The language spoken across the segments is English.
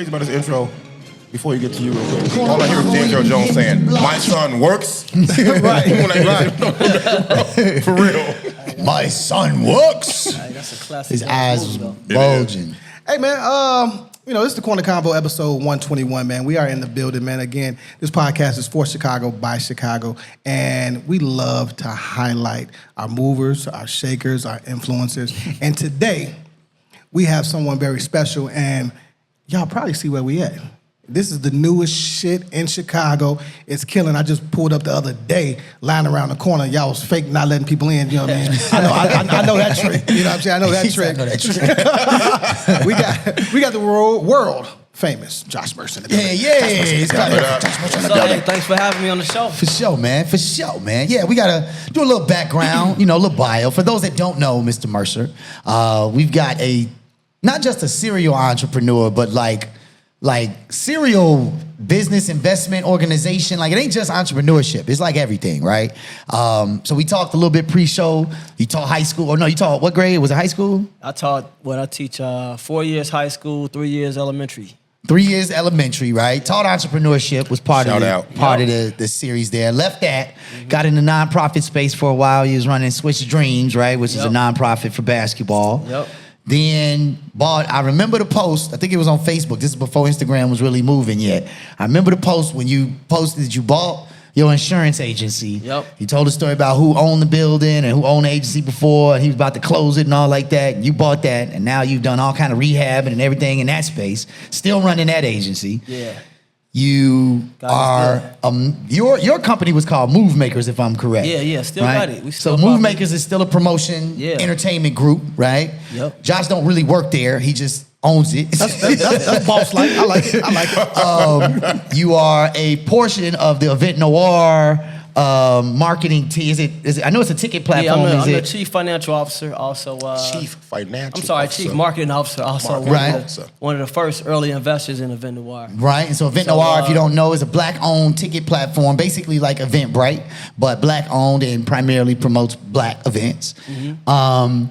crazy about this intro? Before you get to you real quick, all I hear is Denzel Jones saying, "My son works." Right. For real. My son works. Hey, that's a classic. His eyes movie, bulging. Hey, man, this is the Corner Convo episode 121, man. We are in the building, man. Again, this podcast is for Chicago, by Chicago, and we love to highlight our movers, our shakers, our influencers. And today, we have someone very special, and y'all probably see where we at. This is the newest shit in Chicago. It's killing. I just pulled up the other day, lying around the corner. Y'all was fake, not letting people in. You know what I mean? I know that trick. You know what I'm saying? I know that trick. we got the world famous Josh Mercer. Yeah. Josh Mercer. So, hey, thanks for having me on the show. For sure, man. Yeah, we gotta do a little background, a little bio. For those that don't know, Mr. Mercer, we've got not just a serial entrepreneur, but like serial business investment organization. Like, it ain't just entrepreneurship. It's like everything, right? So we talked a little bit pre-show. You taught high school, you taught what grade? Was it high school? I teach 4 years high school, 3 years elementary. 3 years elementary, right? Taught entrepreneurship, was part of the series there. Left that, got in the nonprofit space for a while. He was running Switch Dreams, right? Which is a nonprofit for basketball. Yep. Then I remember the post, I think it was on Facebook. This is before Instagram was really moving yet. I remember the post when you posted that you bought your insurance agency. Yep. You told a story about who owned the building and who owned the agency before, and he was about to close it and all like that. And you bought that, and now you've done all kind of rehab and everything in that space, still running that agency. Yeah. You are, your company was called Move Makers, if I'm correct. Yeah, still right? got it. So Move Makers is still a promotion, entertainment group, right? Yep. Josh don't really work there. He just owns it. That's boss-like. I like it. You are a portion of the Event Noir marketing team. Is it? I know it's a ticket platform. Yeah, I'm the chief financial officer, also. Chief marketing officer, also. One of the first early investors in Event Noir. Right, and so Event Noir, if you don't know, is a black-owned ticket platform, basically like Eventbrite, but black-owned and primarily promotes black events. Mm-hmm.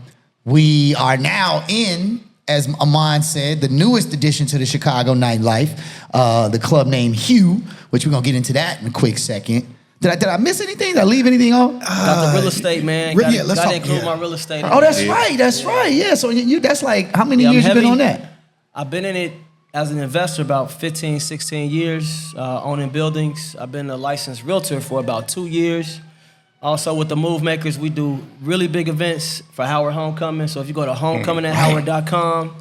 We are now in, as Amon said, the newest addition to the Chicago nightlife, the club named Hue, which we're gonna get into that in a quick second. Did I miss anything? Did I leave anything off? Got the real estate, man. Got to include my real estate. Oh, that's right. Yeah, so that's like, how many years you been on that? I've been in it as an investor about 15, 16 years, owning buildings. I've been a licensed realtor for about 2 years. Also with the Move Makers, we do really big events for Howard Homecoming. So if you go to homecoming@howard.com,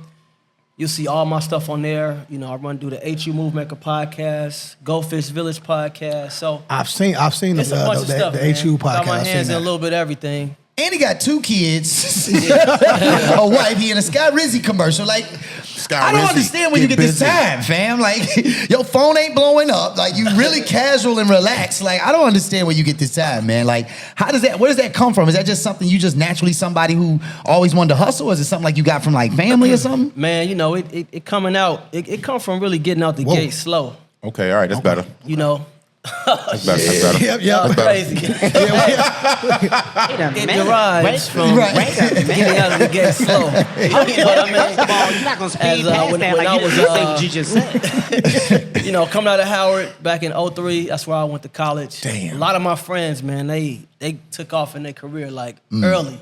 you'll see all my stuff on there. I run through the HU Move Maker podcast, Go Fish Village podcast. So I've seen it's a bunch of stuff, the man. HU podcast. Got my hands in a little bit of everything. And he got 2 kids, a wife. He in a Sky Rizzy commercial. Like, I don't understand when you get this time, fam. Like, your phone ain't blowing up. Like, you really casual and relaxed. Like, I don't understand where you get this time, man. Like, where does that come from? Is that just something you just naturally somebody who always wanted to hustle? Or is it something like you got from like family or something? Man, it coming out. It come from really getting out the gate slow. Okay, all right, that's better. That's better. Yep. Crazy. It derives from getting out of the gate slow. You know what I mean? You're not gonna speed past when that I like was, you say what you just said. Coming out of Howard back in 2003, that's where I went to college. Damn. A lot of my friends, man, they took off in their career like early.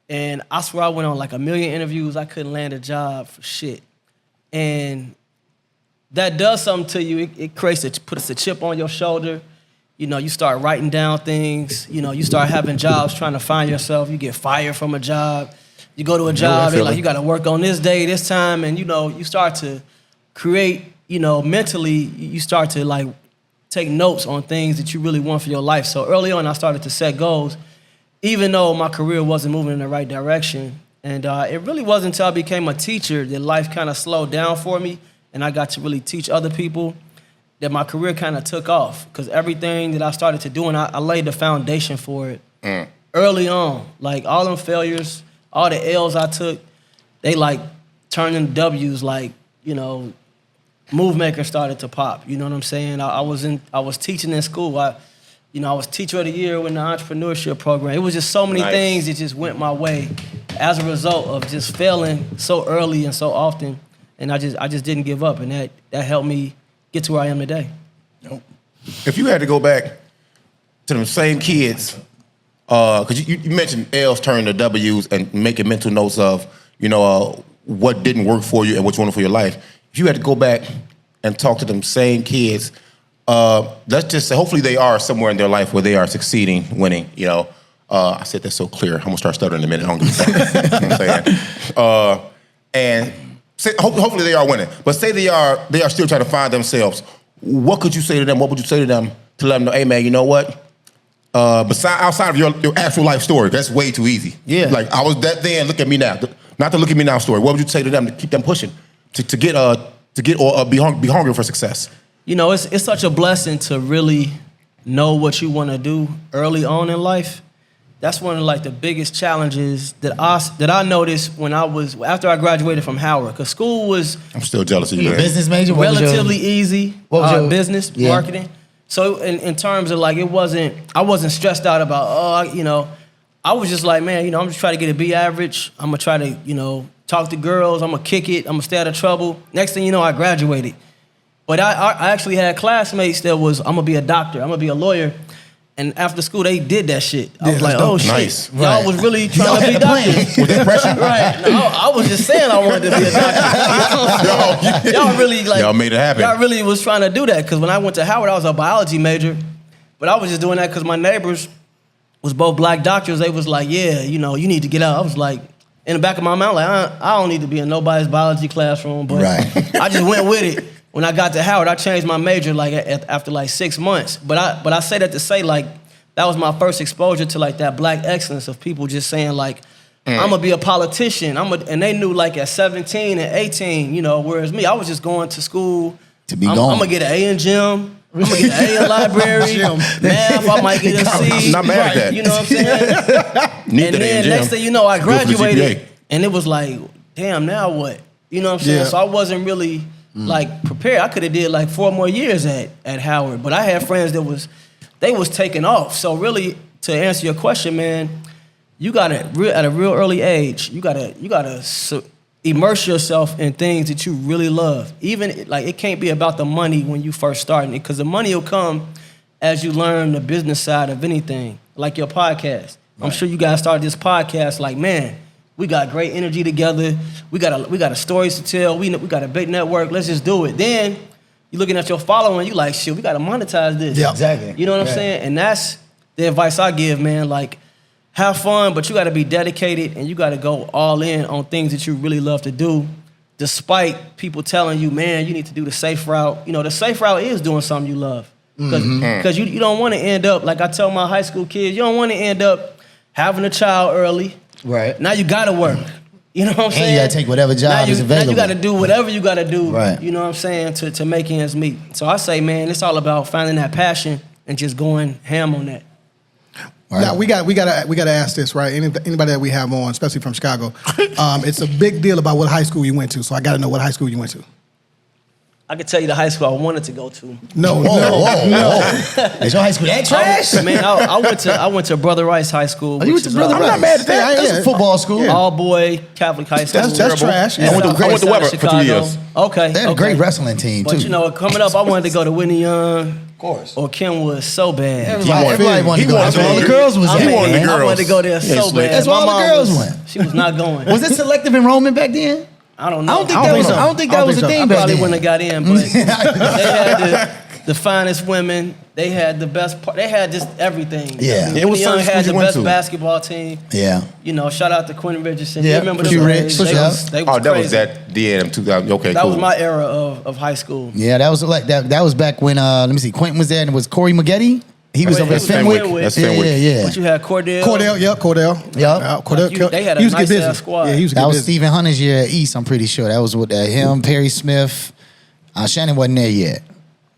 And I swear I went on like 1 million interviews. I couldn't land a job for shit. And that does something to you. It puts a chip on your shoulder. You start writing down things. You start having jobs, trying to find yourself. You get fired from a job. You go to a job, they're like, you got to work on this day, this time. And, you start to create, mentally, you start to like take notes on things that you really want for your life. So early on, I started to set goals, even though my career wasn't moving in the right direction. And it really wasn't until I became a teacher that life kind of slowed down for me. And I got to really teach other people that my career kind of took off. Because everything that I started to do, and I laid the foundation for it early on. Like all them failures, all the L's I took, they like turned into W's. Like, Move Maker started to pop. You know what I'm saying? I was teaching in school. I was teacher of the year in the entrepreneurship program. It was just so many things that just went my way as a result of just failing so early and so often. and I just didn't give up, and that helped me get to where I am today. If you had to go back to them same kids, because you mentioned L's turning to W's and making mental notes of, what didn't work for you and what you wanted for your life. If you had to go back and talk to them same kids, let's just say, hopefully they are somewhere in their life where they are succeeding, winning, I said that so clear. I'm gonna start stuttering in a minute. I don't give a fuck. You know what I'm saying? And say, hopefully they are winning. But say they are still trying to find themselves. What could you say to them? What would you say to them to let them know, hey man, you know what? Outside of your actual life story, that's way too easy. Yeah. Like I was that then, look at me now. Not the look at me now story. What would you say to them to keep them pushing, to get or be hungry for success? It's such a blessing to really know what you want to do early on in life. That's one of like the biggest challenges that I noticed after I graduated from Howard, because school was I'm still jealous of you, man. Business major? relatively easy. What was your business, marketing. So in terms of like, I wasn't stressed out about, I was just like, man, I'm just trying to get a B average. I'm gonna try to, talk to girls. I'm gonna kick it. I'm gonna stay out of trouble. Next thing you know, I graduated. But I actually had classmates that was, I'm gonna be a doctor. I'm gonna be a lawyer. And after school, they did that shit. I was like, oh shit. Nice. Y'all was really trying to be doctors. Was that pressure? Right. No, I was just saying I wanted to be a doctor. Y'all really y'all made it happen. Y'all really was trying to do that, because when I went to Howard, I was a biology major, but I was just doing that because my neighbors was both black doctors. They was like, yeah, you need to get out. I was like, in the back of my mind, like I don't need to be in nobody's biology classroom, but I just went with it. When I got to Howard, I changed my major like after like 6 months. But I say that to say like that was my first exposure to like that black excellence of people just saying like, I'm gonna be a politician. And they knew like at 17 and 18, whereas me, I was just going to school to be I'm gonna get an A in gym. I'm gonna get an A in library. Math, I might get a C. I'm not mad at that. You know what I'm saying? And then next thing you know, I graduated, and it was like, damn, now what? You know what I'm saying? Yeah. So I wasn't really like prepared. I could have did like 4 more years at Howard, but I had friends that was taking off. So really, to answer your question, man, you gotta at a real early age, you gotta immerse yourself in things that you really love. Even like it can't be about the money when you first starting it, because the money will come as you learn the business side of anything. Like your podcast, I'm sure you guys started this podcast like, man, we got great energy together. We got a stories to tell. We got a big network. Let's just do it. Then you're looking at your following. You like, shit, we got to monetize this. Yeah, exactly. You know what I'm saying? And that's the advice I give, man. Like, have fun, but you got to be dedicated and you got to go all in on things that you really love to do, despite people telling you, man, you need to do the safe route. The safe route is doing something you love. Because you don't want to end up, like I tell my high school kids, you don't want to end up having a child early. Right. Now you gotta work. You know what I'm saying? And you gotta take whatever job is available. Now you gotta do whatever you gotta do. Right. You know what I'm saying? To make ends meet. So I say, man, it's all about finding that passion and just going ham on that. Right. Now we gotta ask this, right? Anybody that we have on, especially from Chicago, it's a big deal about what high school you went to. So I gotta know what high school you went to. I could tell you the high school I wanted to go to. No. Is your high school that trash? I went to Brother Rice High School. You went to Brother Rice? I'm not mad at that. That's a football school. All boy Catholic high school. That's trash. I went to Weber for 2 years. Okay. They had a great wrestling team But too. coming up, I wanted to go to Whitney Young. Of course. Or Kenwood so bad. Everybody wanted to go. That's where all the girls was I at. wanted man. I wanted to go there Yeah, so slick. bad. That's where My all the mom girls went. She was not going. Was it selective enrollment back then? I don't know. I don't think that was a thing I back probably then. wouldn't have got in, but they had the finest women. They had the best. They had just everything. Yeah. Whitney It was Young certain had schools the you went best to. basketball team. Yeah. Shout out to Quentin Richardson. Yeah, You remember Q those Rich, days? for They sure. was That was crazy. that the end of 2000. Okay, That cool. was my era of high school. Yeah, that was like that was back when let me see, Quentin was there and it was Corey Maggette. He was over at That's Fenwick. Fenwick. That's Fenwick. Yeah. But you had Cordell. Cordell. Yep. Cordell. They had a he used to get nice-ass busy. squad. Yeah, he used to That get was busy. Stephen Hunter's year at East, I'm pretty sure. That was with him, Perry Smith. Shannon wasn't there yet.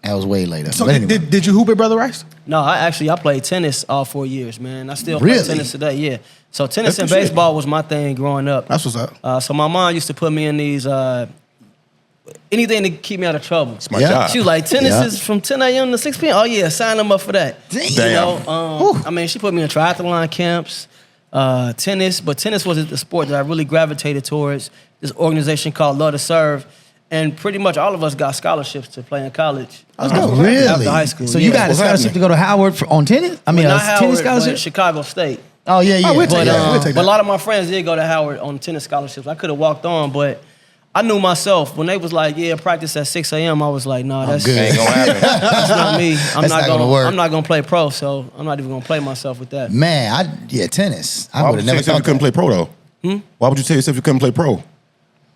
That was way later. So But anyway. did you hoop at Brother Rice? No, I played tennis all 4 years, man. I still Really? play tennis today, yeah. So tennis That's and good shit. baseball was my thing growing up. That's what's up. So my mom used to put me in these, anything to keep me out of trouble. It's my Yeah. job. She was like, tennis Yeah. is from 10 a.m. to 6 p.m. Oh, yeah, sign them up for that. Damn. She put me in triathlon camps, tennis, but tennis wasn't the sport that I really gravitated towards. This organization called Love to Serve. And pretty much all of us got scholarships to play in college. Really? After high school. So you got a What's scholarship to go to Howard on tennis? I mean, Not a Howard, tennis but scholarship? Chicago State. Oh, yeah, yeah. we'll take But, that. We'll take but a that. lot of my friends did go to Howard on tennis scholarships. I could have walked on, but I knew myself. When they was like, yeah, practice at 6 a.m., I was like, nah, that's good. Ain't gonna happen. that's not me. I'm That's not gonna work. I'm not gonna play pro, so I'm not even gonna play myself with that. Man, tennis. I Why would would have you tell never yourself you thought couldn't that. play pro though? Why would you tell yourself you couldn't play pro?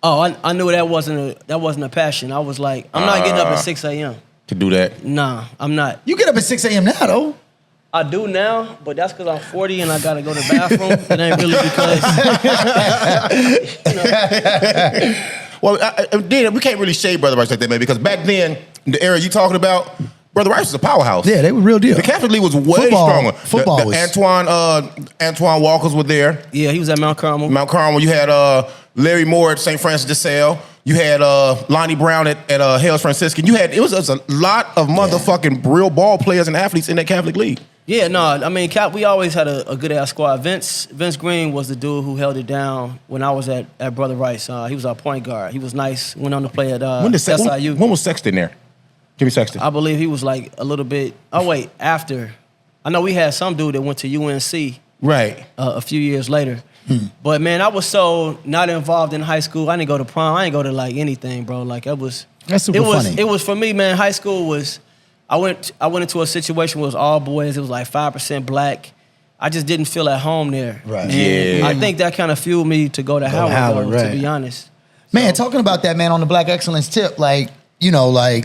Oh, I knew that wasn't a passion. I was like, I'm not getting up at 6 a.m. To do that. Nah, I'm not. You get up at 6 a.m. now, though. I do now, but that's because I'm 40 and I gotta go to the bathroom. It ain't really because Well, then we can't really shade Brother Rice like that, man, because back then, the era you talking about, Brother Rice was a powerhouse. Yeah, they were real deal. The Catholic League was way stronger. Football the was. Antoine Walkers were there. yeah, he was at Mount Carmel. Mount Carmel. You had Larry Moore at St. Francis de Sales. You had Lonnie Brown at Hales Franciscan. It was a lot of motherfucking real ball players and athletes in that Catholic League. Yeah, no, I mean, we always had a good ass squad. Vince Green was the dude who held it down when I was at Brother Rice. He was our point guard. He was nice. Went on to play at SIU. When was Sexton there? Give me Sexton. I believe he was like a little bit. Oh wait, after. I know we had some dude that went to UNC Right. a few years later. But man, I was so not involved in high school. I didn't go to prom. I didn't go to like anything, bro. Like it was. That's super funny. It was for me, man. High school was. I went into a situation where it was all boys. It was like 5% black. I just didn't feel at home there. Right. And Yeah. I think that kind of fueled me to go to Howard, though, right. to be honest. Man, talking about that, man, on the Black Excellence tip, like, you know, like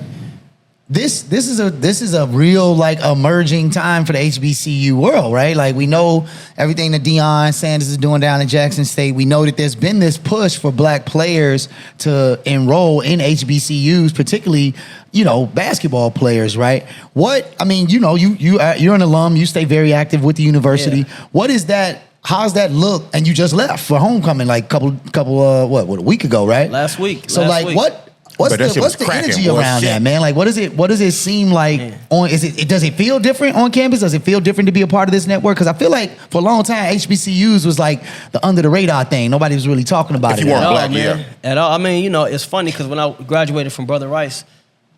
this is a real like emerging time for the HBCU world, right? Like we know everything that Deion Sanders is doing down in Jackson State. We know that there's been this push for black players to enroll in HBCUs, particularly, you know, basketball players, right? You're an alum. You stay very active with the university. Yeah. What is that? How's that look? And you just left for homecoming like a week ago, right? Last week. So like what's But that shit what's was the cracking, energy boy. around Shit. that, man? Like what does it seem like does it feel different on campus? Does it feel different to be a part of this network? Because I feel like for a long time HBCUs was like the under the radar thing. Nobody was really talking about If it. you weren't At all, black, man. yeah. At all. I mean, you know, it's funny because when I graduated from Brother Rice,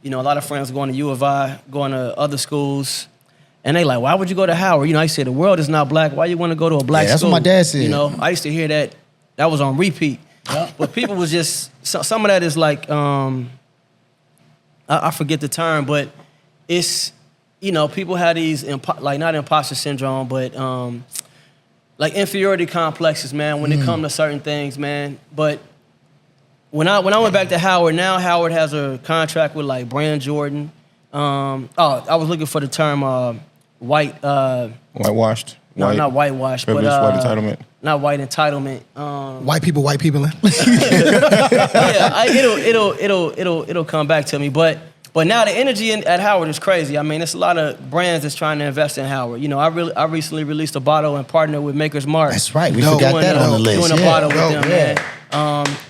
you know, a lot of friends going to U of I, going to other schools, and they like, why would you go to Howard? You know, I used to say the world is not black. Why you want to go to a black Yeah, that's school? what my dad said. You know, I used to hear that. That was on repeat. But people was just, some of that is like, I forget the term, but it's, you know, people have these, not imposter syndrome, but like inferiority complexes, man, when it comes to certain things, man. But when I went back to Howard, now Howard has a contract with like Brand Jordan. I was looking for the term Whitewashed. No, not whitewashed, but privilege, white entitlement. not white entitlement. White people. Yeah, it'll come back to me. But now the energy at Howard is crazy. I mean, there's a lot of brands that's trying to invest in Howard. You know, I recently released a bottle and partnered with Maker's Mark. That's right. We No, forgot that on the Doing list. a Yeah. bottle with them, man.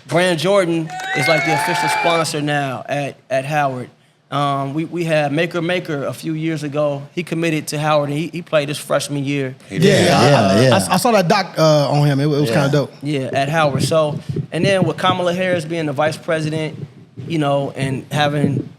Brand Jordan is like the official sponsor now at Howard. We had Maker a few years ago. He committed to Howard, and he played his freshman year. Yeah. I saw that doc on him. It was kind of dope. Yeah, at Howard. So, and then with Kamala Harris being the vice president, you know, and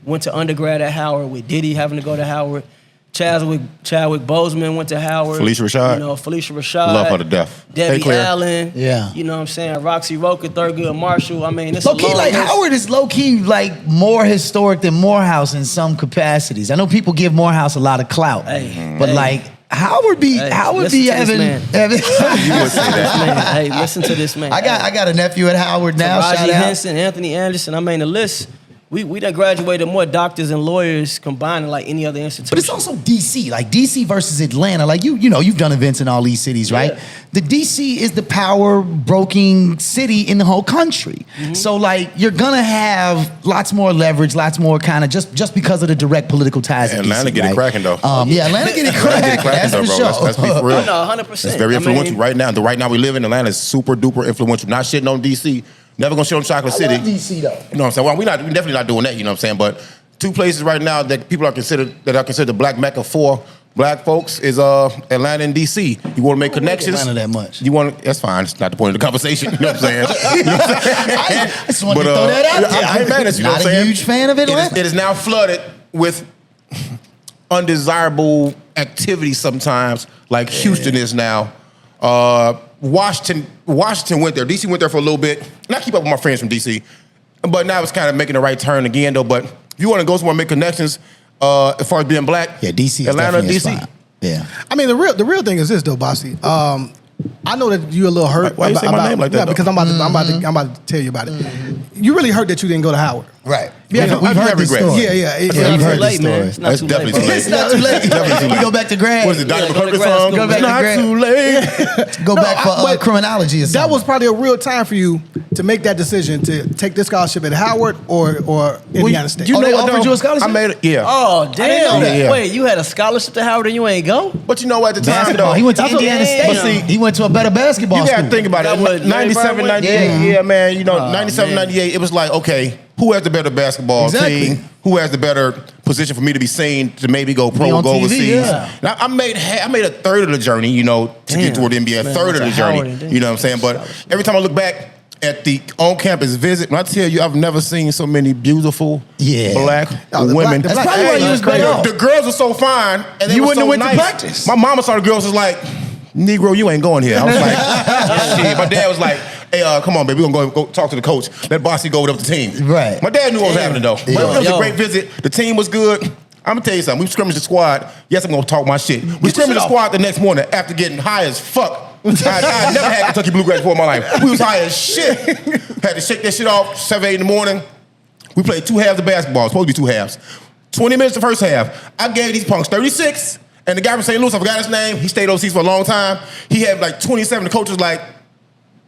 went to undergrad at Howard, with Diddy having to go to Howard. Chadwick Boseman went to Howard. Felicia Rashad. You know, Felicia Rashad. Love her to death. Debbie Hey, Claire. Allen. Yeah. You know what I'm saying? Roxy Roker, Thurgood Marshall. I mean, it's Low a key, long like list. Howard is low key like more historic than Morehouse in some capacities. I know people give Morehouse a lot of clout, Hey, but hey. like Howard be Hey, Howard listen be to this having. man. You would say that. Man, hey, listen to this man. I got a nephew at Howard now. Taraji Shout out. Henson, Anthony Anderson. I mean, the list. We done graduated more doctors and lawyers combined than like any other institution. But it's also DC, like DC versus Atlanta. Like you know, you've done events in all these cities, right? Yeah. The DC is the power broking city in the whole country. Mm-hmm. So like you're gonna have lots more leverage, lots more kind of just because of the direct political ties. of Atlanta DC, get it right? cracking, though. Yeah, Atlanta get it Atlanta cracking. get it cracking, That's though, for bro. sure. Let's be for real. Oh, no, 100%. It's very I mean- influential right now. Right now we live in Atlanta is super duper influential. Not shitting on DC. Never gonna shit on Chocolate City. I love DC though. You know what I'm saying? Well, we definitely not doing that. You know what I'm saying? But two places right now that people are considered the Black Mecca for black folks is Atlanta and DC. You want to make connections. Atlanta that much. You want to? That's fine. It's not the point of the conversation. You know what I'm saying? You know what I'm saying? I just wanted to throw that out there. I ain't mad at you. Know Not what I'm a saying? huge fan of Atlanta. It is now flooded with undesirable activity sometimes, like Houston is now. Washington went there. DC went there for a little bit. And I keep up with my friends from DC. But now it's kind of making the right turn again, though. But if you want to go somewhere and make connections, as far as being black, Yeah, DC is Atlanta, definitely a DC. spot. Yeah. I mean, the real thing is this though, Bossy. I know that you're a little hurt. Why you say my name like that, Yeah, though? because I'm about to tell you about it. You really hurt that you didn't go to Howard. Right. Yeah, We've I've heard never this regret. story. Yeah. It's Yeah, not you've too heard late, this man. story. It's not It's too definitely late. too bro. late. It's not too late. Definitely too We late. go back to grad. What is it, Donnie Yeah, McClurkin go to grad song? school. Go back It's to not grad. too late. Go back for but criminology or something. That was probably a real time for you to make that decision to take this scholarship at Howard or Indiana State. you know they what, offered though? you a scholarship? I made it, yeah. Oh damn! know that. Yeah. Wait, you had a scholarship to Howard and you ain't go? But you know what, at the time, basketball. though, He went to That's what- Indiana Damn. State. He went to a better basketball you school. gotta think about That was it. 97, Larry 98, Brown? yeah, man. You know, Oh, 97, man. 98, it was like, okay, who has the better basketball Exactly. team? Who has the better position for me to be seen to maybe go pro Be or on go TV, overseas? yeah. Now, I made a third of the journey, you know, to get Damn. toward the NBA, a Man, third of went the to journey. Howard and then You know what I'm saying? But scholarship. every time I look back at the on-campus visit, when I tell you, I've never seen so many beautiful Yeah. black No, the women. black- That's probably why you was better off. The girls were so fine, and they You were wouldn't so have went to nice. practice. My mama saw the girls was like, Negro, you ain't going here. I was like, shit. My dad was like, hey, come on, baby, we're gonna go talk to the coach. Let Bossy go with the team. Right. My dad knew what was happening, though. But it was a Yo. great visit. The team was good. I'm gonna tell you something. We scrimmaged the squad. Yes, I'm gonna talk my shit. We your scrimmaged shit the off. squad the next morning after getting high as fuck. I never had Kentucky Bluegrass before in my life. We was high as shit. Had to shake that shit off 7, 8 in the morning. We played 2 halves of basketball. It's supposed to be 2 halves. 20 minutes the first half. I gave these punks 36. And the guy from St. Louis, I forgot his name. He stayed overseas for a long time. He had like 27. The coach was like,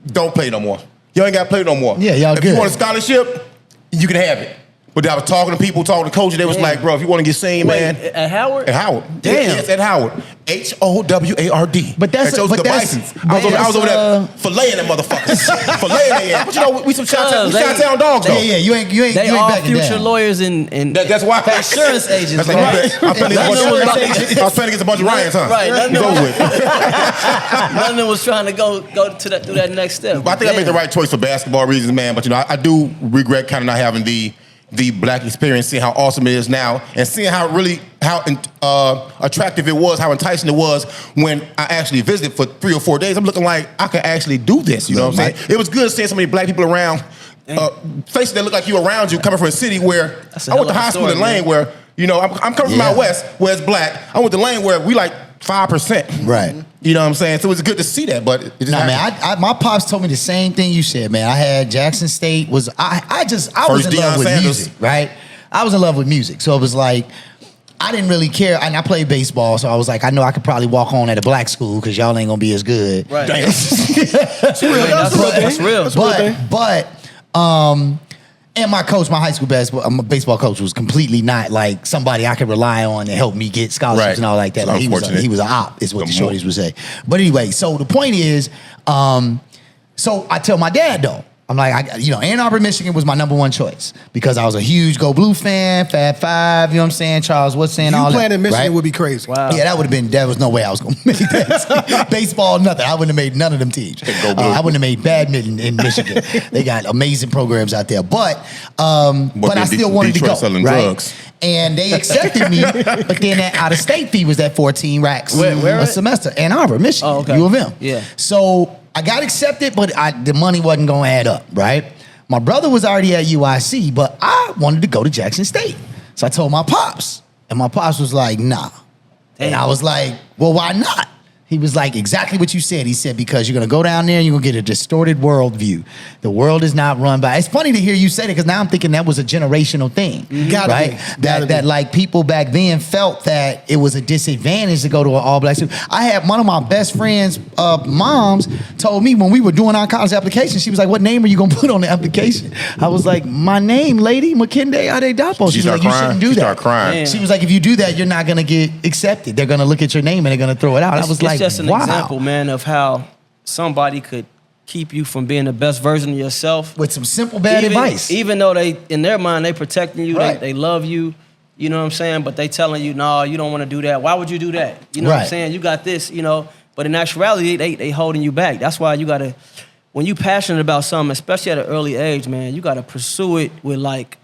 don't play no more. You ain't got to play no more. Yeah, y'all If good. you want a scholarship, you can have it. But I was talking to people, talking to coaches. They was Damn. like, bro, if you want to get seen, Wait, man. at Howard? At Howard. Damn. Yes, at Howard. HOWARD. But that's- That shows but the that's- Bisons. but I was over there that's, filleting them motherfuckers. Filleting their ass. But you know, we some Chi-Town Cuz dogs, though. Yeah, you ain't They you ain't all backing future down. lawyers and That's why. insurance agents. That's like, right? I was playing Right. against a bunch of Ryans, huh? Right, It's over with. None of them was trying to go to that through that next step. But I think I made the right choice for basketball reasons, man. But you know, I do regret kind of not having the black experience, seeing how awesome it is now, and seeing how attractive it was, how enticing it was when I actually visited for 3 or 4 days. I'm looking like I could actually do this. You know what I'm saying? It was good seeing so many black people around, faces that look like you around you, coming from a city where That's a I went hell to of a high school story, in Lane, man. where you know I'm coming from out west where it's black. I went to Lane where we like 5%. Right. You know what I'm saying? So it was good to see that, but it just Nah, happened. man, my pops told me the same thing you said, man. I had Jackson State was I was First in love Deion with Sanders. music, right? I was in love with music, so it was like I didn't really care, and I played baseball, so I was like, I know I could probably walk on at a black school because y'all ain't gonna be as good. Right. Damn. That's real. But and my coach, my high school baseball coach, was completely not like somebody I could rely on to help me get scholarships Right. and all like that. It's Like unfortunate. he was an op, is what the Come on. shorties would say. But anyway, so the point is, so I tell my dad though, I'm like, Ann Arbor, Michigan was my #1 choice because I was a huge Go Blue fan, Fab Five, you know what I'm saying, Charles Woodson, You all that. playing in Michigan right? would be crazy. Wow. Yeah, there was no way I was going to make that. Baseball, nothing. I wouldn't have made none of them teams. Go Blue. I wouldn't have made badminton in Michigan. They got amazing programs out there. But I still wanted to Detroit go. selling right? drugs. And they accepted me, but then that out-of-state fee was that 14 racks Where a at? semester. Ann Arbor, Michigan, Oh, okay. U of M. Yeah. So I got accepted, but the money wasn't going to add up, right? My brother was already at UIC, but I wanted to go to Jackson State. So I told my pops, and my pops was like, nah. And Damn. I was like, well, why not? He was like, exactly what you said. He said, because you're going to go down there and you're going to get a distorted worldview. The world is not run by... It's funny to hear you say it because now I'm thinking that was a generational thing. Gotta right? be. Gotta That be. like people back then felt that it was a disadvantage to go to an all-black school. I had one of my best friends' moms told me when we were doing our college application, she was like, what name are you going to put on the application? I was like, my name, lady, Makinde Adedapo. She was like, you shouldn't do that. She started crying. Man. She was like, if you do that, you're not going to get accepted. They're going to look at your name and they're going to throw it out. I was like, it's just an wow. example, man, of how somebody could keep you from being the best version of yourself With some simple bad even, advice. Even though they, in their mind, they protecting you, Right. they love you, You know what I'm saying? But they telling you, no, you don't want to do that. Why would you do that? You know what I'm Right. saying? You got this, you know. But in actuality, they holding you back. That's why you got to, when you passionate about something, especially at an early age, man, you got to pursue it with like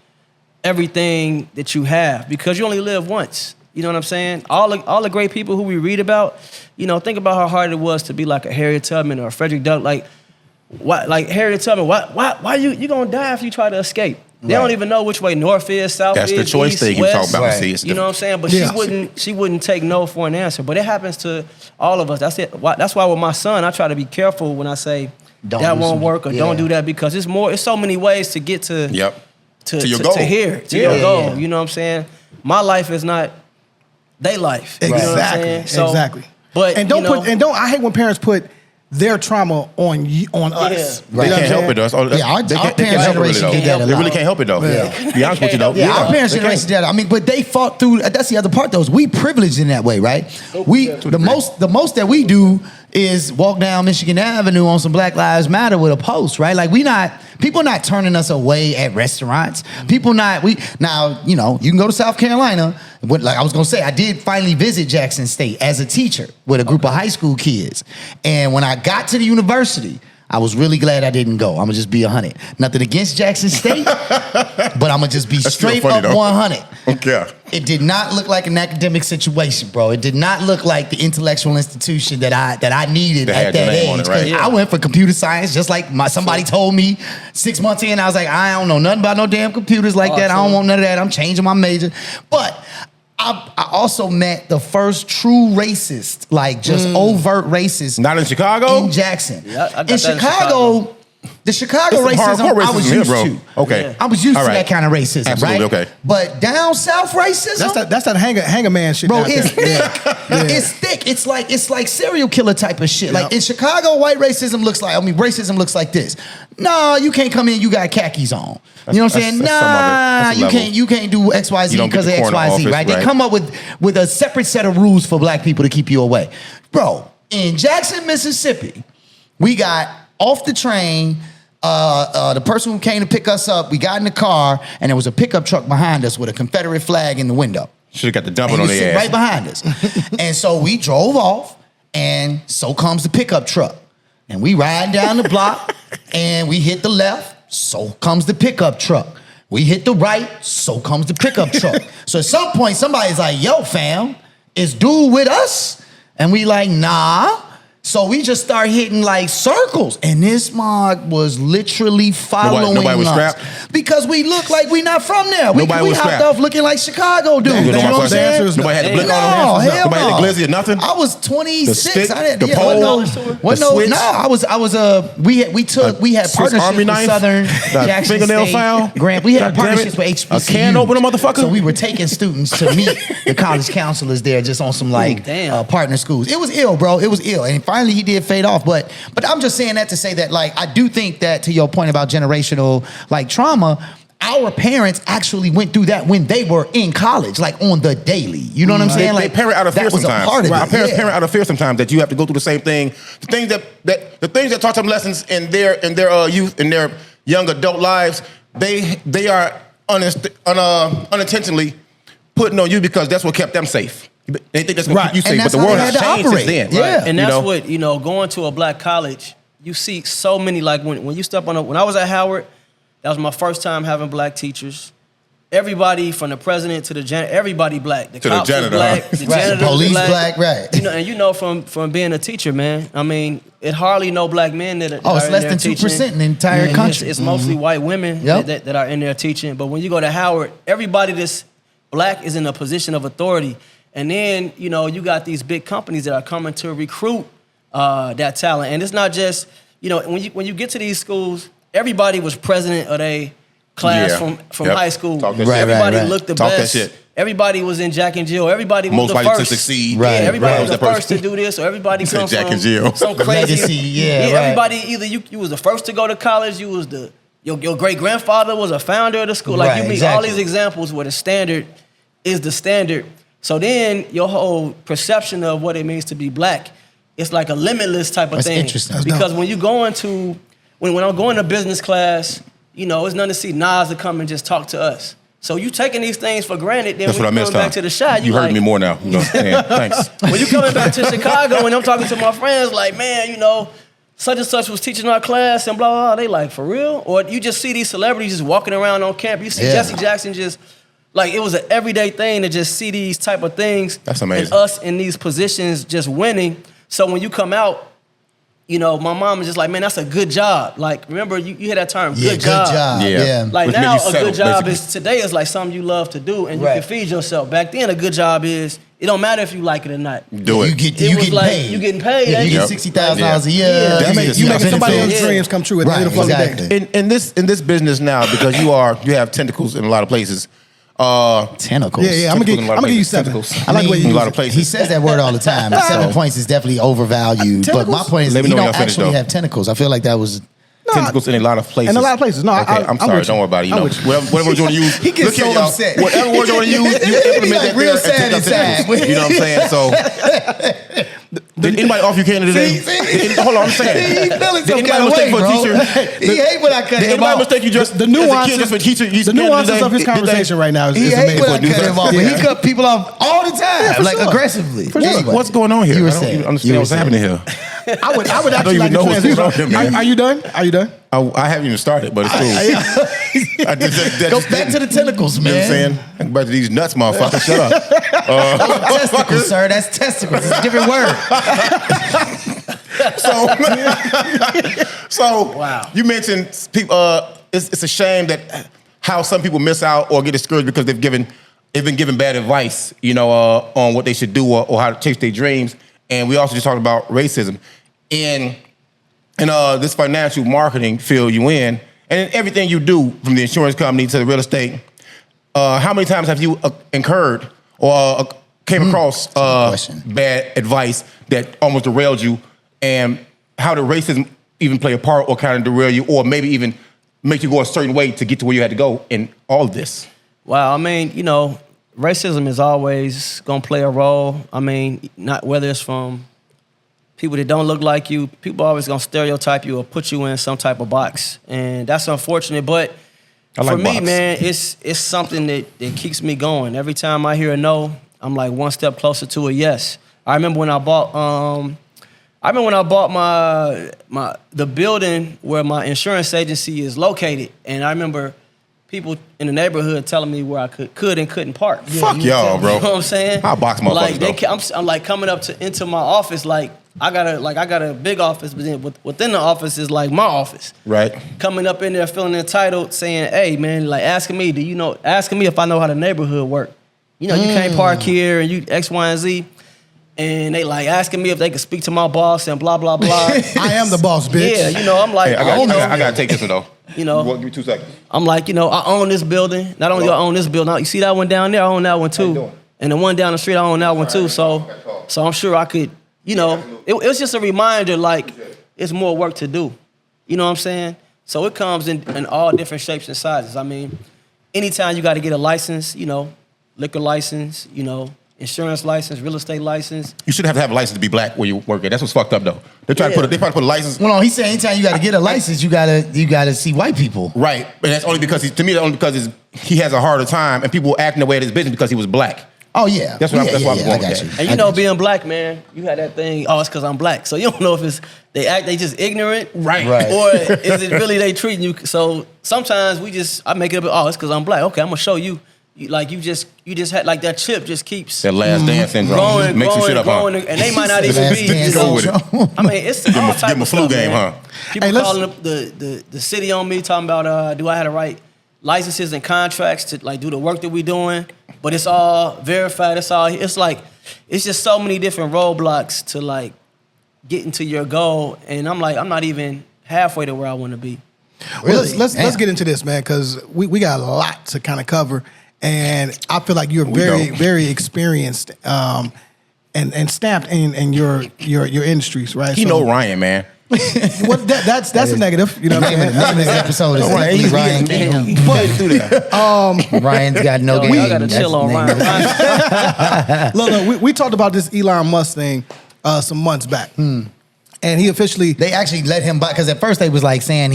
everything that you have because you only live once. You know what I'm saying? All the great people who we read about, you know, think about how hard it was to be like a Harriet Tubman or a Frederick Douglass. Like, why, like Harriet Tubman, why you gonna die if you try to escape? They don't even know which way north is, south That's is, the choice east, thing you west. talk about. Right. See, it's You know what I'm saying? But Yeah. she wouldn't take no for an answer. But it happens to all of us. That's it. That's why with my son, I try to be careful when I say Don't that do won't some- work or yeah. don't do that because it's so many ways to get to Yep. to your goal. to here to Yeah. your goal. Yeah. You know what I'm saying? My life is not they life. You know what I'm Exactly. saying? So, Exactly. But And don't you know, put and don't. I hate when parents put their trauma on us. Right. They You know can't help it, though. That's all- Yeah, our they parents' can't help it, really, generation though. did that a They lot. really can't help it, though. Yeah. Be honest with you, though. Yeah, our parents' they can't. generation did that. I mean, but they fought through. That's the other part, though. Is we privileged in that way, right? The most that we do is walk down Michigan Avenue on some Black Lives Matter with a post, right? Like people not turning us away at restaurants. Now, you know, you can go to South Carolina. Like I was gonna say, I did finally visit Jackson State as a teacher with a group of high school kids. And when I got to the university, I was really glad I didn't go. I'm gonna just be 100. Nothing against Jackson State, but I'm gonna just be That's still straight funny, up though. 100. Yeah. It did not look like an academic situation, bro. It did not look like the intellectual institution that I needed That at had your that name on age. it, right? 'Cause Yeah. I went for computer science, just like somebody told me 6 months in. I was like, I don't know nothing about no damn computers like that. I don't want none of that. I'm changing my major. But I also met the first true racist, like just overt racist, Not in Chicago? in Jackson. Yeah, I got in that in Chicago, the Chicago There's some racism, hardcore I was racism here, used bro. to. Okay. Yeah. I was used All to right. that kind of racism, Absolutely, right? okay. But down south racism, That's that hanger man shit. bro, down it's there. thick. Yeah. It's thick. It's like serial killer type of shit. Like Yep. in Chicago, racism looks like this. No, you can't come in. You got khakis on. You know what I'm saying? That's some of it. Nah, That's a you level. can't do X Y You Z don't get because of the X corner Y Z. office, Right? They right. come up with a separate set of rules for black people to keep you away, bro. In Jackson, Mississippi, we got off the train. The person who came to pick us up, we got in the car, and there was a pickup truck behind us with a Confederate flag in the window. Should have got the dumping And on he was their sitting ass. right behind us. And so we drove off, and so comes the pickup truck. And we ride down the block, and we hit the left, so comes the pickup truck. We hit the right, so comes the pickup truck. So at some point, somebody's like, yo, fam, is dude with us? And we like, nah. So we just start hitting like circles. And this mug was literally following Nobody was us. strapped? Because we look like we not from there. Nobody we was hopped strapped? off looking like Chicago dudes. You You know know what my I'm saying? question? Nobody had the blick No, on hell them? Nobody had the glizzy or nothing? I was 26. The stick, I didn't, the pole, the switch? we had Swiss partnerships Army with knife? Southern The Jackson fingernail State, file? Grant. We had God damn partnerships it. with HBCU. A can opener, motherfucker? So we were taking students to meet the college counselors there, just on some like damn. partner schools. It was ill, bro. It was ill, and finally he did fade off. But I'm just saying that to say that, like, I do think that, to your point about generational like trauma, our parents actually went through that when they were in college, like on the daily. You know what I'm saying? They Like parent out of fear that was sometimes. a part of Our it. parents yeah. parent out of fear sometimes that you have to go through the same thing. The things that taught them lessons in their youth, in their young adult lives, they are unintentionally putting on you because that's what kept them safe. They think that's going to keep you And safe, but that's the how world they has had to changed operate. since then. Yeah. And You that's know? what, going to a black college, you see so many, like when you step on when I was at Howard, that was my first time having black teachers. Everybody from the president to the janitor, everybody black. The To the cops was janitor, black, huh? the Right. janitor was Police black, right. You know from being a teacher, man. I mean, it hardly no black men that are Oh, it's in less there than teaching. 2% in the entire And country. It's mostly white women Yep. that are in there teaching. But when you go to Howard, everybody that's black is in a position of authority. And then, you got these big companies that are coming to recruit that talent. And it's not just, when you get to these schools, everybody was president of their class Yeah. from Yep. high school. Talk that Right, shit. Everybody right. looked the Talk that best. shit. Everybody was in Jack and Jill. Everybody was Most the likely to first. succeed. Right, Yeah, everybody right. was the That person. first to do this, or everybody said come Jack from and Jill. some crazy. Legacy, yeah, right. Everybody either you was the first to go to college, you was your great grandfather was a founder of the school. Like Right, you meet all exactly. these examples where the standard is the standard. So then your whole perception of what it means to be black, it's like a limitless type of That's thing. interesting. That's Because when you go into when I'm going to business class, it's nothing to see Nas to come and just talk to us. So you taking these things for granted. Then That's when what I you missed. coming back to the shot, You like, heard me more now. You know what I'm saying? Thanks. when you coming back to Chicago and I'm talking to my friends, like, man, you know, such and such was teaching our class and blah, blah, blah. They like, for real? Or you just see these celebrities just walking around on campus. You see Jesse Jackson just, like, it was an everyday thing to just see these type of things. That's amazing. And us in these positions just winning. So when you come out, you know, my mom is just like, man, that's a good job. Like, remember, you hear that term, Yeah, good job. Yeah. Like Which now, means you a settle, good job basically. is today is like something you love to do and you Right. can feed yourself. Back then, a good job is it don't matter if you like it or not. Do it. You get It you was getting like, paid. you getting paid, Yeah, ain't you you? get $60,000 a year. Yeah. That's You just- making somebody benefits. else's dreams come true at the Right, end of the fucking exactly. day. In this business now, because you have tentacles in a lot of places. Tentacles. Yeah, I'm gonna Tentacles in a lot of give you places. 7. Tentacles. I like the way you in a use lot it. of places. He says that word all the time. 7 points is definitely overvalued. But my Tentacles? point is, Let me he know when don't y'all finish, actually though. have tentacles. I feel like that was. Tentacles in a lot of places. In a lot of places. No, okay, I'm sorry. with you. Don't worry about it. You I'm know, with you. whatever word you want to use. He gets look here, so y'all. upset. Whatever word you want to use, you implement like that real there and sad take out inside. tentacles. You know what I'm saying? So, did anybody offer you candy today? Hold on, I'm saying. He feeling Did some anybody kind of mistake way, for a bro. teacher? He hate when I cut Did him anybody off. mistake you just The as a nuances, kid just for teacher? the nuances of his conversation right now is He hate when I amazing. cut him off, but he cut people off all the time, for like sure. aggressively. Anyway, What's going on here? You were I don't saying. even You understand were what's saying. happening here. I would actually even like to know what's transition. going on here, man. Are you done? Are you done? I haven't even started, but it's cool. go back to the tentacles, You know what I'm man. saying? Back to these nuts, motherfucker. Shut up. Testicles, sir. That's testicles. It's a different word. So Wow. you mentioned people. It's a shame that how some people miss out or get discouraged because they've been given bad advice, you know, on what they should do or how to chase their dreams. And we also just talked about racism in this financial marketing field you in, and in everything you do, from the insurance company to the real estate. How many times have you incurred or came across question. bad advice that almost derailed you? And how did racism even play a part or kind of derail you or maybe even make you go a certain way to get to where you had to go in all of this? Wow, I mean, you know, racism is always gonna play a role. I mean, not whether it's from people that don't look like you, people always gonna stereotype you or put you in some type of box. And that's unfortunate, but I like for me, box. man, it's something that keeps me going. Every time I hear a no, I'm like one step closer to a yes. I remember when I bought the building where my insurance agency is located, and I remember people in the neighborhood telling me where I could and couldn't park. Fuck y'all, bro. You know what I'm saying? I'll box motherfuckers, Like though. I'm like coming up into my office, like I got a big office, but then within the office is like my office. Right. Coming up in there feeling entitled, saying, "Hey man," like asking me if I know how the neighborhood work. You know, you can't park here and you X, Y, and Z. And they like asking me if they could speak to my boss and blah, blah, blah. I am the boss, bitch. Yeah, you know, I'm like, Hey, I don't know. I gotta take this one though. You know. Give me 2 seconds. I'm like, you know, I own this building. Not only do I own this building, you see that one down there, I own that one How you too. doing? And the one down the street, I own that one too. So I'm sure I could, you know, it was just a reminder, like, it's more work to do. You know what I'm saying? So it comes in all different shapes and sizes. I mean, anytime you got to get a license, you know, liquor license, you know, insurance license, real estate license. You shouldn't have to have a license to be black where you work at. That's what's fucked up though. They try to put a license. Well, no, he's saying anytime you got to get a license, you gotta see white people. Right, and that's only because he has a harder time, and people acting the way it is business because he was black. Oh yeah, That's what I'm yeah, going I with got that. you. And you know, being black, man, you had that thing, oh, it's because I'm black. So you don't know if it's they just ignorant. Right. Or is it really they treating you? So sometimes I make it up, oh, it's because I'm black. Okay, I'm going to show you. Like you just had like that chip just keeps That last dance syndrome growing, makes you shit up, growing, huh? and they might not even Last be. dance Go with it. syndrome. I mean, it's all type give 'em a of flu stuff, game, man. huh? People Hey, let's- calling up the city on me, talking about do I have the right licenses and contracts to like do the work that we doing, but it's all verified. It's like it's just so many different roadblocks to like getting to your goal, and I'm like I'm not even halfway to where I want to be. Well, Really? let's Damn. get into this, man, because we got a lot to kind of cover, and I feel like you're very don't. very experienced and stamped in your industries, right? He know Ryan, man. Well, that's a negative, you know what I'm The name saying? of this episode is Ryan, Simply he's Ryan. But do that. Ryan's got no Yo, game. y'all gotta That's chill the on name of Ryan. it. Look, we talked about this Elon Musk thing some months back, and he officially They actually let him buy because at first they was like saying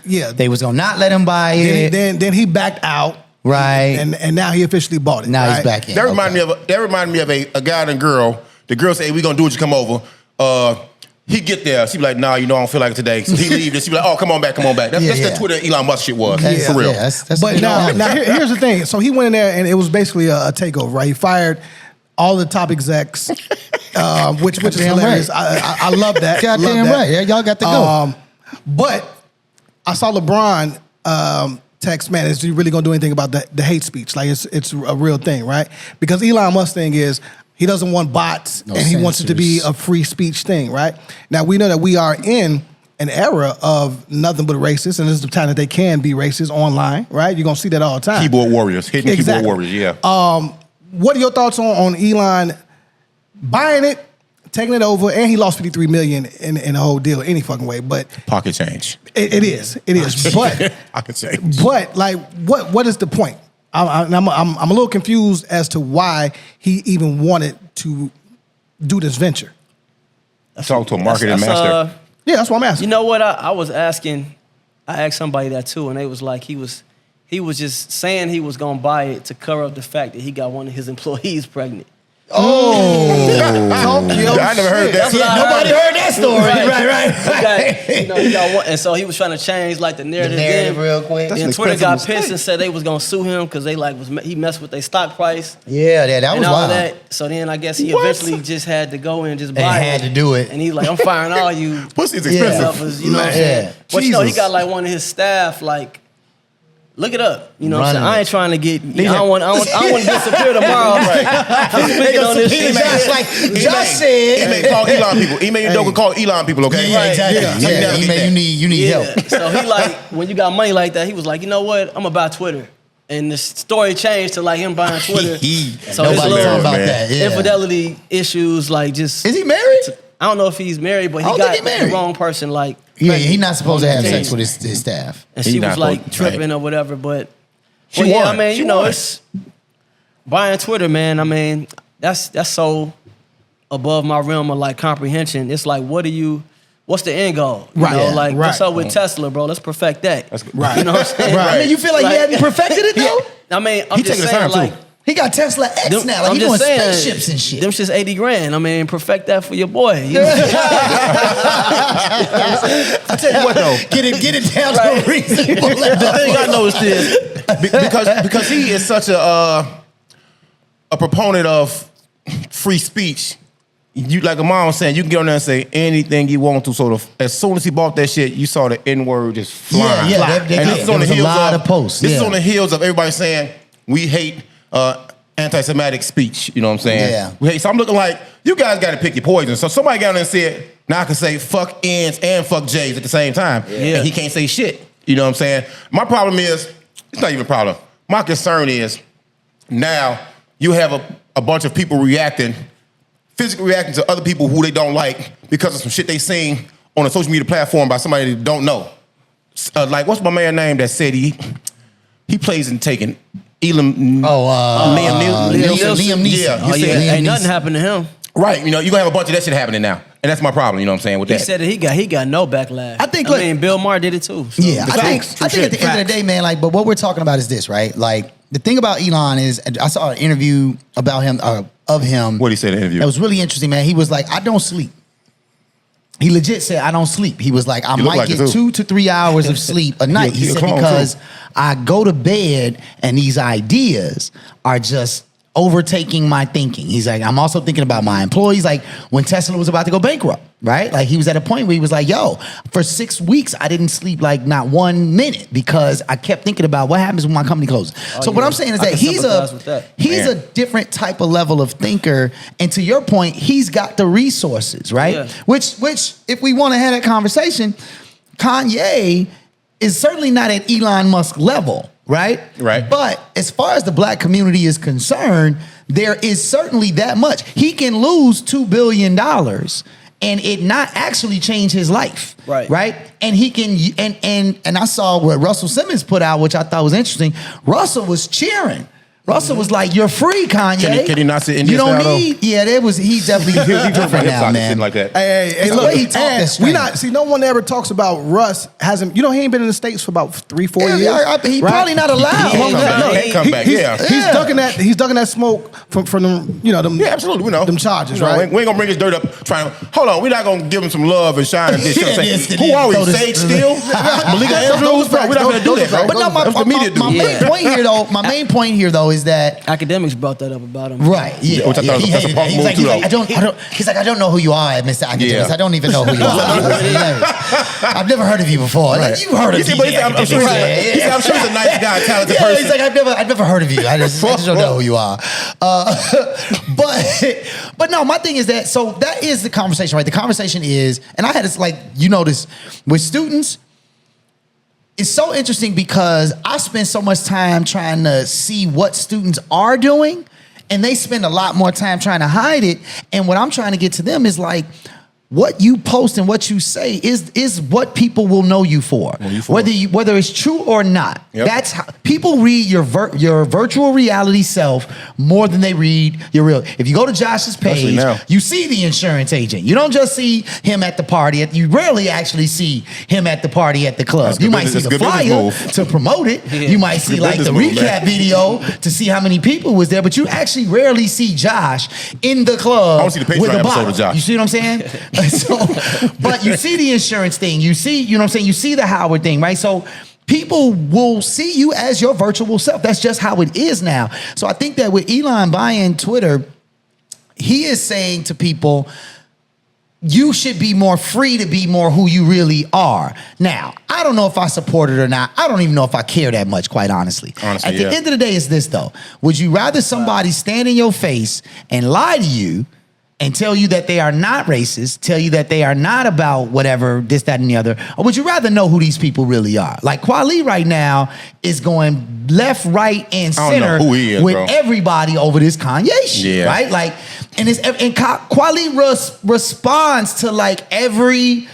Yeah. they was gonna not let him buy it. then he backed out. Right. And now he officially bought it. Now right? he's back in. That reminded me of a guy and a girl. The girl say, "We gonna do it. You come over." He get there. She be like, "Nah, I don't feel like it today." So he leave. And she be like, "Oh, come on back. That's the Twitter Elon Musk shit was for real." Yeah, that's But now here's the thing. So he went in there and it was basically a takeover, right? He fired all the top execs, which is hilarious. Right. I love that. Goddamn right. Yeah, y'all got to go. But I saw LeBron text, man, is he really gonna do anything about the hate speech? Like it's a real thing, right? Because Elon Musk thing is he doesn't want bots and he wants it to be a free speech thing, right? Now we know that we are in an era of nothing but racists, and this is the time that they can be racist online, right? You're gonna see that all the time. Keyboard warriors, hidden keyboard warriors, yeah. What are your thoughts on Elon buying it, taking it over, and he lost $53 million in the whole deal any fucking way? But Pocket change. it is. But Pocket change. But like, what is the point? I'm a little confused as to why he even wanted to do this venture. Talk to a marketing master. Yeah, that's what I'm asking. You know what? I was asking. I asked somebody that too, and they was like, he was just saying he was gonna buy it to cover up the fact that he got one of his employees pregnant. Talk your I never heard that. That's what I Nobody heard that story. Right. He got one, and so he was trying to change like the narrative. then, real quick. and Twitter got pissed and said they was gonna sue him because they he messed with their stock price Yeah, that and was all wild. that. So then I guess he eventually just had to go in and just buy And it. had to do it. And he's like, I'm firing all you. Pussy's Yeah. expensive. You know what I'm saying? Yeah. But he Jesus. got like one of his staff, like, look it up. You know what I'm saying? Running I ain't trying to get, I don't want to disappear tomorrow. Speaking on this shit. Josh, like Josh said. Email call Elon people. Email your call Elon people, okay? Yeah, exactly. Yeah. Yeah, email, you need Yeah. help. So he like, when you got money like that, he was like, you know what? I'm going to buy Twitter. And the story changed to like him buying Twitter. So Nobody his talking little about that. Yeah. infidelity issues, like just, Is he married? I don't know if he's married, but I he don't think got he married. the wrong person, like, Yeah, he's not supposed to have Yeah. sex with his staff. and He she not was like supposed- tripping right. or whatever. But She well, yeah, won. I mean, She you know, won. it's buying Twitter, man. I mean, that's so above my realm of like comprehension. It's like, what's the end goal? You Right, know, yeah, like right. what's up with Tesla, bro? Let's perfect that. Right. You know what I'm saying? Right. I mean, you feel like he hadn't perfected it though? I mean, I'm He just taking his saying, time, like, too. He got Tesla X them- now. Like I'm he doing just saying, spaceships and shit. Them shit's $80,000. I mean, perfect that for your boy. You know? I tell you what though, Get it down to a reasonable the level. thing I noticed is because he is such a proponent of free speech. You like a mom was saying, you can get on there and say anything you want to. So as soon as he bought that shit, you saw the N word just flying. Yeah, they and did. this is There on the was a heels lot of posts, This is yeah. on the heels of everybody saying we hate anti-Semitic speech. You know what I'm saying? Yeah. We hate, so I'm looking like you guys got to pick your poison. So somebody got on there and said, now I can say fuck N's and fuck J's at the same time, and he can't say shit. You know what I'm saying? My problem is it's not even a problem. My concern is now you have a bunch of people physically reacting to other people who they don't like because of some shit they seen on a social media platform by somebody they don't know. Like, what's my man name that said he plays in Taken? Liam Neeson. Yeah, Oh, he yeah. said, Ain't nothing happened to him. right, you're gonna have a bunch of that shit happening now. And that's my problem, you know what I'm saying, with He that. said that he got no backlash. I think, look- mean, Bill Maher did it too. So. Yeah, I think Facts. at the end of the day, man, like, but what we're talking about is this, right? Like, the thing about Elon is, I saw an interview about him, of him. What he said in the interview? That was really interesting, man. He was like, I don't sleep. He legit said, I don't sleep. He was like, I You look might like it, get too. 2 to 3 hours of sleep a night. He He a said, clone, because too. I go to bed and these ideas are just overtaking my thinking. He's like, I'm also thinking about my employees. Like when Tesla was about to go bankrupt, right? Like he was at a point where he was like, yo, for 6 weeks, I didn't sleep like not 1 minute because I kept thinking about what happens when my company closes. So what yeah. I'm saying is I that can he's sympathize with that. a Man. different type of level of thinker. And to your point, he's got the resources, right? Yeah. Which if we want to have that conversation, Kanye is certainly not at Elon Musk level, right? Right. But as far as the black community is concerned, there is certainly that much. He can lose $2 billion and it not actually change his life. Right. Right? And he can and I saw what Russell Simmons put out, which I thought was interesting. Russell was cheering Russell was like, "You're free, Kanye. Can he not sit Indian You don't style, need." Yeah, there was. He definitely different now, man. like that. Hey, It's the look, way he talk and that's we strange. not see. No one ever talks about Russ. Hasn't he ain't been in the States for about 3-4 years? He right? probably not allowed. He can't come back. Yeah. He's ducking that smoke from them. Them. Yeah, absolutely. We know them charges, You know, right? We ain't gonna bring his dirt up. Hold on, we're not gonna give him some love and shine and this. You know what I'm Yes, saying? it Who are we? is. Sage Steele? Malika Andrews? those Bro, we're not gonna do that, bro. But no, That's what the media do. my main point here, though. My main point here, though, is that Academics brought that up about him. right. Yeah, Which I thought was he that's a hated punk it. He's move like, too, I don't. He's like, I don't know who you are, Mr. Academics. Yeah. I don't even know who you are. I've never heard of you before. Like, you've heard of me. But I'm sure he's a nice guy, talented Yeah, person. he's like, I've never heard of you. I just don't know who you are. But no, my thing is that, so that is the conversation, right? The conversation is, and I had this, like, you know this, with students, it's so interesting because I spend so much time trying to see what students are doing, and they spend a lot more time trying to hide it. And what I'm trying to get to them is like, what you post and what you say is what people will know you for. Whether it's true or not. Yep. That's how people read your virtual reality self more than they read your real. If you go to Josh's Especially page, now. you see the insurance agent. You don't just see him at the party. You rarely actually see him at the party at the club. That's You good might see business- the that's good flyer business to promote it. Yeah. You might see Good like the business move, recap man. video to see how many people was there, but you actually rarely see Josh in the club. I wanna see the Patreon with a episode bottle. of Josh. You see what I'm saying? But you see the insurance thing. You see, you know what I'm saying? You see the Howard thing, right? So people will see you as your virtual self. That's just how it is now. So I think that with Elon buying Twitter, he is saying to people, you should be more free to be more who you really are. Now, I don't know if I support it or not. I don't even know if I care that much, quite honestly. At the yeah. end of the day, it's this though. Would you rather somebody stand in your face and lie to you and tell you that they are not racist, tell you that they are not about whatever, this, that, and the other? Or would you rather know who these people really are? Like Kweli right now is going left, right, and I don't know center who he is, with bro. everybody over this Kanye shit, Yeah. right? Like, and Kweli responds to like every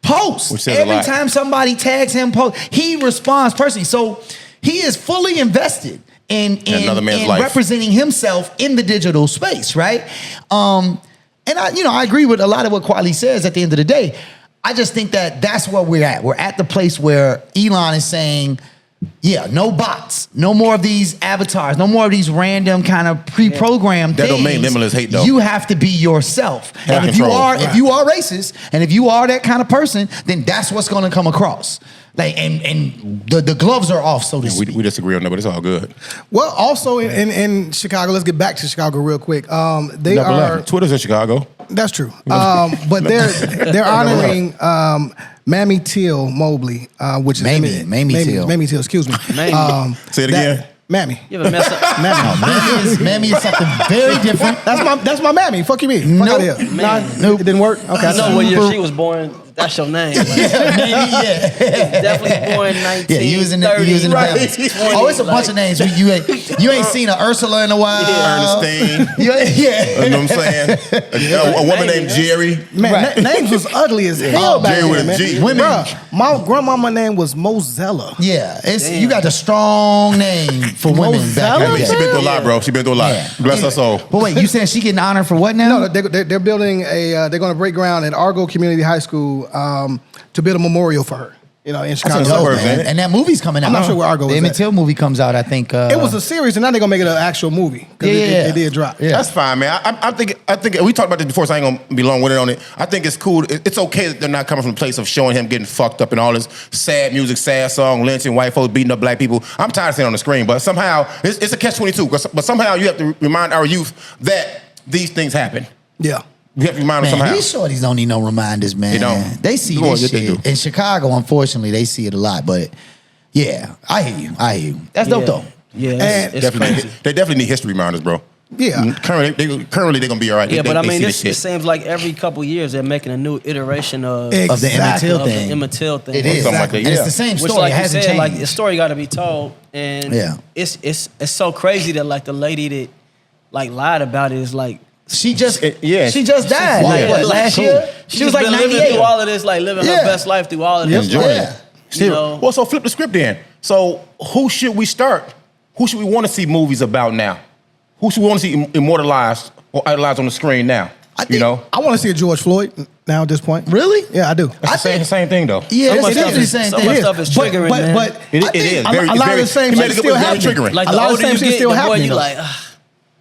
post. Which says a Every lot. time somebody tags him, he responds personally. So he is fully invested in another man's life. representing himself in the digital space, right? And I agree with a lot of what Kweli says at the end of the day. I just think that that's where we're at. We're at the place where Elon is saying, yeah, no bots, no more of these avatars, no more of these random kind of pre-programmed That things. don't make limitless hate, though. You have to be yourself. Have And if control. you are racist, and if you are that kind of person, then that's what's going to come across. Like, and the gloves are off, so to speak. We disagree on that, but it's all good. Well, also in Chicago, let's get back to Chicago real quick. They Double are. F. Twitter's in Chicago. That's true. But they're honoring Mamie Till-Mobley, which is Mamie Till. Mamie Till, excuse me. Mamie. Say it again. Mammy. You ever mess up? Mammy is something very different. That's my mammy. Fuck you mean? Fuck Nope. out of here. Nah, it didn't work. Okay. I know what year she was born. That's your name. Like, definitely born 1930. Yeah, you was in the Right. family. Oh, it's a bunch of names. You ain't seen a Ursula in a while. Ernestine. You know You know what I'm saying? A woman named Jerry. Man, Right. names was ugly as hell back Jerry then, with a man. G. Women. Bruh, my grandmama name was Mozella. Yeah, Damn. you got the strong name for women back in Mozella? the She day. been through a lot, bro. She been through a lot. Yeah. Bless her soul. But wait, you saying she getting honored for what now? No, they're building they're going to break ground at Argo Community High School to build a memorial for her. In Chicago. in the Dope, suburbs, man. ain't it? And that movie's coming out. I'm not sure where Argo The is Emmett at. Till movie comes out, I think. It was a series, and now they're gonna make it an actual movie. 'Cause it did drop. Yeah. That's fine, man. I think we talked about this before, so I ain't gonna be long-winded on it. I think it's cool. It's okay that they're not coming from a place of showing him getting fucked up and all this sad music, sad song, lynching white folks, beating up black people. I'm tired of seeing it on the screen, but somehow it's a catch-22. But somehow you have to remind our youth that these things happen. Yeah. You have to remind them Man, somehow. these shorties don't need no reminders, man. They don't. They see Boy, this yes, they shit. do. In Chicago, unfortunately, they see it a lot. But yeah, I hear you. That's dope, though. Yeah, And it's crazy. They definitely need history reminders, bro. Yeah. Currently they're gonna be all right. Yeah, but I mean, see this this it seems like every couple years they're making a new iteration of Of the Emmett Exactly. Till of the thing. Emmett Till thing. It is. Something like that, And it's yeah. the same Which, story. like It you hasn't said, like changed. the story got to be told, and Yeah. it's so crazy that like the lady that like lied about it is like She just died. Yeah. Like what, last year? She was like been living 98. through all of this, like living Yeah. her best life through all of this. Enjoying Yeah. it. Still. know. Well, so flip the script then. So who should we start? who should we want to see movies about now? Who should we want to see immortalized or idolized on the screen now? I want to see a George Floyd now at this point. Really? Yeah, I do. It's the same thing though. Yeah, Some it's stuff definitely the is- same some thing. stuff is triggering, man. But It is. a lot of the same shit still happening. triggering. Like A the lot of older same you shit get, still the more happening, you though. like,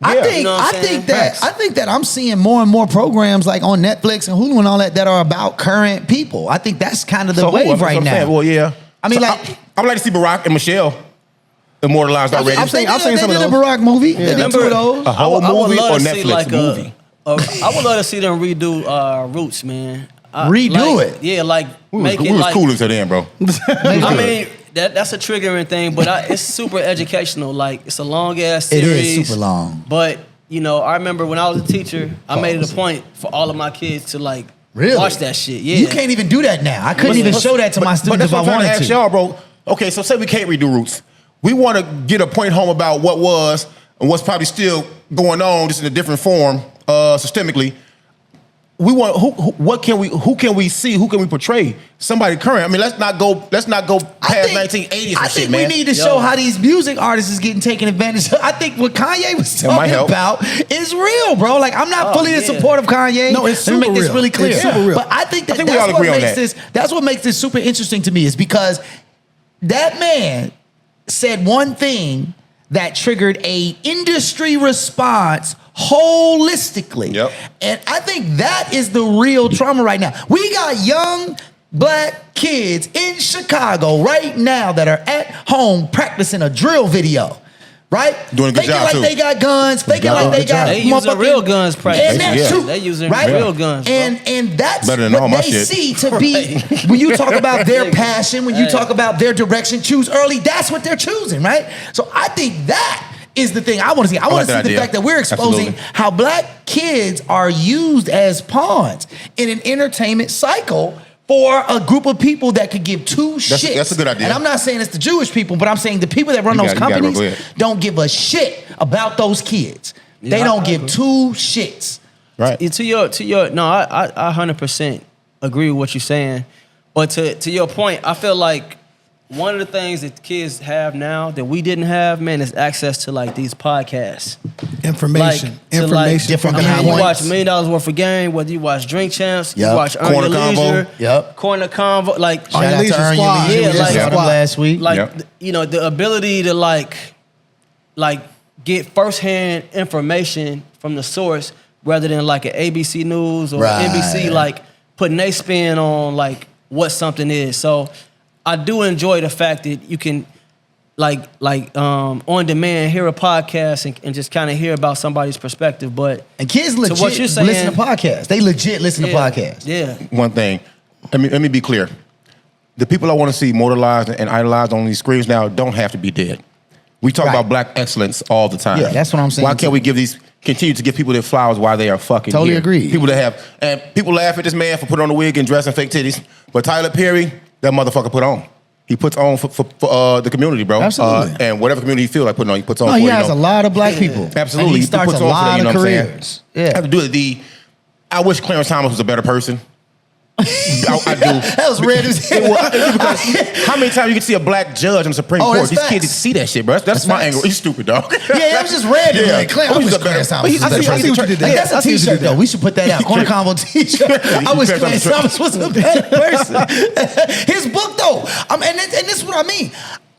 I Yeah. think You know what I'm saying? I think that I'm seeing more and more programs like on Netflix and Hulu and all that are about current people. I think that's kind of the wave that's what right I'm saying. now. Well, yeah. I mean, So like- I would like to see Barack and Michelle immortalized already. I've seen some they of did a those. Barack movie. They did Remember- two of those. A whole I would movie love or to Netflix see like movie? I would love to see them redo Roots, man. Redo like, it? Yeah, like We make was it cool like. until then, bro. I mean, that's a triggering thing, but it's super educational. Like it's a long ass It series. is super long. But I remember when I was a teacher, I made it a point for all of my kids to like Really? watch that shit. Yeah, You can't even do that now. I couldn't even show that to my students if that's I what I'm trying wanted to ask to. y'all, bro. Okay, so say we can't redo Roots. We want to get a point home about what was and what's probably still going on, just in a different form, systemically. We want who can we see? Who can we portray? Somebody current. I mean, let's not go past 1980s I and think shit, man. we need to show how these music artists is getting taken advantage of. I think what Kanye was might talking help. about is real, bro. Like, I'm not fully in yeah. support of Kanye. No, it's Let me super make this real. really clear. It's super real. But I think we that's all what agree on makes that. that's what makes this super interesting to me is because that man said one thing that triggered a industry response holistically. Yep. And I think that is the real trauma right now. We got young black kids in Chicago right now that are at home practicing a drill video. Right? Doing a good faking job, like too. they got guns, faking like they got They using motherfucking- real guns practice. And that Yeah. too, They using right? real guns, bro. And that's Better than what all my they shit. see to be when you talk about their passion, when you talk about their direction, choose early, that's what they're choosing, right? So I think that is the thing I want to see. I want like to see that the idea. fact that we're exposing Absolutely. how black kids are used as pawns in an entertainment cycle for a group of people that could give two shits. That's a good idea. And I'm not saying it's the Jewish people, but I'm saying the people that run You those got it, companies go ahead. don't give a shit about those kids. They Yeah, don't I give agree. two shits. Right. To your no, I 100% agree with what you're saying. But to your point, I feel like one of the things that kids have now that we didn't have, man, is access to like these podcasts. Information. to, Information. different fucking kinds. You points. watch $1 million worth of game, whether you watch Drink Champs, Yep. you watch Earn Corner Your Convo. Leisure, Yep. Corner Convo, like Shout out Leisure to Earn Your Squad. Leisure. Yeah, We just like- had them last week. like Yep. the ability to like get firsthand information from the source rather than like an ABC News or Right. NBC like putting their spin on like what something is. So I do enjoy the fact that you can on demand hear a podcast and just kind of hear about somebody's perspective. But And kids legit what you're saying- listen to podcasts. They legit listen to podcasts. Yeah. One thing. Let me be clear. The people I want to see immortalized and idolized on these screens now don't have to be dead. We talk Right. about black excellence all the time. Yeah, that's what I'm saying, Why too. can't we continue to give people their flowers while they are fucking Totally here? agree. People that have, and people laugh at this man for putting on a wig and dressing fake titties, but Tyler Perry, that motherfucker put on. He puts on for the community, bro. Absolutely. And whatever community he feel like putting on, he puts on No, for, he you has know. a lot of black people. Absolutely. And he starts puts a on for lot them, you know of what I'm saying? careers. I have Yeah. to do it. I wish Clarence Thomas was a better person. I do. That was red as hell. Because how many times you can see a black judge on the Supreme Oh, Court? that's These facts. kids didn't see that shit, bro. That's my facts. angle. He's stupid, dog. Yeah, that was just red. Yeah. Like, I Who's wish the better- Clarence Thomas was I a better see what you person. did Like, there. that's I a see what you t-shirt did there. though. We should put that out. Corner Convo t-shirt. I wish Clarence Thomas was a better person. His book though, and this is what I mean.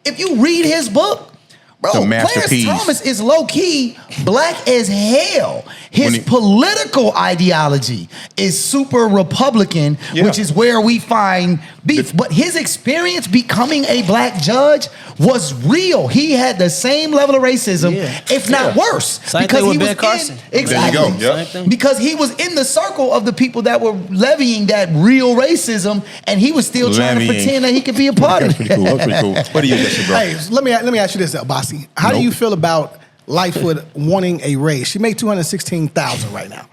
If you read his book, bro, It's a Clarence masterpiece. Thomas is low-key black as hell. His When he- political ideology is super Republican, Yeah. which is where we find beef. But his experience becoming a black judge was real. He had the same level of racism, Yeah. if not worse. Same thing with he Ben was Carson. Exactly. There you go. Yep. Same thing. Because he was in the circle of the people that were levying that real racism, and he was still trying to Levying. pretend that he could be a part of That's pretty cool. That's pretty cool. What do you think, bro? Hey, let me ask you this, Bossy. How do Nope. you feel about Lightfoot wanting a raise? She made $216,000 right now.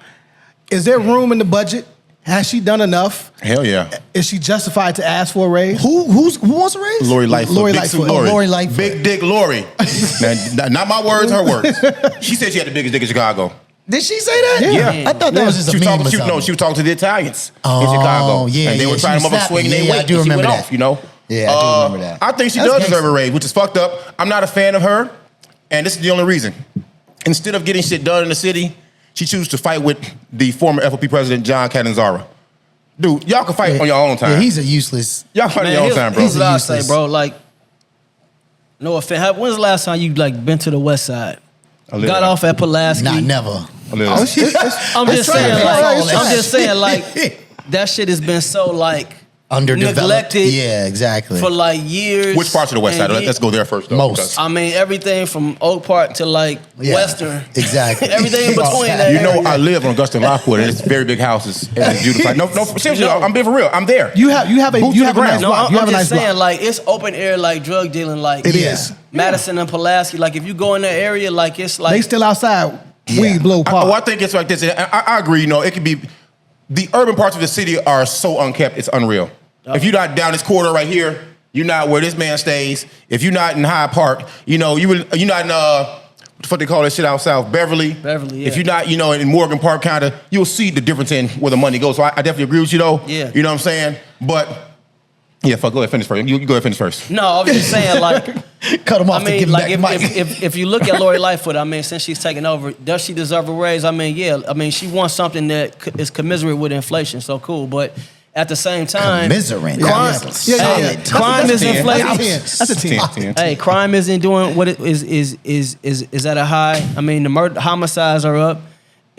Is there room in the budget? Has she done enough? Hell yeah. Is she justified to ask for a raise? Who wants a raise? Lori Lightfoot. Lori Big Lightfoot. Sue Lori. Oh, Lori Lightfoot. Big dick Lori. Now, not my words, her words. She said she had the biggest dick in Chicago. Did she say that? Yeah. I thought that was just She a was meme talking, or she, no, something. she was talking to the Italians in Oh, Chicago. yeah, And they yeah, were she trying was to motherfucker snapping. swing their Yeah, I weight. do and she remember went that. off, you know? Yeah, I do remember that. I think she That's does deserve gangster. a raise, which is fucked up. I'm not a fan of her. And this is the only reason. Instead of getting shit done in the city, she chooses to fight with the former FOP president, John Catanzaro. Dude, y'all can fight on your own time. Yeah, he's a useless. Y'all fight on your own time, bro. Here's what I say, useless. bro. Like, no offense. When's the last time you like been to the West Side? Got off at Pulaski? Not never. I'm just saying, like, that shit has been so like Underdeveloped. neglected. Yeah, exactly. For like years. Which parts of the West Side? And Let's go there first, though. Most. because- I mean, everything from Oak Park to like Yeah, Western. exactly. Everything in between that. You know, area. I live on Augusta and Lightfoot, and it's very big houses, and it's beautiful. No, seriously, No. I'm being for real. I'm there. You have a Boots you to have the a nice ground. No, block. You have I'm a nice just saying, block. like, it's open air, like, drug dealing, like, It is. Madison and Pulaski. Like, if you go in that area, like, it's like, They still outside. We blow Well, I apart. think it's like this. And I agree. You know, it could be the urban parts of the city are so unkept. It's unreal. If you're not down this corridor right here, you're not where this man stays. If you're not in Hyde Park, you know, you're not in what the fuck they call that shit out south, Beverly. Beverly, yeah. If you're not, you know, in Morgan Park, kind of, you'll see the difference in where the money goes. So I definitely agree with you, though. Yeah. You know what I'm saying? But yeah, fuck. Go ahead, finish first. You go ahead, finish first. no, I was just saying, like, Cut him off I to mean, give him like, back the mic. if you look at Lori Lightfoot, I mean, since she's taken over, does she deserve a raise? I mean, yeah. I mean, she wants something that is commensurate with inflation, so cool. But at the same time, Commiserate. crime, Yeah. crime is inflating. That's a 10. Hey, crime isn't doing what it is at a high. I mean, the murder homicides are up,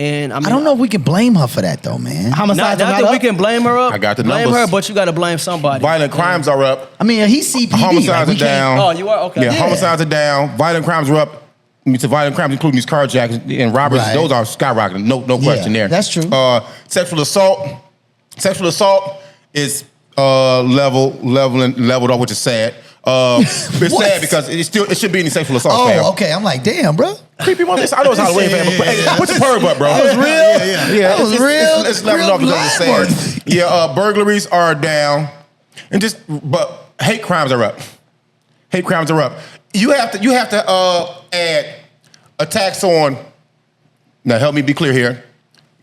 and I mean, I don't know if we can blame her for that though, man. Not Homicides are that not we up. can blame her up. I got the blame numbers. her, but you got to blame somebody. Violent crimes are up. I mean, he's CPD. Homicides like, we are down. can't- Oh, you are? Okay. Yeah, Yeah. homicides are down. Violent crimes are up. I mean, to violent crimes, including these carjackings and robberies, Right. those are skyrocketing. No question there. that's true. Sexual assault is leveled off, which is sad. It's What? sad because it should be any sexual assault. Oh, fam. okay. I'm like, damn, bro. Creepy mother. I know it's Halloween, fam, but hey, put your perv up, bro. That was real. Yeah, That was real. It's leveling real off because blood it's sad. Yeah, burglaries are down, but hate crimes are up. Hate crimes are up. You have to add a tax on. Now, help me be clear here: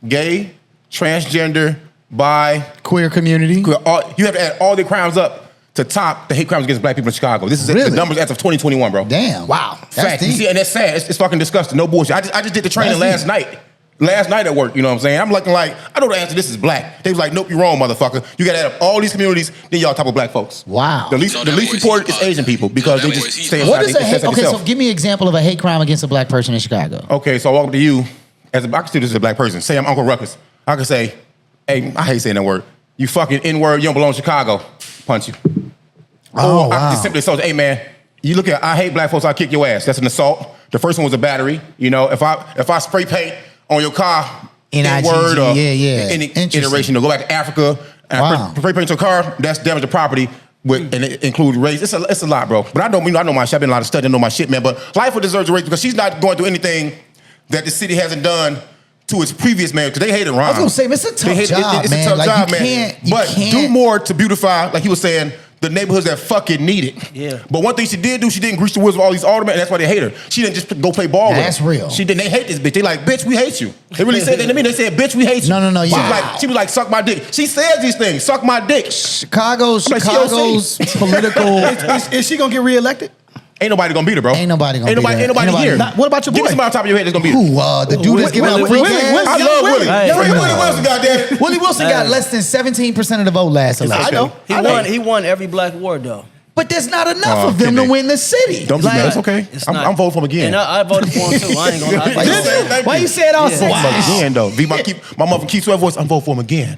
gay, transgender, bi, Queer community. queer. You have to add all the crimes up to top the hate crimes against black people in Chicago. This is Really? the numbers as of 2021, bro. Damn. Wow. That's Fact. You deep. see, and that's sad. It's fucking disgusting. No bullshit. I just did the training That's last night. Last night at work, you know what I'm saying? I'm looking like, I know the answer to this is black. They was like, nope, you're wrong, motherfucker. You gotta add up all these communities, then y'all top of black folks. Wow. The least reported is Asian people because they just stay inside. What is they a just hate? censor Okay, so themselves. give me an example of a hate crime against a black person in Chicago. Okay, so I walk up to you, I can see this as a black person. Say I'm Uncle Ruckus. I can say, hey, I hate saying that word. You fucking N-word, you don't belong in Chicago. Punch you. Oh, Or I wow. just simply say, hey man, you look at, I hate black folks, I'll kick your ass. That's an assault. The first one was a battery. You know, if I spray paint on your car, N-I-G-G, N-word or yeah. any Interesting. iteration, go back to Africa, and Wow. spray paint your car, that's damage to property. And it includes race. It's a lot, bro. But I know my shit. I've been a lot of study. I know my shit, man. But Lightfoot deserves a raise because she's not going through anything that the city hasn't done to its previous mayor. Because they hated Ron. I was gonna say, it's a tough job, it's man. a tough Like, job, you man. can't- you But can't- do more to beautify, like he was saying, the neighborhoods that fucking need it. Yeah. But one thing she did do, she didn't grease the wheels with all these aldermen, and that's why they hate her. She didn't just go play ball with That's them. real. She didn't. They hate this bitch. They like, bitch, we hate you. They really said that to me. They said, bitch, we hate you. No, She yeah. was like, suck my dick. She says these things, suck my dick. Chicago's Like, Chicago's political. Is she gonna get reelected? Ain't nobody gonna beat her, bro. Ain't nobody gonna beat her. Ain't nobody Ain't here. nobody- What about your Give me boy? somebody on top of your head that's gonna beat her. Who? The dude that's giving out free Willie gas? I love Willie. Hey. Willie Wilson, goddamn. Willie Wilson got less than 17% of the vote last election. I know. He won every black award though. But there's not enough Oh, of them to okay. win the city. Don't be mad. It's okay. It's I'm not. voting for him again. And I voted for him too. I ain't gonna lie. Why you Did say- you? Thank Why you. you say it all so Yeah. loud? Again, though. My mother keeps her voice. I'm voting for him again.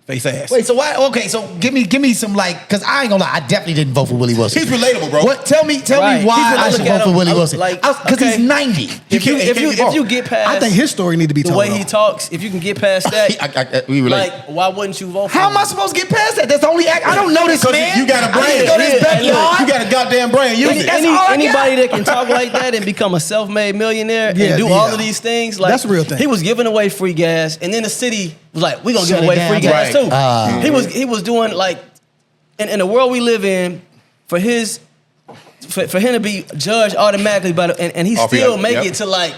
Face ass. Wait, so why? Okay, so give me some like, cause I ain't gonna lie, I definitely didn't vote for Willie Wilson. He's relatable, bro. What? Tell me Right. why He's- I look should at vote for him, Willie I Wilson? like, Cause okay. he's 90. If you get past, I think his story need to be the told. way he talks, if you can get past that, We relate. like, why wouldn't you vote for How him? am I supposed to get past that? That's the only act. I don't know this 'Cause man. you got a I brain. didn't go to his Yeah, backyard. You got a goddamn brain. Use it. That's all I Anybody got. that can talk like that and become a self-made millionaire Yeah, and do yeah. all of these things, like That's a real thing. He was giving away free gas, and then the city was like, "We gonna Shut give it away down. free gas Right. too." He was doing like, in the world we live in, for him to be judged automatically by the, and he Off still the- make yep. it to like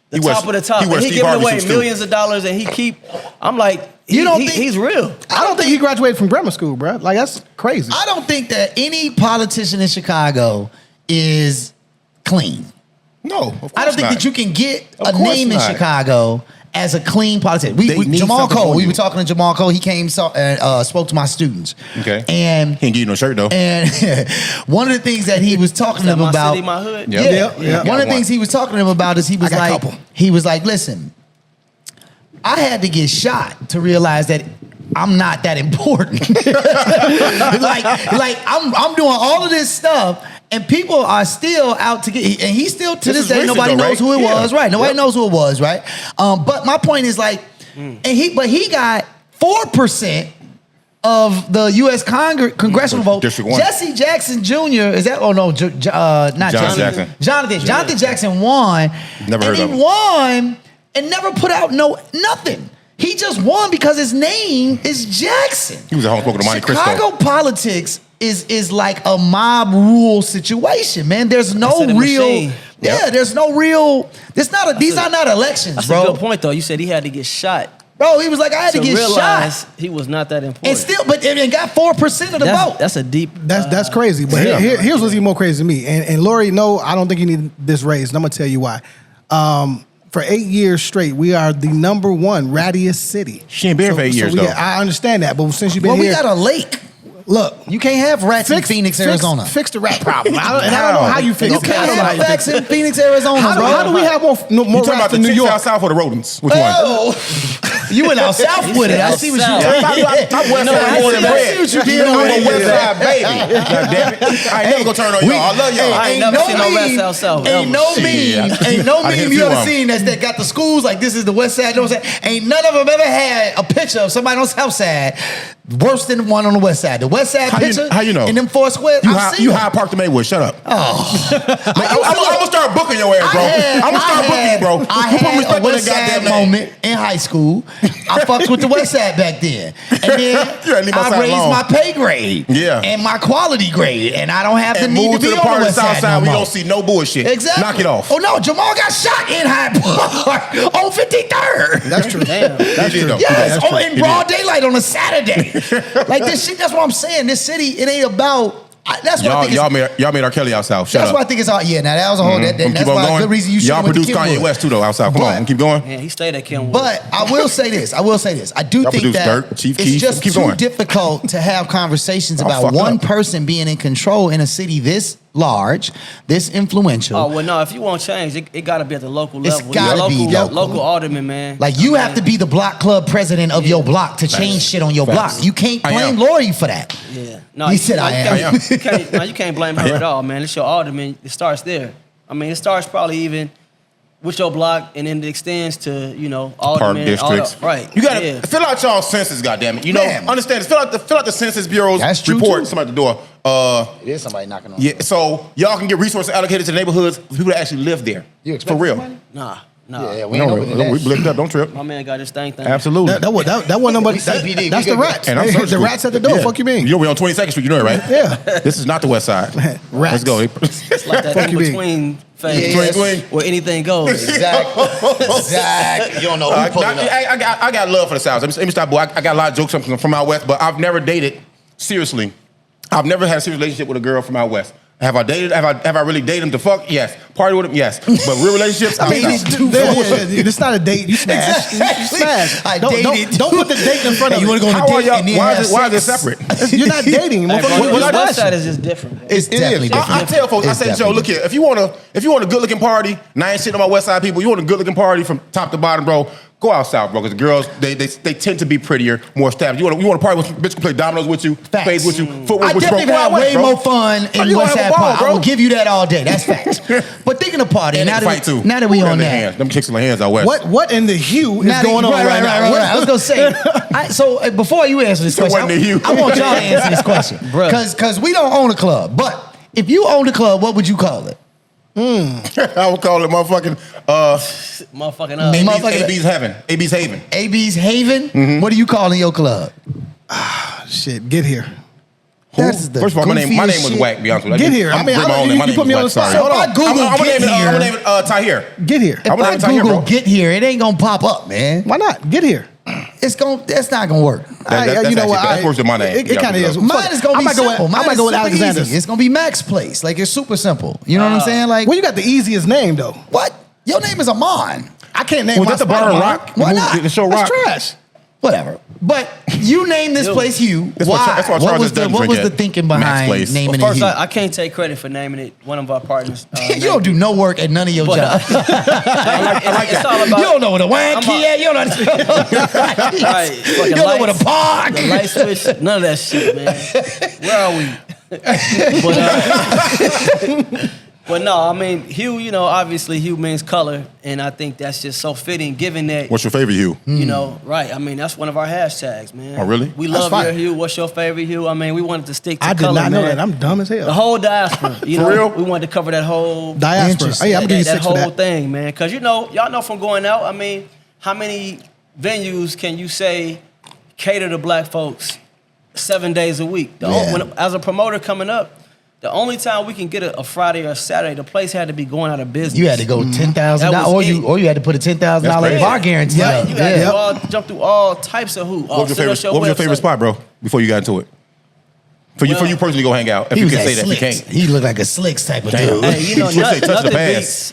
the He wears- top of the top. he And wears he Steve giving Harvey away suits, too. millions of dollars, and he keep. I'm like, You don't think- he's real. I don't think he graduated from grammar school, bro. Like that's crazy. I don't think that any politician in Chicago is clean. No, of course I don't think not. that you can get Of a course name in not. Chicago as a clean politician. They need Jamal something Cole, for we you. were talking to Jamal Cole. He came and spoke to my students. Okay. And He ain't give you no shirt though. one of the things that he was talking to them my about. city, my hood. Yep. Yeah. Yep. One of the things he was talking to them about is he was got a like, couple. listen, I had to get shot to realize that I'm not that important. like I'm doing all of this stuff, and people are still out to get. And he still to this is day recent nobody though, knows right? who it Yeah. was, right? Nobody Yep. knows who it was, right? But my point is like, and he got 4% of the U.S. congressional vote. District 1. Jesse Jackson Jr. is that? Oh no, not Jonathan Jesse. Jackson. Jonathan Jackson won. Never heard and of he him. won and never put out nothing. He just won because his name is Jackson. He was at home smoking to Monte Cristo. Chicago politics is like a mob rule situation, man. There's no That's a real. machine. Yeah, there's no real. These are not elections, That's bro. a good point, though. You said he had to get shot Bro, he was like, I had to get realize shot, he was not that important. and still, but it got 4% of the vote. That's a deep. That's crazy. But Yeah. here's what's even more crazy to me. And Lori, no, I don't think you need this raise. And I'm gonna tell you why. For 8 years straight, we are the #1 rattiest city. She ain't been here for 8 years, though. I understand that, but since you've been Well, we here, got a lake. look. You can't have rats in Phoenix, Arizona. Fix the rat problem. I don't know how you fix You it. can't I don't know how have you rats fix in it. Phoenix, Arizona, How bro. do we have more You talking rats about the than New chicks York? out south or the rodents? Which one? Oh, you went out south with it. I see what you South. did. I'm West Side born and I bred. see what you did I'm over a there. West Side baby. God damn it. I ain't never gonna turn on y'all. I love y'all. I ain't never seen no rats out south, Ain't ever. no Shit. meme. Ain't no I hit a meme few you ever of 'em. seen that got the schools like this is the West Side. Ain't none of them ever had a picture of somebody on the South Side worse than the one on the West Side. The West Side How picture. you know? In them four squares. You high Park to Maywood. Shut up. I'm gonna start booking your ass, bro. I'm gonna start booking you, bro. I You put had respect a on West that goddamn Side name. moment in high school. I fucked with the West Side back then. And then You gotta leave my I side raised alone. my pay grade. Yeah. And my quality grade. And I don't have the And need to move be to the on part the of the West South Side Side no where you more. don't see no bullshit. Exactly. Knock it off. Oh no, Jamal got shot in Hyde Park on 53rd. That's true. Damn. That's true. Yes, That's in broad daylight on a Saturday. Like this shit, that's what I'm saying. This city, it ain't about. That's what I think. Y'all made R. Kelly out south. Shut That's up. why I think it's all. Yeah, now that was a whole. That's Keep on why a going. good reason you should. Y'all produced Kanye West too, though, out south. Come But- on, keep going. Man, he stayed at Kenwood. But I will say this. I do Y'all think produced that Dirt, Chief it's Keef. just Keep too going. difficult to have conversations I'm about fucked one up. person being in control in a city this large, this influential. oh well, no. If you want change, it got to be at the local It's level. gotta be local. Local alderman, man. Like you have to be the block club president of your block to change shit on your Facts. block. You can't I blame am. Lori for that. Yeah. No, He said, I am. You can't blame her at all, man. It's your alderman. It starts there. I mean, it starts probably even with your block, and then it extends to aldermen, districts. right? You gotta Yeah. fill out y'all census, goddammit. You know, Man. understand this. Fill out the Census Bureau's That's true, report. too. Somebody at the door. There's somebody knocking on. Yeah, so y'all can get resources allocated to the neighborhoods for people that actually live there. You For expect real. money? Nah. Yeah, we No, ain't opening that we shit. blipped up. Don't trip. My man got his thing. Absolutely. That wasn't nobody. We CPD, That's we the good. rats. And I'm the surgical. rats at the door. Yeah. Fuck you mean? You know we on 22nd Street. You know it, right? Yeah. This is not the West Side. Rats. Let's go. It's like that Fuck in you, mean. between phase Yes. where anything goes. Exactly. You don't know who pulling up. I got love for the South. Let me stop, boy. I got a lot of jokes from out West, but I've never dated seriously. I've never had a serious relationship with a girl from out West. Have I dated? Have I really dated them to fuck? Yes. Party with them? Yes. But real relationships? I mean, outside. it's too It's not a date. You smash. Exactly. You smash. I Don't dated. put the date in front Hey, of you want to go on How a are date y'all? and then Why have is it sex? separate? You're not dating. Hey, Motherfucker. bro, You're the not West Side smashing. is just different. Bro. It's definitely different. I tell folks, I It's say, Joe, definitely look here. If you want a good looking party, and I ain't shitting on my West Side people. You want a good looking party from top to bottom, bro. Go out south, bro. Because the girls, they tend to be prettier, more established. You want to party with a bitch who play dominoes with you, Facts. spades with you, footwork I with you, bro. definitely Go out have west, way bro. more fun Oh, in you gonna West have a Side ball, Park. I bro. will give you that all day. That's facts. But thinking of party, And now they fight too. that we Ooh, on them that. hands. Them kicks in the hands out west. What in the hue is Now going on right now? I was gonna say. Before you answer this So question, what in the hue? I want y'all to answer this question, Bruh. because we don't own a club. But if you owned a club, what would you call it? I would call it motherfucking Motherfucking AB's Heaven. AB's Haven. AB's Haven. Mm-hmm. What are you calling your club? Shit, get here. That's the First of all, my name goofiest was shit. whack, to be honest with you. Get here. I'm I mean, bring my own name. My you name put was me on whack, the spot. sorry. So if I Google I'm get gonna name here, it Tahir. Get here. if I'm I gonna tell you, Google bro. get here, it ain't gonna pop up, man. Why not? Get here. That's not gonna work. That works in my name. It kind of is. Mine is gonna be simple. I might go with Alexander. It's gonna be Max Place. Like it's super simple. You know what I'm saying? Like Well, you got the easiest name though. what? Your name is Amon. I can't name Was my that the bar spot in Amon. Rock? Why not? The show Rock? That's trash. Whatever. But you named this place Hue. That's Why? why What Charles was the doesn't what drink was the at thinking Max behind Place. naming First, it Hue? I can't take credit for naming it. One of our partners. You don't do no work at none of your jobs. It's all about. You don't know what a wine I'm key at. You don't know. Right, You fucking don't know what lights, a park. the light switch, none of that shit, man. Where are we? But no, I mean, hue, you know, obviously hue means color, and I think that's just so fitting given that, What's your favorite hue? you know, right. I mean, that's one of our hashtags, man. Oh, really? We That's love fine. your hue. What's your favorite hue? I mean, we wanted to stick to I did color, not know man. that. I'm dumb as hell. The whole diaspora, you For know. real? We wanted to cover that whole Diaspora. Oh, yeah, I'm gonna give you that 6 for whole that. thing, man. Because, you know, y'all know from going out, I mean, how many venues can you say cater to black folks 7 days a week? As a promoter coming up, the only time we can get a Friday or a Saturday, the place had to be going out of business. You had to go $10,000, That was or you had to put a $10,000 crazy. bar guarantee Right, up. you had to jump through all types of hoops. What was your favorite spot, bro? Before you got into it, for you personally go hang out. If He you was can at say that, you Slicks. can't. He looked like a Slicks type of Damn. dude. Hey, you know, You say touch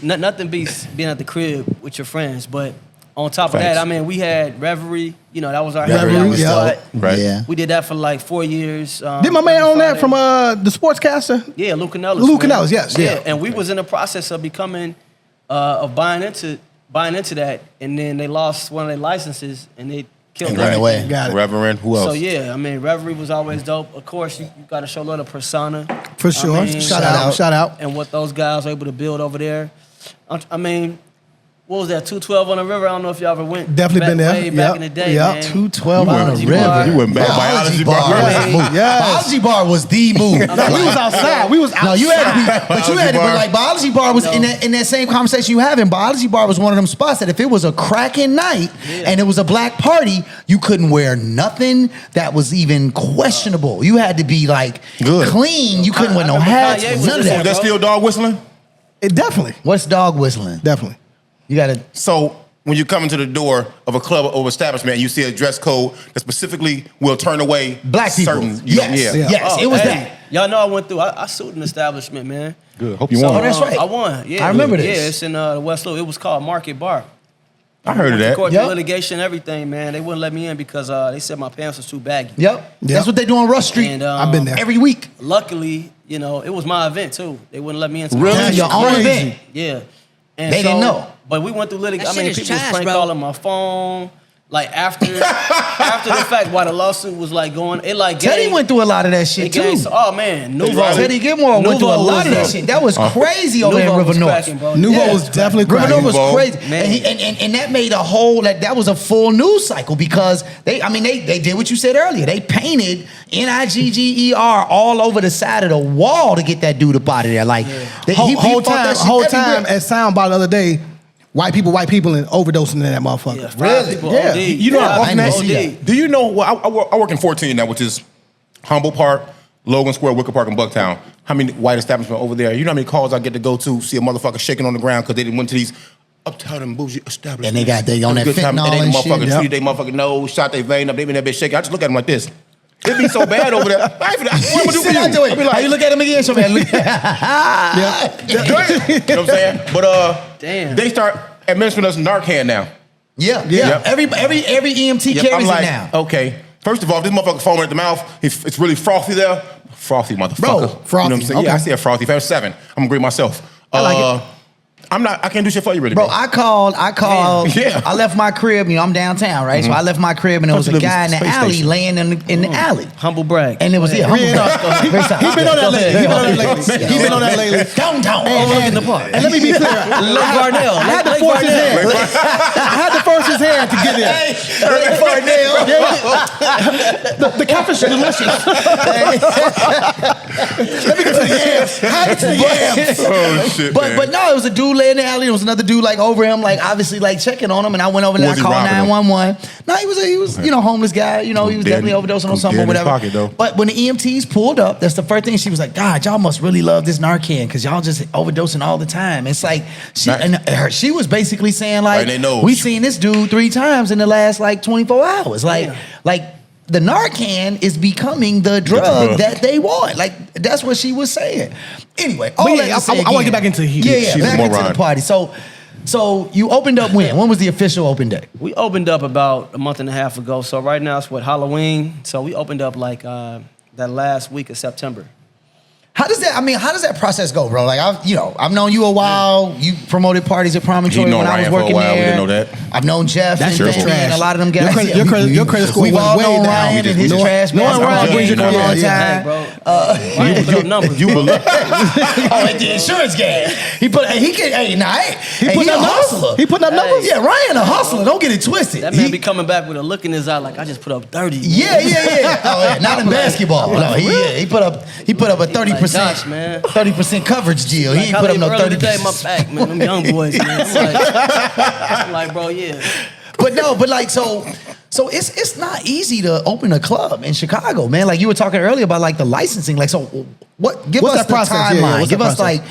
the nothing beats being at the crib with your friends. But on top of Facts. that, I mean, we had Reverie. You know, that was our Reverie, happy hour yeah. spot. Right. Yeah. We did that for like 4 years. Did my man own that from the sportscaster? Yeah, Lou Canellis. Lou man. Canellis, yes, yeah. And we was in the process of becoming, of buying into that, and then they lost one of their licenses, and they killed And ran it. away. Got it. Reverend, who else? So yeah, I mean, Reverie was always dope. Of course, you got to show love to Persona. For sure. I mean, Shout out. And what those guys were able to build over there. I mean, what was that, 212 on the river? I don't know if y'all ever went. Definitely been there. Way back Yep. in the day, Yep. man. 212 on Biology the river. bar. You went back. Biology bar. Yes. Biology bar was the move. We was outside. We was outside. No, you had to be, but you had to, Biology bar. but like Biology bar was in that same conversation you having. Biology bar was one of them spots that if it was a cracking night and it was a black party, you couldn't wear nothing that was even questionable. You had to be like Good. clean. You couldn't wear no remember hats. Kanye was None of in Was that. that still dog whistling? It definitely. What's dog whistling? Definitely. You gotta. So when you come into the door of a club or establishment and you see a dress code that specifically will turn away Black people. certain, Yes. yeah. Yes, Oh, it was hey, that. Y'all know I went through. I sued an establishment, man. Good. Hope you So, won. Oh, that's right. I won. Yeah, I remember this. Yeah, it's in West Loop. It was called Market Bar. I heard of that. Court Yep. litigation, everything, man. They wouldn't let me in because they said my pants was too baggy. Yep. That's what they do on Rush Street. And, I've been there. every week. Luckily, you know, it was my event too. They wouldn't let me in. Really? That's your own Crazy. event. Yeah. And They didn't know. But we went through litigation. I That mean, shit is people was trash, prank bro. calling my phone. Like after the fact, while the lawsuit was like going, it like Teddy gave- went through a lot of that it shit gave- too. Oh man, Nuvo. Right. Teddy Gilmore went through a Nuvo lot of that was, shit. That was crazy over there in Nuvo River was North. cracking, bro. Nuvo Yeah. was definitely River cracking. North was Nuvo. crazy, Man. and that made a whole that was a full news cycle because they did what you said earlier. They painted NIGGER all over the side of the wall to get that dude up out of there. Like he Whole fought that shit time everywhere. at Soundbar the other day, white people, and overdosing in that motherfucker. Yeah, 5 Really? people Yeah. OD. You know, I didn't I see that. OD. Do you know? Well, I work in 14 now, which is Humboldt Park, Logan Square, Wicker Park, and Bucktown. How many white establishments over there? You know how many calls I get to go to see a motherfucker shaking on the ground because they didn't went to these uptown and bougie establishments. And they got they on that Good time, fentanyl and they and motherfucker shit. treated they motherfucking nose, shot their vein up. They been that bitch shaking. I just look at them like this. It be so bad over there. What am I do for Sit down to you? it. I be How like, you look at him again, so man? you know what I'm saying? But Damn. they start administering us Narcan now. Yeah. Yep. Every EMT Yep, carries I'm like, it now. okay. First of all, this motherfucker foaming at the mouth. It's really frothy there. Frothy motherfucker. Bro, You know frothy, what I'm saying? okay. Yeah, I see a frothy. If I was 7, I'm gonna grade myself. I like it. I can't do shit for you really, Bro, bro. I called. Yeah. I left my crib. You know, I'm downtown, right? So I left my crib, and there was a Don't you guy in live the in a space alley station? laying in the alley, Humble brag. and it was humble He been on that lately. He been on that lately. Downtown. in the park. And let me be clear. Lake Barnell. I had to Lake force his Barnell. hand. I had to force his hand to get there. The catfish is delicious. Let me get to the ends. Hide it to the yams. Oh shit, man. But no, it was a dude laying in the alley. There was another dude like over him, like obviously like checking on him. And I went over there. I Was he called robbing him? 911. No, he was homeless guy. He was Dead- definitely overdosing on dead something or in his whatever. pocket, though. But when the EMTs pulled up, that's the first thing she was like, God, y'all must really love this Narcan because y'all just overdosing all the time. It's like she was basically saying like, Right in their nose. we seen this dude 3 times in the last like 24 hours. Like the Narcan is becoming the drug that they want. Like, that's what she was saying. Anyway, all But yeah, that to say I wanna again- get back into heat. Yeah, She's back more into the Ron. party. So you opened up when? When was the official open day? We opened up about a month and a half ago. So right now it's Halloween. So we opened up like that last week of September. How does that process go, bro? Like I've known you a while. You promoted parties at Promontory known when I was Ryan for a working while. We there. didn't know that. I've known Jeff That's and your Fanny and trash. a lot of them guys. Your credit score We've went all way known down. Ryan and his trash. Knowing Ryan man. brings you for a down. long Yeah. time. Hey, bro. Ryan put up numbers. You believe? Oh, at the insurance game. He put up numbers. He putting up numbers? Yeah, Ryan a hustler. Don't get it twisted. That man be coming back with a look in his eye like I just put up 30. Yeah. Oh, yeah. Not in basketball. No, he put up a 30%. Gosh, man. 30% coverage deal. He Like, ain't I put up leave no early 30%. today, my back, man. Them young boys, man. I'm like, bro, yeah. But like so it's not easy to open a club in Chicago, man. Like you were talking earlier about like the licensing. Like so give What's us that the process? timeline. Yeah, what's give that us process? like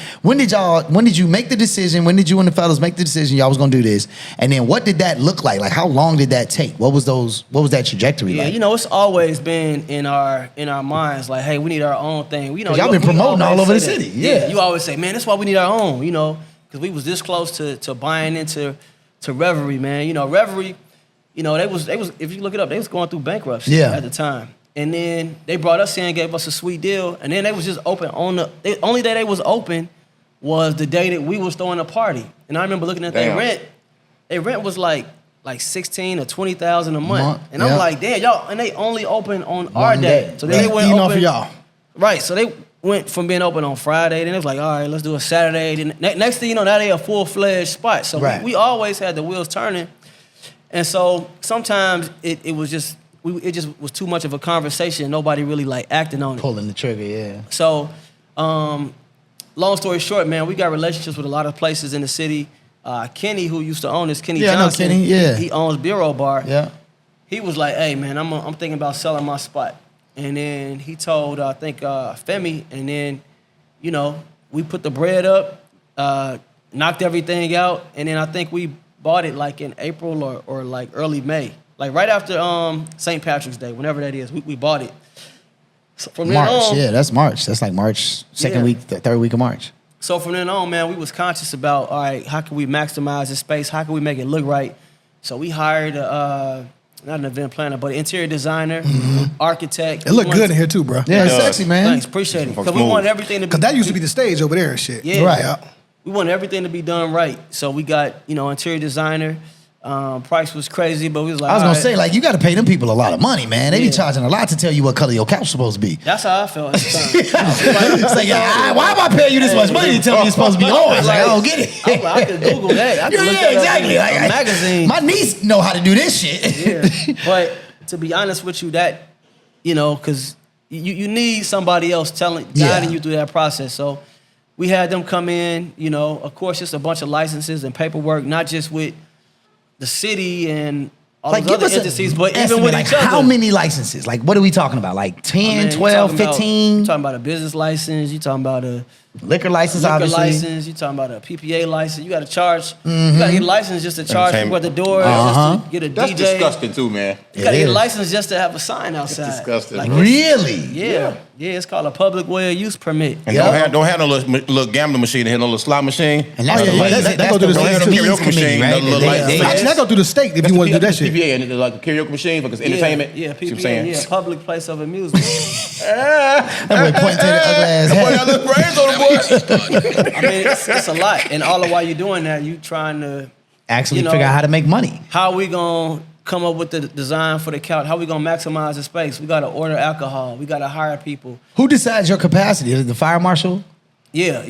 when did you make the decision? When did you and the fellas make the decision y'all was gonna do this? And then what did that look like? Like how long did that take? What was that trajectory Yeah, like? it's always been in our minds, like, hey, we need our own thing. Y'all been promoting all over the city. Yeah. You always say, man, that's why we need our own, because we was this close to buying into Reverie, man. Reverie, they was if you look it up, they was going through bankruptcy at the time. And then they brought us in, gave us a sweet deal, and then they was just open the only day they was open was the day that we was throwing a party. And I remember looking at their rent. Their rent was like 16 or 20,000 a month. And I'm like, damn, y'all, and they only open on our day. So then they went Eating open off of y'all. Right, so they went from being open on Friday, then it was like, all right, let's do a Saturday. Then next thing you know, now they a full-fledged spot. So we always had the wheels turning. And so sometimes it was just, it just was too much of a conversation. Nobody really like acting on it. Pulling the trigger, yeah. So long story short, man, we got relationships with a lot of places in the city. Kenny, who used to own this, Kenny Yeah, I know Johnson, Kenny, yeah. he owns Bureau Bar. Yeah. He was like, hey, man, I'm thinking about selling my spot. And then he told, I think, Femi, and then, we put the bread up, knocked everything out, and then I think we bought it like in April or like early May. Like right after St. Patrick's Day, whenever that is, we bought it. So from then March, on, yeah, that's March. That's like March, second week, third week of March. So from then on, man, we was conscious about, all right, how can we maximize the space? How can we make it look right? So we hired not an event planner, but an interior designer, architect. It looked good in here too, bro. Yeah, it's does. sexy, man. Thanks, appreciate it. Because we Smooth. wanted everything to be. Because that used to be the stage over there and shit. Yeah. Right. Yeah. We wanted everything to be done right. So we got, interior designer. Price was crazy, but we was like, I was all gonna right. say, like, you gotta pay them people a lot of money, man. They be Yeah. charging a lot to tell you what color your couch supposed to be. That's how I felt at the time. It's like, why am I paying you this much money to tell me it's supposed to be orange? Like, I don't get it. I was like, I could Google that. I could look Yeah, that exactly. up in a magazine. My niece know how to do this shit. Yeah. But to be honest with you, that, because you need somebody else guiding you through that process. So we had them come in, of course, just a bunch of licenses and paperwork, not just with the city and all those other entities, but even with each other. How many licenses? Like, what are we talking about? Like 10, Man, 12, you 15? talking about a business license. You talking about a Liquor license, liquor obviously. license. You talking about a PPA license. You got to charge. You got to get a license just to charge people at the door. Just to get a That's DJ. disgusting too, man. You got to It get a is. license just to have a sign outside. disgusting. Like, Really? yeah, it's called a public way of use permit. And Yeah. don't have no little gambling machine, no little slot machine. And that's Oh, the yeah, ways that that's go the through the ways karaoke and means machine, committee, right? the little lights. Actually, that go through the state if you want to do that shit. PPA and like a karaoke machine because entertainment. Yeah, See what I'm PPA, saying? yeah, public place of amusement. That boy pointing to the ugly ass Boy, hat. got little brains on the boy. I mean, it's a lot. And all the while you're doing that, you trying to, Actually you know, figure out how to make money. how we going to come up with the design for the couch? How we going to maximize the space? We got to order alcohol. We got to hire people. Who decides your capacity? Is it the fire marshal? Yeah.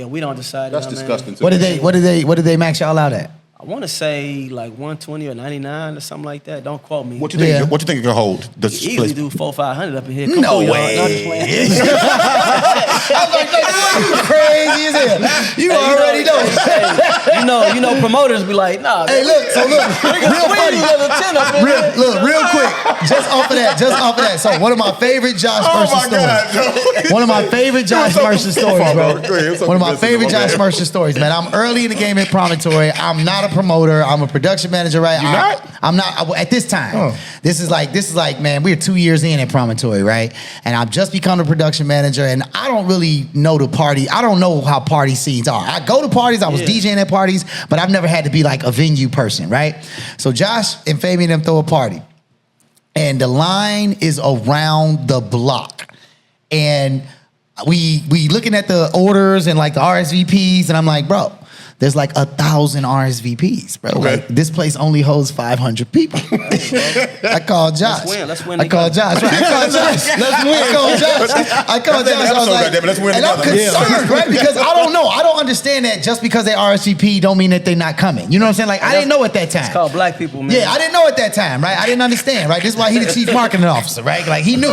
We don't decide That's that, man. disgusting too. What did they max y'all out at? I want to say like 120 or 99 or something like that. Don't quote me. What you think? Yeah. What you think it can hold? The You easily do 400-500 up in here. Come No on, y'all. way. No, I'm just playing. I was like, you crazy as hell. You Hey, already know. Hey, you know, promoters be like, nah. Hey, look, real funny. Real quick, just off of that. So one of my favorite Josh Mercer stories. One of my favorite Josh Mercer stories, bro. One of my favorite Josh Mercer stories, man. I'm early in the game at Promontory. I'm not a promoter. I'm a production manager, right? You're not? I'm not at this time. Oh. This is like, man, we're 2 years in at Promontory, right? And I've just become the production manager, and I don't really know the party. I don't know how party scenes are. I go to parties. I was DJing at parties, but I've never had to be like a venue person, right? So Josh and Fabian and them throw a party, and the line is around the block, and we looking at the orders and like the RSVPs, and I'm like, bro, there's like 1,000 RSVPs, bro. Okay. Like, this place only holds 500 people. I called Josh. Let's win I called together. Josh. Right? I called Josh. Let's win. I called Josh. I was like, let's win and I'm together. concerned, right? Because I don't know. I don't understand that just because they RSVP don't mean that they're not coming. You know what I'm saying? Like, I didn't know at that time. It's called black people, man. Yeah, I didn't know at that time, right? I didn't understand, right? This is why he the chief marketing officer, right? Like, he knew.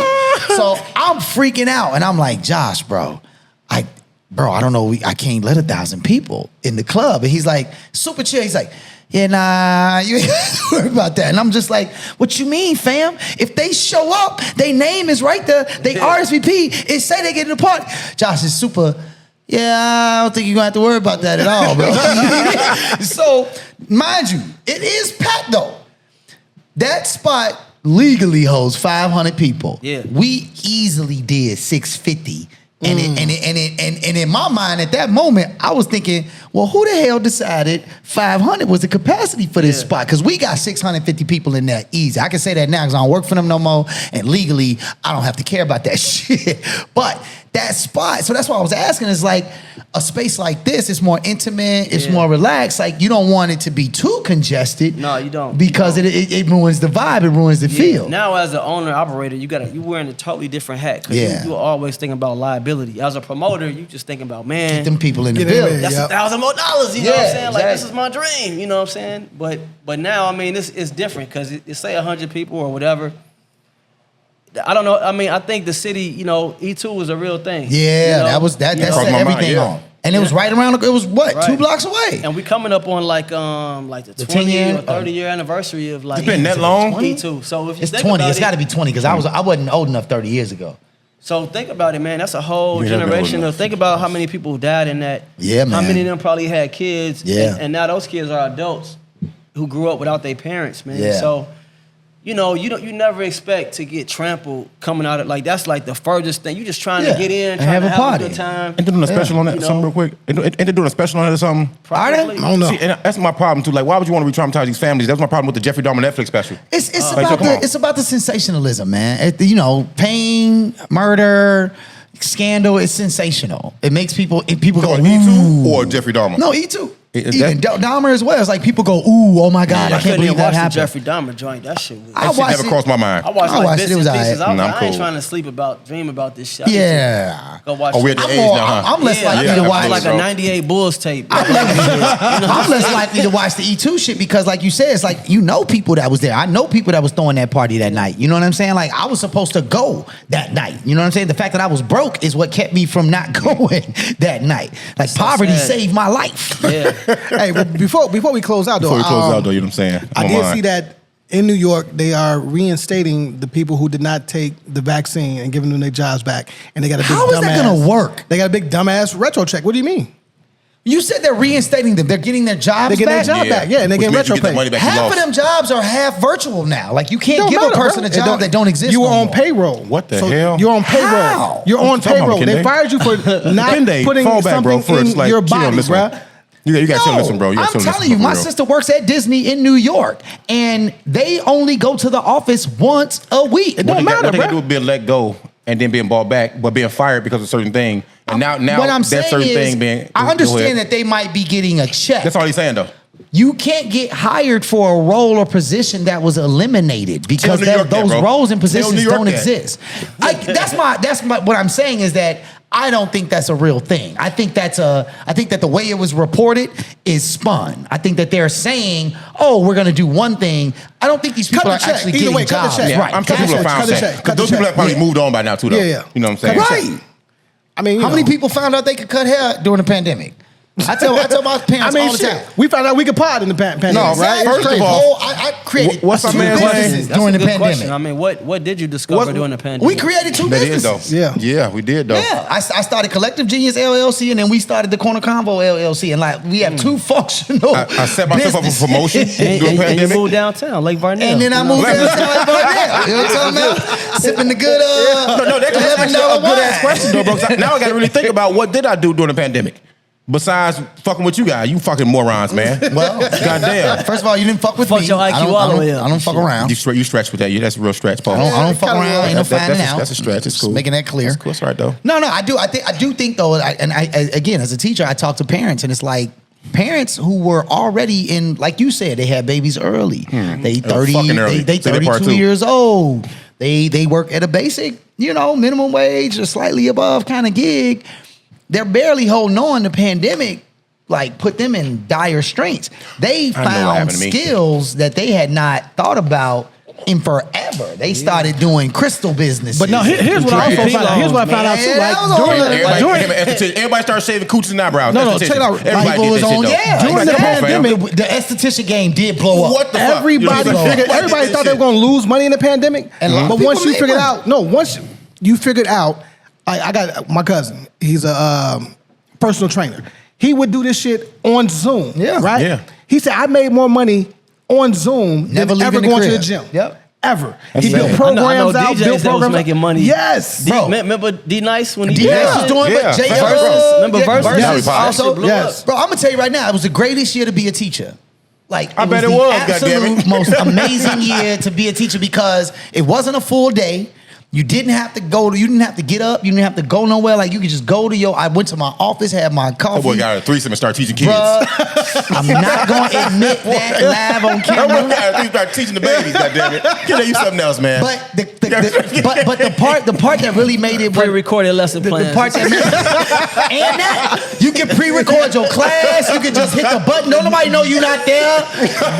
So I'm freaking out, and I'm like, Josh, bro, I don't know. I can't let 1,000 people in the club. And he's like, super chill. He's like, yeah, nah, you ain't got to worry about that. And I'm just like, what you mean, fam? If they show up, their name is right there. They RSVP. It say they get in the party. Josh is super, yeah, I don't think you're going to have to worry about that at all, bro. So, mind you, it is packed, though. That spot legally holds 500 people. Yeah. We easily did 650. And in my mind at that moment, I was thinking, well, who the hell decided 500 was the capacity for this spot? Because we got 650 people in there easy. I can say that now because I don't work for them no more. And legally, I don't have to care about that shit. But that spot, so that's why I was asking, is like a space like this, it's more intimate, it's more relaxed. Like, you don't want it to be too congested. No, you don't. Because it ruins the vibe, it ruins the feel. Now, as an owner operator, you wearing a totally different hat. Cause you're always thinking about liability. As a promoter, you just thinking about, man, Get them people in the Get in building. there. that's Yep. $1,000 more. You know what I'm saying? Like, exactly. this is my dream. You know what I'm saying? But now, I mean, it's different because it say 100 people or whatever. I don't know. I mean, I think the city, you know, E2 was a real thing. Yeah, you know? that You know? set everything on. And it was right around, it was what, Right. 2 blocks away? And we coming up on like the 10 20 year? or 30 year anniversary of like It's been that long? E2. So if you It's think 20, about it's it, got to be 20 because I wasn't old enough 30 years ago. So think about it, man. That's a whole You never been generation old of. Think about how many people died in that. Yeah, How man. many of them probably had kids. Yeah. And now those kids are adults who grew up without their parents, man. Yeah. So, you know, you never expect to get trampled coming out of like that's like the furthest thing. You just trying Yeah. to get in, And trying have to a have party. a good time. Ain't they doing a special on that? You know. Something real quick. Ain't they doing a special on it or something? Probably. I don't know. See, and that's my problem too. Like, why would you want to re-traumatize these families? That's my problem with the Jeffrey Dahmer Netflix special. It's Like, so come on. it's about the sensationalism, man. You know, pain, murder, scandal. It's sensational. It makes people go, Going ooh. E2 or Jeffrey Dahmer? No, E2. Is Even that- Dahmer as well. It's like people go, ooh, oh my God, I I can't couldn't believe even that watch the happened. Jeffrey Dahmer joint. That shit was. I That shit watched never it. crossed my mind. I watched I like watched bits it. It and was pieces. alright. I was Nah, like, I'm I ain't cool. trying to sleep dream about this shit. Yeah. Go watch. Oh, we're at the I'm age more- now, huh? I'm less likely yeah, to absolutely, watch. like bro. a 98 Bulls tape. I'm less likely to watch the E2 shit because, like you said, it's like, you know, people that was there. I know people that was throwing that party that night. You know what I'm saying? Like, I was supposed to go that night. You know what I'm saying? The fact that I was broke is what kept me from not going that night. Like, So poverty sad. saved my life. Yeah. Hey, but before we close out, though, Before we close out, though, you know what I'm saying? I Come did on. see that in New York they are reinstating the people who did not take the vaccine and giving them their jobs back, and they got a big How is that dumbass- gonna work? They got a big dumbass retro check. What do you mean? You said they're reinstating them. They're getting their jobs They getting their back? job back, yeah, and they Which get means you retro get the pay. money back you Half lost. of them jobs are half virtual now. Like, you can't Don't give matter, a person bro. a job that don't exist You were no on more. payroll. What the So hell? You're on payroll. How? You're What on you talking about, payroll. They Kinde? fired you for not Kinde, putting fall back, bro. something First, in like, your chill, body, listen. bruh. You got to No, listen, bro. You I'm got to listen. telling you, for my real. sister works at Disney in New York, and they only go to the office once a week. It What don't they matter, got to do bro. with being let go and then being bought back, but being fired because of a certain thing. And now What I'm that saying certain is, thing being. I go understand ahead. that they might be getting a check. That's all he's saying, though. You can't get hired for a role or position that was eliminated because Tell New York that, those bro. roles and Tell positions New York don't that. exist. That's my what I'm saying is that I don't think that's a real thing. I think that the way it was reported is spun. I think that they're saying, "Oh, we're going to do one thing." I don't think these people are actually Either getting way, cut the jobs. check. Yeah, Right. I'm sure people have found that. Because those people have probably moved on by now too, though. Yeah. You know what I'm saying? Right. I mean, How many people found out they could cut hair during the pandemic? I tell my parents all the time. we found out we could pod in the pandemic, No, right? first of all, I created what's our two man's businesses name? That's during a the good pandemic. question. I mean, what did you discover during the pandemic? We created two They did businesses. though. Yeah. we did though. Yeah, I started Collective Genius LLC, and then we started the Corner Convo LLC, and like we have two functional. I set myself up for promotion and, during and you pandemic. moved downtown, Lake Varnell. And then I moved Black- down to like Varnell. You know what I'm talking about? Sipping the good No, that's actually a $11 good ass wine. question though, bro. 'Cause now I got to really think about what did I do during the pandemic. Besides fucking with you guys, you fucking morons, man. Well, Goddamn. first of all, you didn't fuck with Fuck me. your IQ I don't, all the way I up. don't fuck around. You stretch with that. That's a real stretch, Paul. I don't fuck kinda around. Ain't no That- finding that's, out. that's a stretch. It's Just cool. making that clear. That's cool. That's right though. No, I do think though, I again, as a teacher, I talk to parents, and it's like parents who were already in, like you said, they had babies early. They 30, fucking early. they Say that part 32 too. years old. They work at a basic, minimum wage or slightly above kind of gig. They're barely holding on. The pandemic like put them in dire straits. They what found happened to me. skills that they had not thought about in forever. They started doing crystal businesses. But now here's what I also found out. Here's what I found out too. Man, that was Like during all right. Everybody started shaving cooches and eyebrows. No, check it out. Everybody People did was that shit on, though. yeah. During the exactly. pandemic, the esthetician game did blow up. What the fuck? everybody You know what I'm saying? everybody thought they were going to lose money in the pandemic. And a lot of but people once you made figured money. once you figured out, I got my cousin. He's a personal trainer. He would do this shit on Zoom. Yeah. Right? Yeah. He said, I made more money on Zoom Never than ever leaving the going to the crib. gym. Yep. Ever. That's He built sad. programs I know out, DJs built that was programs making out. money. Yes. D, Bro. remember D Nice when he D did was that shit? doing Yeah. but J Versus. Remember Versus? That was hot. Also blew Yes. up. Bro, I'm gonna tell you right now, it was the greatest year to be a teacher. Like I bet it the was, absolute goddammit. most amazing year to be a teacher because it wasn't a full day. You didn't have to you didn't have to get up, you didn't have to go nowhere. Like you could just go to I went to my office, had my That coffee. boy got a threesome and started teaching kids. Bruh, I'm not gonna admit that live on That boy camera. got a threesome, started teaching the babies. Goddamn it! Can you something else, man? But the part that really made it Pre-recorded lesson the plans. part that and that you can pre-record your class. You can just hit the button. Don't nobody know you not there.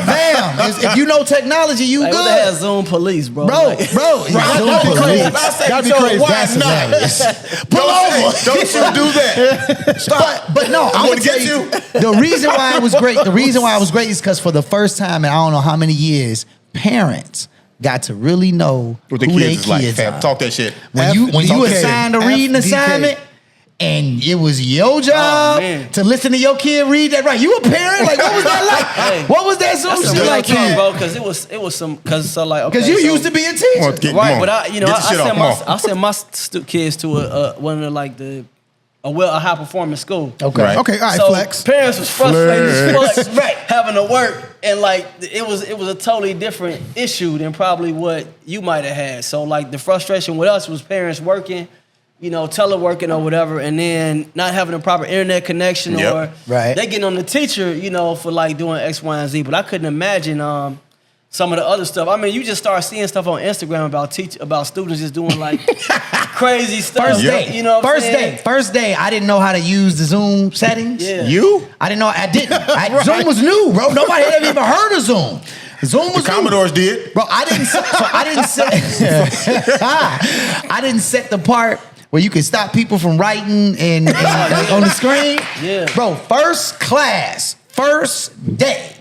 Bam! If you know technology, you Like, what the hell, good, Zoom police, bro? bro. Like, Zoom police. That'd be crazy. That's hilarious. Pull over. Don't you do that? But no, I'm gonna gonna tell get you the reason why it was great. The reason why it was great is because for the first time in I don't know how many years, parents got to really know What the who their kids is like, kids fam. are. Talk that shit. When you FDK. assigned a reading FDK. assignment and it was your job man. to listen to your kid read that right. You a parent? Like what was that like? Hey. What was that Zoom That's some shit real like? talk, bro. Because it was some because like okay, Because you so- used to be a Come on, teacher. get- right, come on. but I Get your shit off. Come on. send my kids to one of like a high performing school. Okay. Right. Okay, all right, So flex. parents was frustrated as Flex. fuck, right? Having to work, and like it was a totally different issue than probably what you might have had. So like the frustration with us was parents working, teleworking or whatever, and then not having a proper internet connection, Yep. or Right. they getting on the teacher, for like doing X, Y, and Z. But I couldn't imagine some of the other stuff. I mean, you just start seeing stuff on Instagram about students just doing like crazy stuff. First Yeah. day. You know what I'm saying? First day, I didn't know how to use the Zoom settings. Yeah. You? I didn't know. I didn't. Zoom was new, bro. Nobody had ever even heard of Zoom. Zoom was The new. Commodores did. Bro, I didn't set the part where you could stop people from writing and on the screen. Yeah. Bro, first class, first day.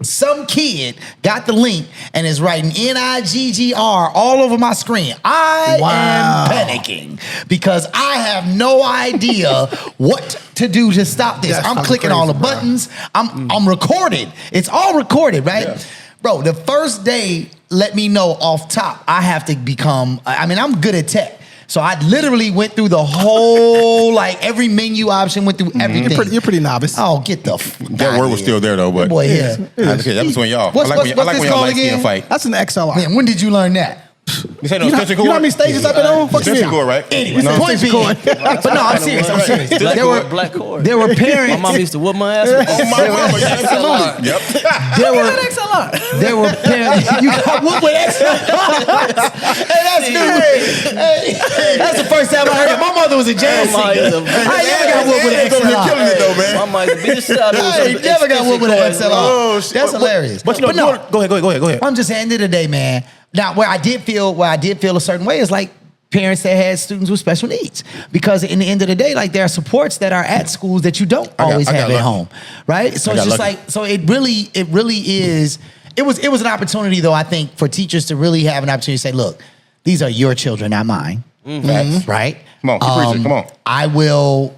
Some kid got the link and is writing NIGGR all over my screen. I am panicking because I have no idea what to do to stop this. That's I'm fucking clicking all the crazy, bro. buttons. I'm recorded. It's all recorded, right? Yeah. Bro, the first day let me know off top I have to become, I'm good at tech. So I literally went through the whole, every menu option, went through everything. You're pretty novice. Oh, get the That word was still there though, but boy here. Okay, that was when y'all. What's I like when this y'all called light skin again? fight. That's an XLR. Man, when did you learn that? You say no You know extension how cord? many stages I've been on? Fuck you. Extension cord, right? Anyway, No. point being, but no, I'm serious. I'm serious. There were Black cord. there were My parents. mom used to whoop my ass with Oh, this. my mama, yeah, absolutely. Yep. There were XLR. there were parents. You got whooped with XLR. Hey, that's new. Hey, that's the first time I heard it. My mother was a jazz My mom singer. used to- I never got whooped with an You're killing it, XLR. though, man. My mom used to beat the shit out of me with I some never got whooped with an extension XLR. cord. Oh, shit. That's hilarious. But you know, no, go ahead. I'm just saying, end of the day, man. Now, where I did feel a certain way is like parents that had students with special needs, because in the end of the day, like there are supports that are at schools that you don't always I got have at lucky. home, right? So I it's got just lucky. like, so it really is. It was an opportunity though, I think, for teachers to really have an opportunity to say, look, these are your children, not mine, right? Come on, keep preaching, come on. I will,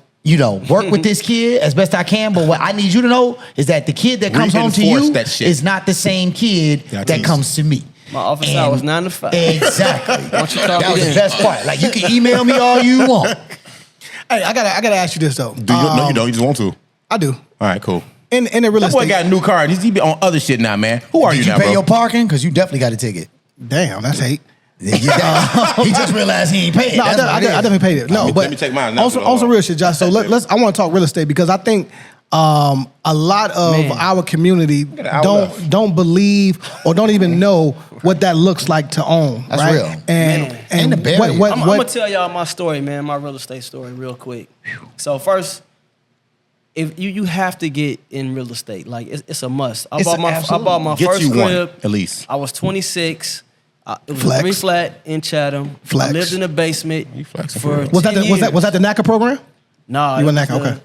work with this kid as best I can, but what I need you to know is that the kid that comes home to Reinforce you that shit. is not the same kid Yeah, that tease. comes to me. My office hours 9 to 5. Exactly. don't you call That me was the then. best part. Like, you can email me all you want. Hey, I gotta ask you this though. Do you, no, you don't. You just want to. I do. All right, cool. In the real That boy estate. got a new car. He be on other shit now, man. Who are Did you you now, pay bro? your parking? Because you definitely got a ticket. Damn, that's hate. He just realized he ain't paid. No, I That's what it is. definitely paid it. No, Let me- but let me take mine now. on some real shit, Josh. So I want to talk real estate because I think a lot of Man. our community an hour left. don't believe or don't even know what that looks like to own. That's right? real. And Man. And the barrier. I'm gonna tell y'all my story, man. My real estate story, real quick. So first, if you have to get in real estate, like it's a must. I bought my Get first you one, crib at least. I was 26. It was Flex. a 3-flat in Chatham. Flex. I lived in the basement You flexing for for real. was 10 that years. was that the NACA program? Nah, You were it was NACA, okay.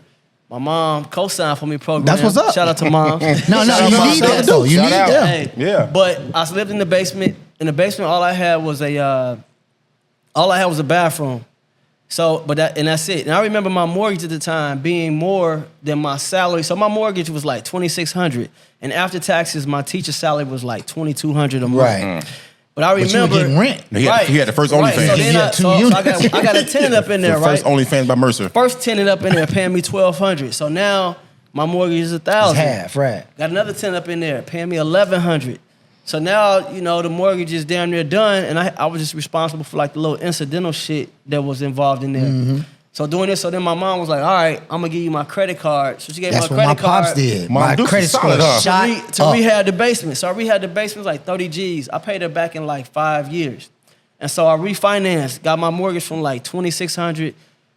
My mom co-signed for me program. That's what's up. Shout out to mom. No, Shout out you to need mom. that though. You Shout need out. that. Hey, Yeah. But I lived in the basement. In the basement, all I had was a bathroom. So, that's it. And I remember my mortgage at the time being more than my salary. So my mortgage was like $2,600, and after taxes, my teacher's salary was like $2,200 a month. Right. But I But you were remember getting rent. He had the first Right. OnlyFans. So then You I, had 2 so units. I got a tenant up in there, The right? first OnlyFans by Mercer. First tenant up in there paying me $1,200. So now my mortgage is $1,000. It's half, right. Got another tenant up in there paying me $1,100. So now, the mortgage is damn near done, and I was just responsible for like the little incidental shit that was involved in there. Mm-hmm. So doing this, so then my mom was like, all right, I'm gonna give you my credit card. So she gave That's me what my my credit card. pops did. Mom, My Deuce is credit score solid, huh? shot To up. rehab the basement. So I rehabbed the basement, like 30 G's. I paid her back in like 5 years. And so I refinanced, got my mortgage from like $2,600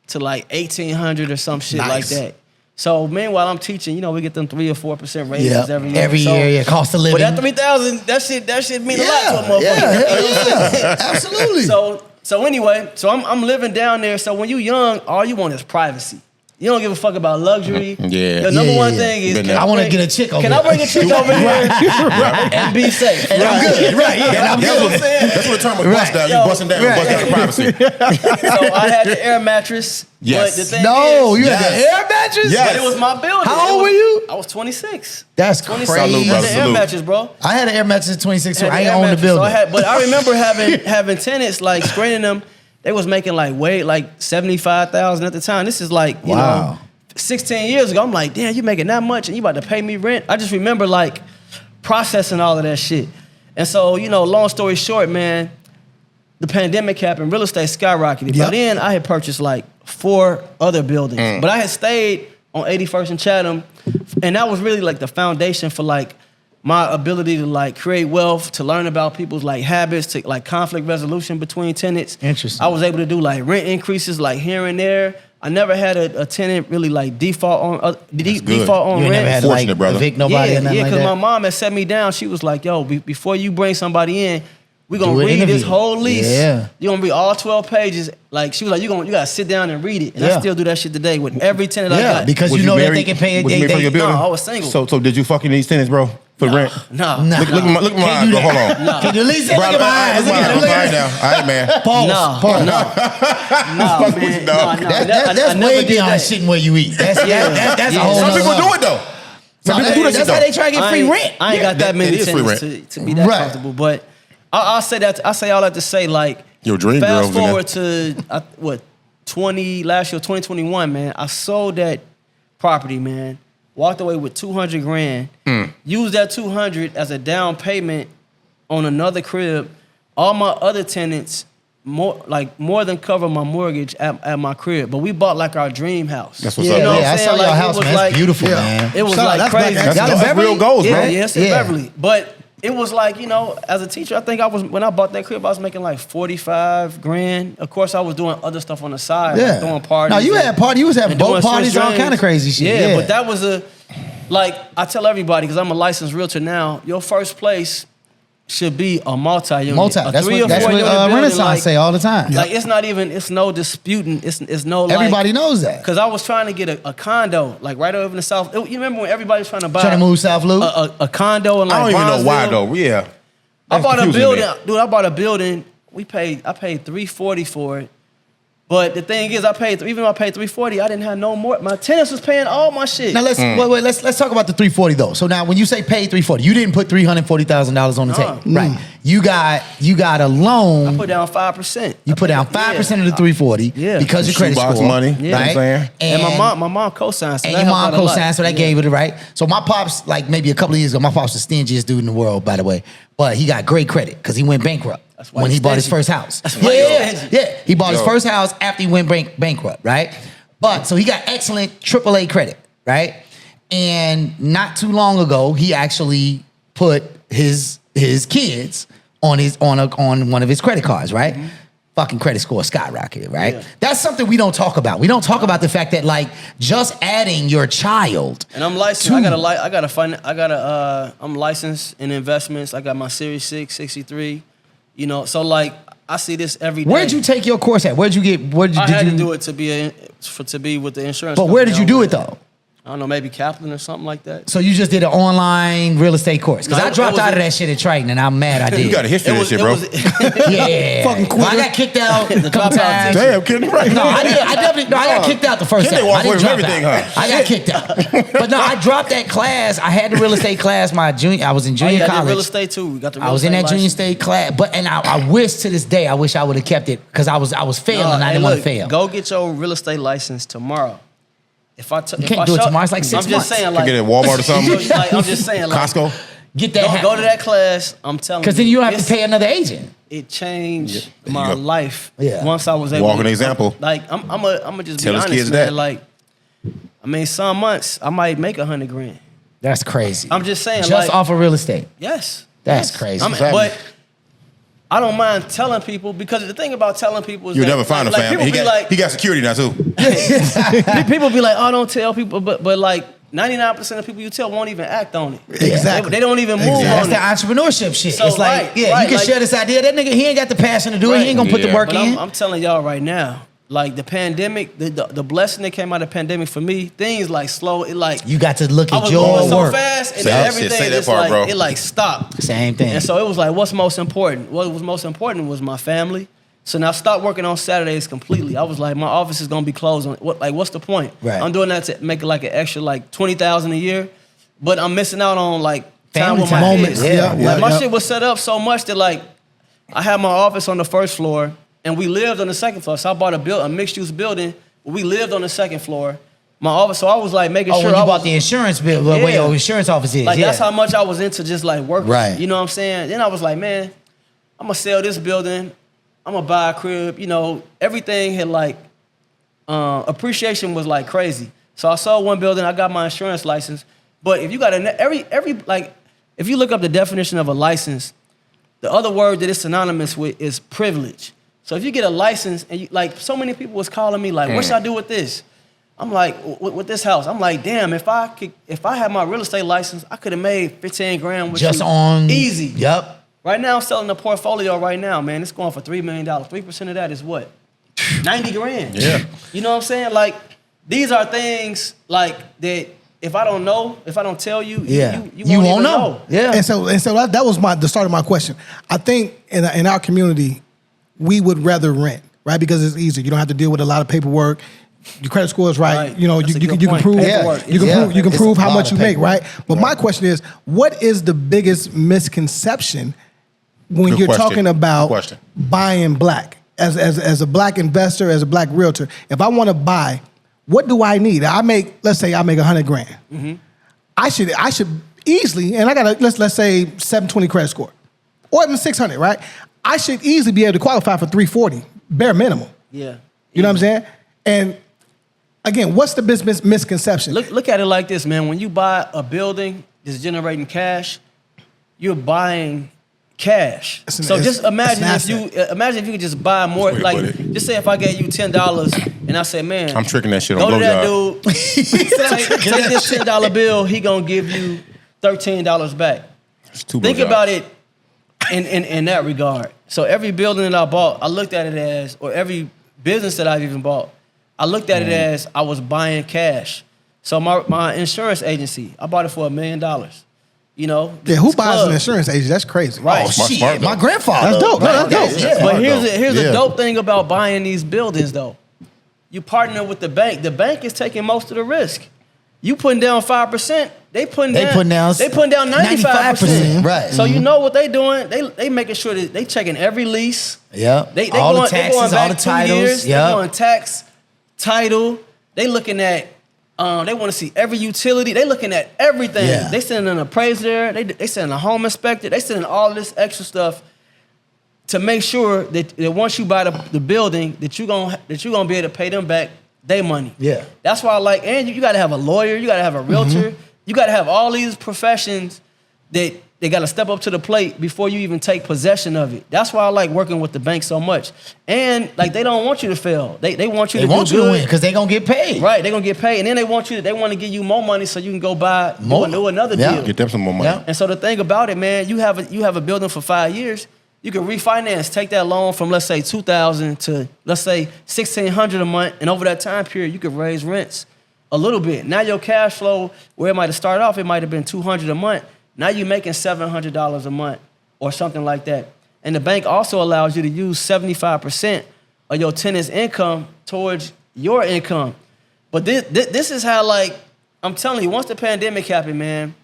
to like $1,800 or some shit like Nice. that. So meanwhile, I'm teaching, we get them 3 or 4% raises Yeah, every year. every So- year, yeah, cost of living. But that $3,000, that shit mean a lot to a motherfucker. Yeah, absolutely. So anyway, I'm living down there. So when you young, all you want is privacy. You don't give a fuck about luxury. Yeah. Your number Yeah, one yeah. thing is, Been can there. I wanna bring- get a chick over Can here. I bring a chick over here and be safe? And I'm good, right? Yeah, and I'm You know what I'm good. saying? That's what the term was bust down. You Yo, busting down, right. bust down the privacy. So I had the air mattress. Yes. But the thing No, is, you had the Yes. air mattress? Yes. but it was my building. How It old was- were you? I was 26. That's 26. crazy. Salute, I had brother. the air Salute. mattress, bro. I had an air mattress at 26, so Had I the ain't air own the mattress. building. But I remember having tenants like screening them. They was making like 75,000 at the time. This is like Wow. 16 years ago. I'm like, damn, you making that much and you about to pay me rent? I just remember like processing all of that shit. And so long story short, man, the pandemic happened. Real estate skyrocketed. Yep. But then I had purchased like 4 other buildings. But I had stayed on 81st and Chatham, and that was really like the foundation for like my ability to like create wealth, to learn about people's like habits, to like conflict resolution between tenants. Interesting. I was able to do like rent increases like here and there. I never had a tenant really like default on good. default on You ain't rent. never had to Fortunate, like brother. evict nobody yeah, or nothing yeah, like because that? my mom had set me down. She was like, yo, before you bring somebody in, we're gonna Do an read this interview. whole lease. Yeah. You're gonna read all 12 pages. Like she was like, you gotta sit down and read it. And Yeah. I still do that shit today with every tenant I Yeah, got. because Was you know that married- they can pay. was you married for your No, building? I was single. So did you fucking these tenants, bro? For rent? No. Nah. Look at my Can't eyes, do bro. that. Hold on. No. Can you at least look Bro, at my eyes? Look at it. I'm Look fine at now. it. All right, man. Pause. No, Pause. no, man. No, dog. no. That's I never way did beyond that. shitting where you eat. That's that's Yeah. a whole Some nother people level. do it, though. Some people do that shit, That's how though. they try to get free rent. I ain't got that that many is free tenants rent. to be that Right. comfortable. But I say that. I say all that to say like, Your dream fast girl forward to last year, 2021, man. I sold that property, man. Walked away with $200,000. Used that $200,000 as a down payment on another crib. all my other tenants more than cover my mortgage at my crib. But we bought like our dream house. That's what's Yeah, up. know what yeah, I'm I saying? saw your Like, it house, was man. like- It's beautiful, Yeah. man. It was Shout out, like that's crazy. black excellence. Y'all in That's Beverly? real goals, bro. Yeah, it's in Yeah. Beverly. But it was like, as a teacher, I think when I bought that crib, I was making like 45 grand. Of course, I was doing other stuff on the side, Yeah. like throwing parties. No, you had party. You was having and doing boat parties, Swiss all drinks. kind of crazy shit. Yeah, but that was I tell everybody, because I'm a licensed realtor now, your first place should be a multi-unit. Multi. A That's 3 what, or 4 unit building, Renaissance like, say all the time. Like, it's no disputing. It's no like. Everybody knows that. Because I was trying to get a condo, like right over in the South. You remember when everybody was trying to buy Trying to move South Loop? a condo in like I don't even know why Bronzeville? though. Yeah. I That's bought a confusing building, to me. dude. I bought a building. I paid $340 for it. But the thing is, even though I paid $340, I didn't have no more. My tenants was paying all my shit. Now let's talk about the 340 though. So now when you say pay 340, you didn't put $340,000 on the table, right? You got a loan. I put down 5%. You put down 5% of the 340 Yeah. because your credit Shoebox score, money, you know what I'm right? saying? And my mom co-signed. So And that your helped mom out a lot. co-signed, so that gave it a right. So my pops, like maybe a couple of years ago, my pops was the stingiest dude in the world, by the way. But he got great credit because he went bankrupt That's why when he's he bought his stingy. first house. That's why he's stingy. Yeah. He bought his Yo. first house after he went bankrupt, right? But so he got excellent AAA credit, right? And not too long ago, he actually put his kids on one of his credit cards, right? Mm-hmm. Fucking credit score skyrocketed, right? Yeah. That's something we don't talk about. We don't talk about the fact that like just adding your child. And I'm licensed. I'm licensed in investments. I got my Series 6, 63. So like I see this every day. Where'd you take your course at? I had to do it to be with the insurance. But where company did you I'm do with. it though? I don't know, maybe Kaplan or something like that. So you just did an online real estate course? Because No, I dropped it was out of a- that shit at Triton, and I'm mad I did. You got a history of this shit, bro. Yeah. Fucking Well, I got kicked out a couple dropout times. Damn, kidding right? No, I got kicked out the first Kid, time. they walk I didn't away drop from everything, out. huh? I got kicked out. But no, I dropped that class. I had the real estate class I was in Oh, junior yeah, I did college. real estate too. We got the real I was in estate that junior license. state class, and I wish to this day I wish I would have kept it because I was failing. I Hey, didn't want to look, fail. Go get your real estate license tomorrow. You can't do it tomorrow. It's like 6 I'm months. just saying, Can like, get it at Walmart or something? like, I'm just saying, like, Costco? Get that. go to that class. I'm telling you, Because then you don't have to it's- pay another agent. It changed Yeah. my You go. life. Yeah. Once I was able. Walking to- example. Like I'm gonna just Tell be his honest, kids man. that. Like, I mean, some months I might make $100 grand. That's crazy. I'm just saying, Just like, off of real estate. yes, That's yes. crazy. But I don't mind telling people because the thing about telling people is You'll that, never find a like, family. people be like, He got security now too. people be like, oh, don't tell people, but like 99% of people you tell won't even act on it. Exactly. They don't even move Exactly. That's on the it. entrepreneurship shit. So, It's like, right, you right, can like- share this idea. That nigga, he ain't got the passion to do it. He ain't gonna put the Yeah. work But in. I'm telling y'all right now, like the pandemic, the blessing that came out of the pandemic for me, things like slow, it like You got to look I at was your going so work. fast and Say then that shit. everything Say that just part, like bro. it like stopped. Same thing. And so it was like, what's most important? What was most important was my family. So now I stopped working on Saturdays completely. I was like, my office is gonna be closed on what's the point? Right. I'm doing that to make like an extra like $20,000 a year, but I'm missing out on like time Family with my time. kids. Moments. Yeah, Like my yeah. shit was set up so much that like I had my office on the first floor and we lived on the second floor. So I bought a mixed use building. We lived on the second floor. My office, so I was like making Oh, sure when you I bought was the insurance bill, where Yeah. your insurance office is. like yeah. that's how much I was into just like working. Right. You know what I'm saying? Then I was like, man, I'm gonna sell this building. I'm gonna buy a crib. You know, everything had like appreciation was like crazy. So I sold one building. I got my insurance license. But if you got every like, if you look up the definition of a license, the other word that it's synonymous with is privilege. So if you get a license and you, like so many people was calling me like, what should I do with this? I'm like, with this house. I'm like, damn, if I had my real estate license, I could have made 15 grand with just you. on Easy. Yep. Right now, I'm selling a portfolio right now, man. It's going for $3 million. 3% of that is what? 90 grand. Yeah. You know what I'm saying? Like, these are things like that if I don't know, if I don't tell you, Yeah. you won't even know. Yeah. And so that was the start of my question. I think in our community, we would rather rent, right? Because it's easier. You don't have to deal with a lot of paperwork. Your credit score is right. Right. You know, That's a you good can point. prove Paperwork. you can Yeah. prove you can It's prove a how lot much of you make, paperwork. right? But my question is, what is the biggest misconception when Good you're question. talking about Good question. buying black as a black investor, as a black realtor? If I want to buy, what do I need? Let's say I make 100 grand. Mm-hmm. I should easily, and I got let's say 720 credit score, or even 600, right? I should easily be able to qualify for 340, bare minimum. Yeah. You know what I'm saying? And again, what's the business misconception? Look at it like this, man. When you buy a building that's generating cash, you're buying cash. So just imagine if you could just buy more. That's Like, where you put it. just say if I gave you $10 and I said, man, I'm tricking that shit go on to that blowjob. dude, take this $10 bill. He gonna give you $13 back. It's two Think blowjobs. about it in that regard. So every building that I bought, I looked at it as, or every business that I've even bought, I looked at it as I was buying cash. So my insurance agency, I bought it for $1 million. You know, Yeah, who this buys club. an insurance agent? That's crazy. Right. Oh, smart, shit. smart, though. My grandfather. That's dope. No, that's dope. Yeah. But Smart, here's though. the dope thing about buying these buildings, though. You partner with the bank. The bank is taking most of the risk. You putting down 5%. They putting down 95%. Right. So you know what they doing? They making sure that they checking every lease. Yep. They all going, the taxes, they going back all the 2 titles. years. They Yep. doing tax, title. They looking at. They want to see every utility. They looking at everything. Yeah. They sending an appraiser there. They sending a home inspector. They sending all this extra stuff to make sure that once you buy the building, that you gonna be able to pay them back their money. Yeah. That's why I like, and you got to have a lawyer. You got to have a realtor. You got to have all these professions that they got to step up to the plate before you even take possession of it. That's why I like working with the bank so much. And like they don't want you to fail. They want you They to want do you to good. win because they going to get paid. Right, they're gonna get paid, and then they want to give you more money so you can go buy More. do another Yeah. deal. Get them some more money. Yeah. And so the thing about it, man, you have a building for 5 years, you can refinance, take that loan from let's say $2,000 to let's say $1,600 a month, and over that time period, you could raise rents a little bit. Now your cash flow, where it might have started off, it might have been $200 a month. Now you're making $700 a month or something like that. And the bank also allows you to use 75% of your tenant's income towards your income. But this is how, like, I'm telling you, once the pandemic happened, man,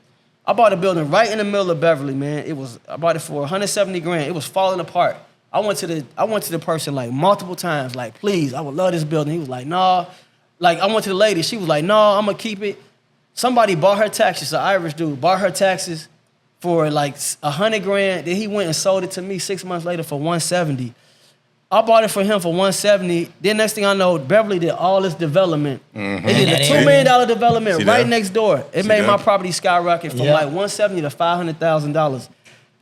I bought a building right in the middle of Beverly, man. I bought it for $170,000. It was falling apart. I went to the person like multiple times, like, please, I would love this building. He was like, nah. Like, I went to the lady. She was like, no, I'm gonna keep it. Somebody bought her taxes, an Irish dude, bought her taxes for like $100,000. Then he went and sold it to me 6 months later for $170,000. I bought it for him for $170,000. Then next thing I know, Beverly did all this development. They did a $2 million development See right that? next door. It See made my that? property skyrocket from like $170,000 to $500,000.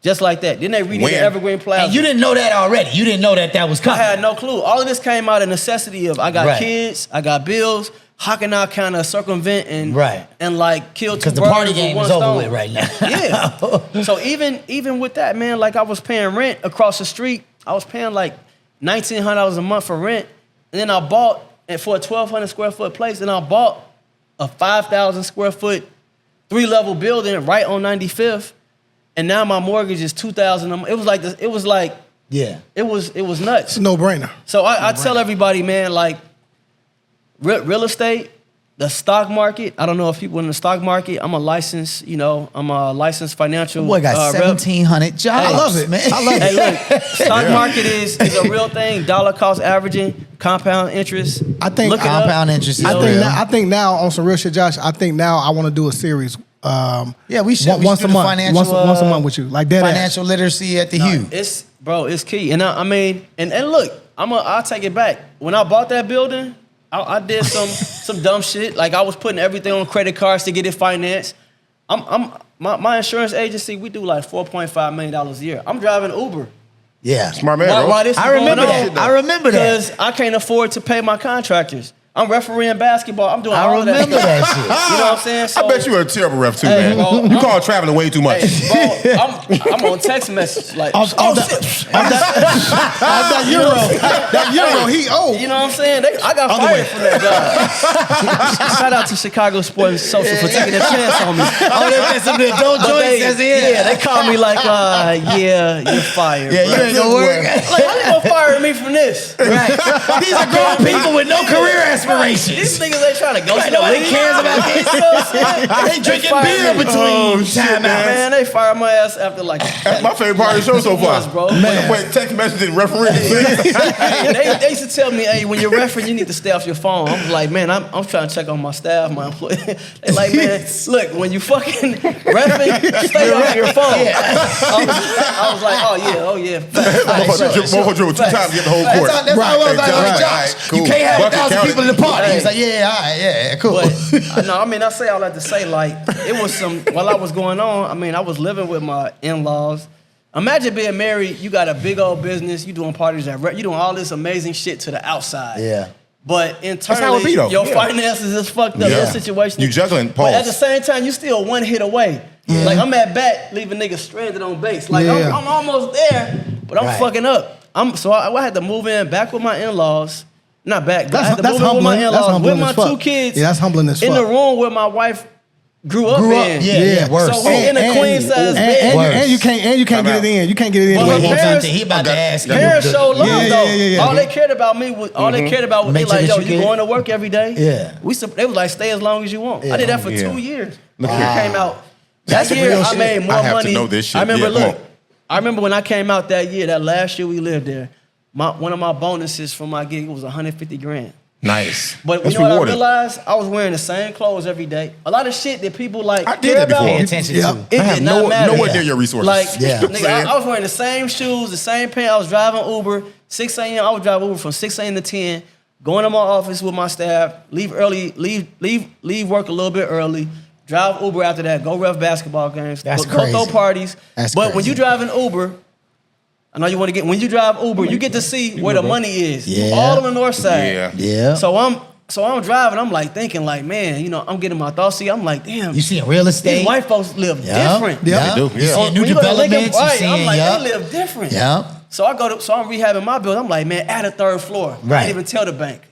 Just like that. Then they redid When? the Evergreen Plaza. And you didn't know that already. You didn't know that was I coming. had no clue. All of this came out of necessity of I got Right. kids, I got bills. How can I kind of circumvent and Right. and like kill two Because the birds party with game one is over stone? with right now. Yeah. So even with that, man, like I was paying rent across the street. I was paying like $1,900 a month for rent, and then I bought it for a 1,200 square foot place, and I bought a 5,000 square foot 3-level building right on 95th, and now my mortgage is $2,000 a month. It was like this, it was like Yeah. it was nuts. It's a no-brainer. So I tell everybody, man, like real estate, the stock market. I don't know if people in the stock market. I'm a licensed financial. Boy got rep. 1,700 jobs. I love it. man. I love it. Hey, look, stock market is a real thing. Dollar cost averaging, compound interest. I think Look it up. Compound interest is I real. think now on some real shit, Josh. I think now I want to do a series. Yeah, we should. Once we a should do the month. financial, Once a month with you, like that. financial literacy at the Hue. It's key. And I mean, and look, I'll take it back. When I bought that building, I did some dumb shit. Like I was putting everything on credit cards to get it financed. My insurance agency, we do like $4.5 million a year. I'm driving Uber. Yeah. Smart man, bro. Why this is I remember going on? that. I remember that. Because I can't afford to pay my contractors. I'm refereeing basketball. I'm doing I all of that remember stuff. that shit. You know what I'm saying? So, I bet you were a terrible ref too, Hey, man. bro, You call traveling way too much. Hey, bro, I'm on text message like, Off that euro, he old. you know what I'm saying? I got fired from that job. Shout out to Chicago Sports Social for taking a chance on me. They called me like, yeah, you're fired. Yeah, bro. you ain't gonna work. Like, how you gonna fire me from this? Right. These are grown people with no career aspirations. These niggas ain't trying to go to the Nobody league. cares about this. They drinking beer between timeouts. Man, they fired my ass after like. That's my favorite part of the show so far. Months, bro. Wait, text messages and referees. They used to tell me, hey, when you're refereeing, you need to stay off your phone. I'm like, man, I'm trying to check on my staff, my employees. They like, man, look, when you fucking reffing, stay off your phone. I was like, oh yeah. Motherfucker dribble 2 times to get the whole court. That's how I was like, Right, Josh, right, cool. you can't have Bucket 1,000 counted. people in the party. Hey. He's like, yeah, all right, yeah, cool. But no, I mean, I say all that to say, like, it was some, while I was going on, I mean, I was living with my in-laws. Imagine being married, you got a big old business, you doing parties, you doing all this amazing shit to the outside. Yeah. But how it internally, be, though. your Yeah. finances is fucked up, your situation. You juggling, But pause. at the same time, you still one hit away. Like, I'm at bat, leaving niggas stranded on base. Like, Yeah. I'm almost there, but I'm Right. fucking up. So I had to move in back with my in-laws. Not back, I had to That's move in with my humbling. That's in-laws, with humbling my as fuck. 2 kids. Yeah, that's humbling as In fuck. the room where my wife grew up in. Yeah, worse. So we in a queen size bed. And you can't get it in. You can't get it in. But He her wants parents- something. He about to ask you. Parents showed love Yeah, though. yeah. All they cared about me was they cared about was Make they sure like, that yo, you you get- going to work every day? Yeah. They was like, stay as long as you want. I did that for 2 years. Look here. Came out. That's That year real I shit. made more I have to money. know this shit. I remember, Yeah, come look, on. I remember when I came out that year, that last year we lived there. One of my bonuses from my gig was 150 grand. Nice. But That's you know what I rewarding. realized? I was wearing the same clothes every day. A lot of shit that people like I did care that before. about. Pay attention Yeah. to. It I have did not matter. nowhere near your resources. Like, Yeah. nigga, I was wearing the same shoes, the same pants. I was driving Uber, 6 a.m. I would drive Uber from 6 a.m. to 10, going to my office with my staff, leave early, leave work a little bit early, drive Uber after that, go ref basketball games, That's go throw crazy. parties. That's but when crazy. you drive an Uber, I know you want to get, when you drive Uber, you get to see where the money is. Yeah. All on the north side. Yeah. Yeah. So I'm driving, I'm like thinking like, man, you know, I'm getting my thoughts. See, I'm like, damn. You seeing real estate? These white folks live Yeah. different. Yeah. They do, You yeah. seeing new When you go to Lincoln, developments? You right, seeing, I'm like, yeah. they live different. Yeah. So I'm rehabbing my building. I'm like, man, add a 3rd floor. I Right. didn't even tell the bank.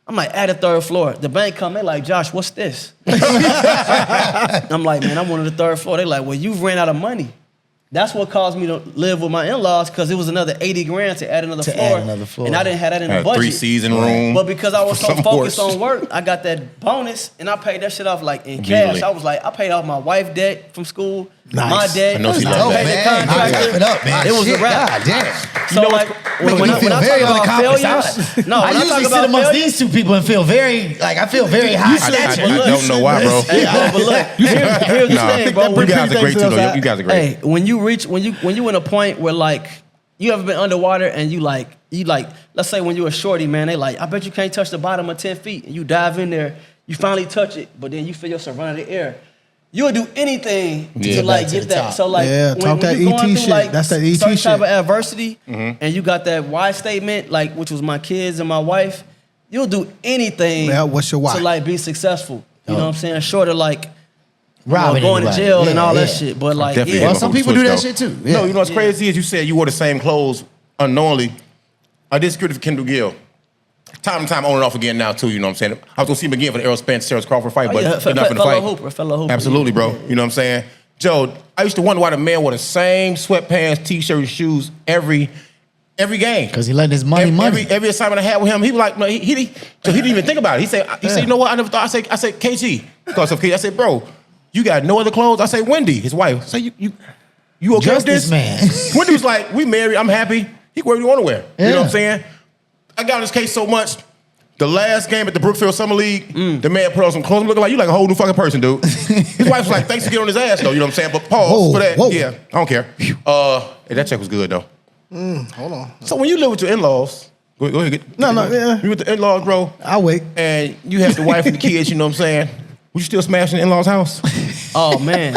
I'm like, add a 3rd floor. The bank come, they like, Josh, what's this? I'm like, man, I wanted the 3rd floor. They like, well, you've ran out of money. That's what caused me to live with my in-laws because it was another 80 grand to add another To floor. add another floor. And I didn't have that in the Had a budget. 3-season room. But because I was for so some focused horse. on work, I got that bonus and I paid that shit off like in Immediately. cash. I was like, I paid off my wife debt from school, Nice. my debt. I know she I loved paid that. the man. contractor. Knock it up, man. It was Shit, a wrap. God damn. So like when you I feel talk very about unaccomplished. failures, no, I when I usually talk sit about amongst failures, these two people and feel very, like, I feel very high stature. I don't know why, bro. hey, but look, here's the Nah, thing, bro. you guys are great too, though. You guys are great. Hey, when you in a point where like you ever been underwater and you like let's say when you're a shorty, man, they like, I bet you can't touch the bottom of 10 feet, and you dive in there, you finally touch it, but then you feel yourself running the air. You'll do anything Yeah. to like Back to get the that. top. So like Yeah, talk that you going ET through, shit. like, That's that ET certain type of shit. adversity, Mm-hmm. and you got that why statement, like which was my kids and my wife. You'll do anything. Yeah, what's your why? To like be successful. You know what I'm saying? Short of like Robbing going to anybody. jail and Yeah, all that yeah. shit. But like, Definitely yeah. Well, hit some my people switch, do that though. shit too. No, Yeah. you know what's crazy is you said you wore the same clothes unknowingly. I did security for Kendall Gill. Time to time, on and off again now too. You know what I'm saying? I was gonna see him again for the Errol Spence, Terrence Crawford fight, Oh, but yeah, not for the fight. fellow hooper. Absolutely, bro. You know what I'm saying? Joe, I used to wonder why the man wore the same sweatpants, t-shirt, shoes every game. Because he letting his money. Every assignment I had with him, he was like, no, he didn't even think about it. He said, you know what? I never thought. I said, KG, because of KG. I said, bro, you got no other clothes? I said, Wendy, his wife. I said, you okay with Justice this? man. Wendy was like, we married. I'm happy. He can wear what he want to wear. You know Yeah. what I'm saying? I got in this case so much. The last game at the Brookfield Summer League, the man put on some clothes. I'm looking like you like a whole new fucking person, dude. His wife was like, thanks for getting on his ass, though. You know what I'm saying? But pause Whoa, for that. whoa. Yeah, I don't care. Hey, that check was good, though. Hold on. So when you live with your in-laws, go ahead. Yeah. You with the in-laws, bro, I'll wait. and you have the wife and the kids, you know what I'm saying? Would you still smash in the in-laws' house? Oh man.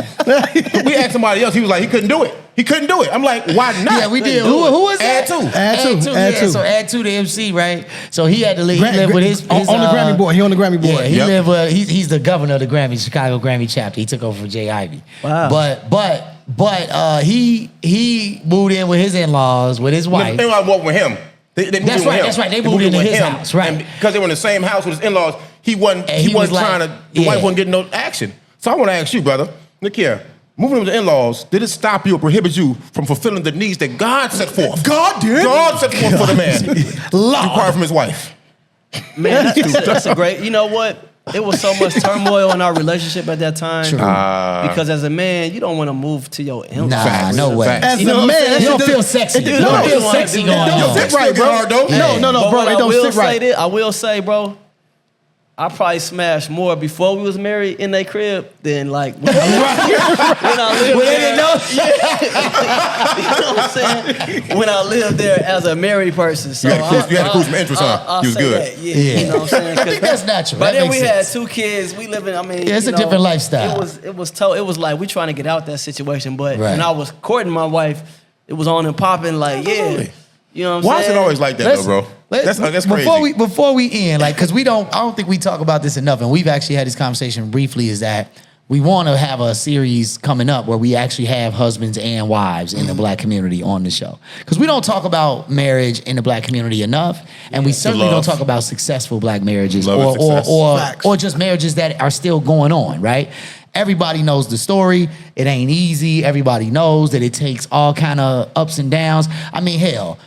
We asked somebody else, he was like, he couldn't do it. He couldn't do it. I'm like, why not? Yeah, we did. Who was Add that? two. Add two. Yeah, so add two to MC, right? So he had to leave. He lived with his on the Grammy board. He on the Grammy board. Yeah, he Yep. lived with. He's the governor of the Grammy, Chicago Grammy chapter. He took over for Jay Ivey. Wow. But he moved in with his in-laws with his wife. They walked with him. They moved That's in with right, him. that's right. They moved into in with his house, right. And because they were in the same house with his in-laws, he wasn't And he was like- trying to, the wife wasn't getting no action. So I want to ask you, brother, look here. Moving with the in-laws, did it stop you or prohibit you from fulfilling the needs that God set forth? God did. God set forth for the man. Lord. Required from his wife. Man, that's a great. You know what? It was so much turmoil in our relationship at that time. True. Because as a man, you don't want to move to your in-laws. Nah, no way. As You know a what I'm man, saying? You don't feel sexy. You don't feel sexy going Don't on. sit right, bro. hard, though. No, But bro. what It I don't will sit say right. this, I will say, bro, I probably smashed more before we was married in their crib than like when I lived there. You know what I'm saying? When I lived there as a married person. So You had to prove some interest, huh? I'll You was say good. that, you know what I'm saying? I think that's natural. But That then makes we had sense. 2 kids. We living. I mean, Yeah, it's you a know, different lifestyle. It was like we trying to get out that situation. But Right. when I was courting my wife, it was on and popping. Like, yeah, you know what I'm Why is saying? it always like that, though, bro? That's crazy. Before we end, like, because I don't think we talk about this enough, and we've actually had this conversation briefly. Is that we want to have a series coming up where we actually have husbands and wives in the black community on the show, because we don't talk about marriage in the black community enough, and we certainly love. don't talk about successful black marriages Love and success. Facts. or just marriages that are still going on, right? Everybody knows the story. It ain't easy. Everybody knows that it takes all kind of ups and downs. I mean, hell,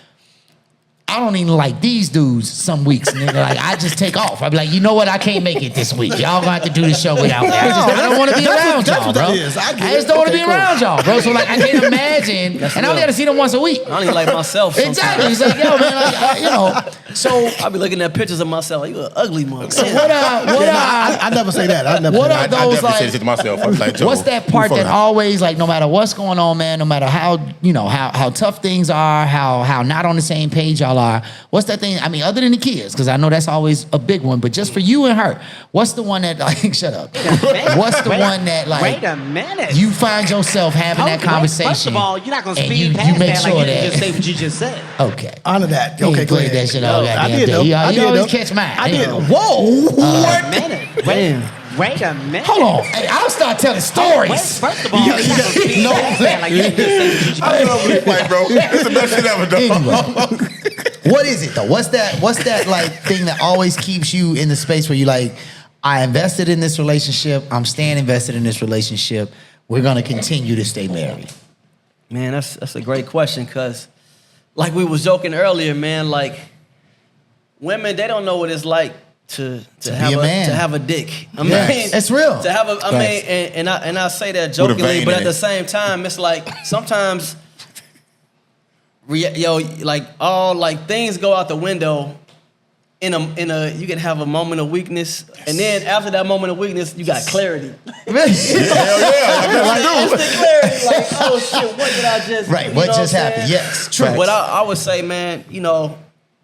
I don't even like these dudes some weeks. Nigga. Like, I just take off. I be like, you know what? I can't make it this week. Y'all gonna have to do the show without me. I don't want to be around that's y'all, what bro. that is. I get I just it. don't want to Okay, be around y'all, bro. So like, I can't imagine. And I only got to see them once a week. I don't even like myself. Sometimes. Exactly. It's like, yo, man, like, So I be looking at pictures of myself. Like, you an ugly mother. I never say that. I never What say are that. I those, definitely say like- this to myself. I'm like, Joe, what's that who part fucking- that always, like, no matter what's going on, man, no matter how, how tough things are, how not on the same page y'all are, what's that thing? I mean, other than the kids, because I know that's always a big one, but just for you and her, what's the one that, like, shut up. What's the one that, like, Wait a minute. you find yourself having that conversation? First of all, you're not going to and speed you past make that sure like you that- just say what you just said. Okay. Honor that. He Okay, ain't go played ahead. that shit all I goddamn did, day. though. He I did, always though. catch mine. I did. Damn. Whoa. Wait a minute. Damn. Wait a minute. Hold on. Hey, I'll start telling stories. First of all, you're not going to speed past that like you just say what you just I love this fight, bro. It's the best shit ever, dog. Anyway, what is it though? What's that like thing that always keeps you in the space where you like, I invested in this relationship, I'm staying invested in this relationship, we're gonna continue to stay married? Man, that's a great question, because like we was joking earlier, man, like women, they don't know what it's like to have be a man. to have a dick. I Yeah, mean, it's real. To have a, I mean, Facts. and I say that With a jokingly, vein but in at the it. same time, it's like sometimes, like all like things go out the window. In a, you can have a moment of weakness, and then after that moment of weakness, you got clarity. Hell yeah. I Instant clarity, like, oh shit, what did I just? Right, you what know just I'm happened? saying? Yes, true. But I would say, man,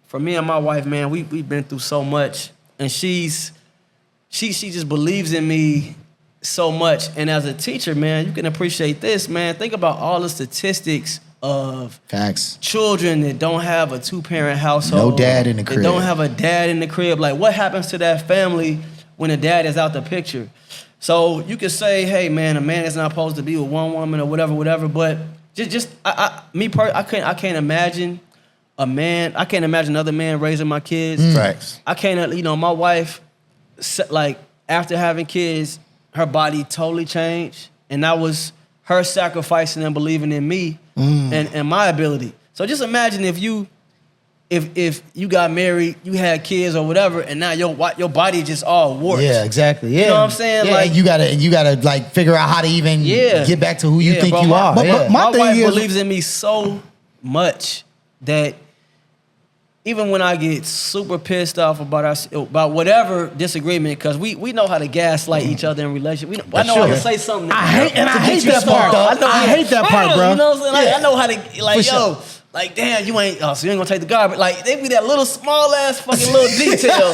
for me and my wife, man, we've been through so much, and she just believes in me so much. And as a teacher, man, you can appreciate this, man. Think about all the statistics of Facts. children that don't have a 2-parent household. No dad in the That crib. don't have a dad in the crib. Like, what happens to that family when a dad is out the picture? So you could say, hey, man, a man is not supposed to be with one woman or whatever. But I can't imagine a man. I can't imagine another man raising my kids. Facts. I can't. My wife, like after having kids, her body totally changed, and that was her sacrificing and believing in me and my ability. So just imagine if you got married, you had kids or whatever, and now your body just all warped. Yeah, exactly. Yeah. You know what I'm saying? Yeah, Like, and you gotta like figure out how to even get back to who you think bro, you are. but- Yeah. My thing wife is- believes in me so much that even when I get super pissed off about whatever disagreement, because we know how to gaslight each other in relationship. I know how to say something. I hate you that small. part. I hate that part, bro. You know what I'm saying? Like, Yeah. I know how to, like, For yo, sure. like, damn, so you ain't gonna take the garbage. Like, they be that little small ass fucking little detail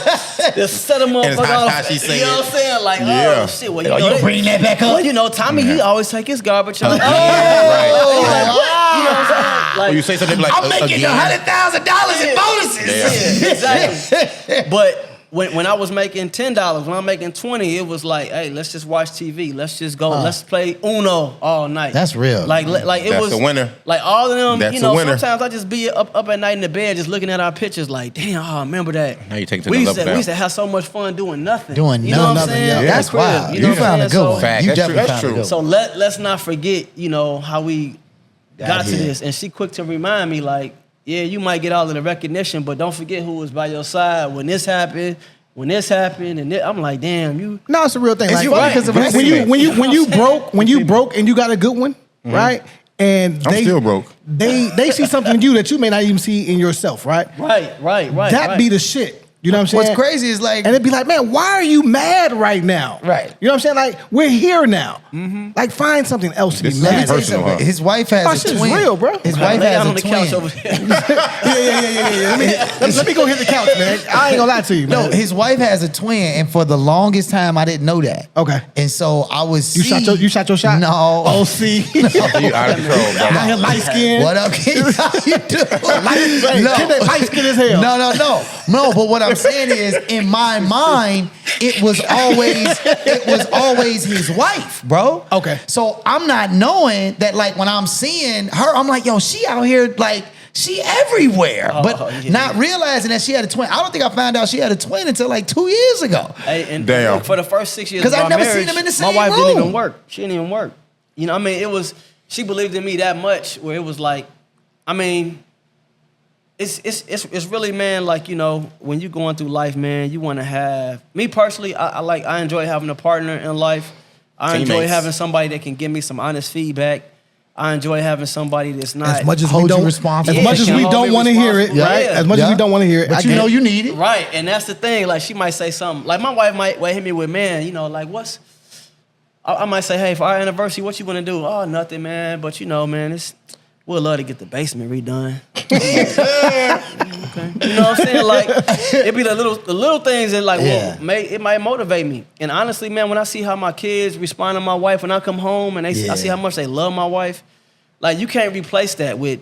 that set them it's up. how she say You know what I'm saying? Like, Yeah. oh shit, well, Oh, you bring that back up? Well, Tommy, he always take his garbage. Like, oh, Right. like, what? You know what I'm saying? Like, Or you say something like, I'm making again. $100,000 in bonuses. Yeah. Yeah, exactly. But when I was making $10, when I'm making $20, it was like, hey, let's just watch TV. Let's just go. Let's play Uno all night. That's real. Like it That's was a winner. Like all of them. That's a winner. Sometimes I just be up at night in the bed, just looking at our pictures, like, damn, I remember that. Now you take it to we the used level we used now. to have so much fun doing nothing. Doing you know what I'm nothing, saying? yeah. In That's the crib, wild. You know You what I'm found a saying? good one. Fact. You That's definitely true. found a good one. So let's not forget, how we got to here. this. And she quick to remind me, like, yeah, you might get all of the recognition, but don't forget who was by your side when this happened. When this happened, and I'm like, damn, you. No, it's a real thing. It's Like, funny 'cause of when you broke and you got a good one, right? And I'm still broke. They see something in you that you may not even see in yourself, right? Right. That be the shit. You know what I'm saying? What's crazy is like, and it'd be like, man, why are you mad right now? Right. You know what I'm saying? Like, we're here now. Like, find something else to be This is mad let me at. tell you personal, something. huh? His wife Oh, has a shit's twin. real, bro. His wife Lay has down a on the couch twin. over there. Yeah. Let me go hit the couch, man. I ain't gonna lie to you, man. No, his wife has a twin, and for the longest time, I didn't know that. Okay. And so I was. You shot your shot? No. Oh, see. You out of control, bro. Out here light skin. What up, kid? How you doing? Kid that light skin as hell. No. But what I'm saying is, in my mind, it was always his wife, bro. Okay. So I'm not knowing that, like, when I'm seeing her, I'm like, yo, she out here, like, she everywhere. But not realizing that she had a twin. I don't think I found out she had a twin until like 2 years ago. Hey, and Damn. for the first 6 years 'Cause of I've our never marriage, seen them in the same my wife didn't room. even work. She didn't even work. You know, I mean, she believed in me that much where it was like, I mean, it's really, man, like, you know, when you going through life, man, you want to have, me personally, I enjoy having a partner in life. I enjoy Teammates. having somebody that can give me some honest feedback. I enjoy having somebody that's not As much as Hold we you don't, responsible. as much as Yeah, we can don't hold me want to hear it, responsible. right? Yeah. As much as we don't want to hear it, But you know you need it. right, and that's the thing. Like, she might say something. Like, my wife might hit me with, man, you know, like, I might say, hey, for our anniversary, what you want to do? Oh, nothing, man. But, you know, man, we'd love to get the basement redone. Okay. You know what I'm saying? Like, it be the little things that, like, Yeah. it might motivate me. And honestly, man, when I see how my kids respond to my wife when I come home, and I see how much they love my wife, like, you can't replace that with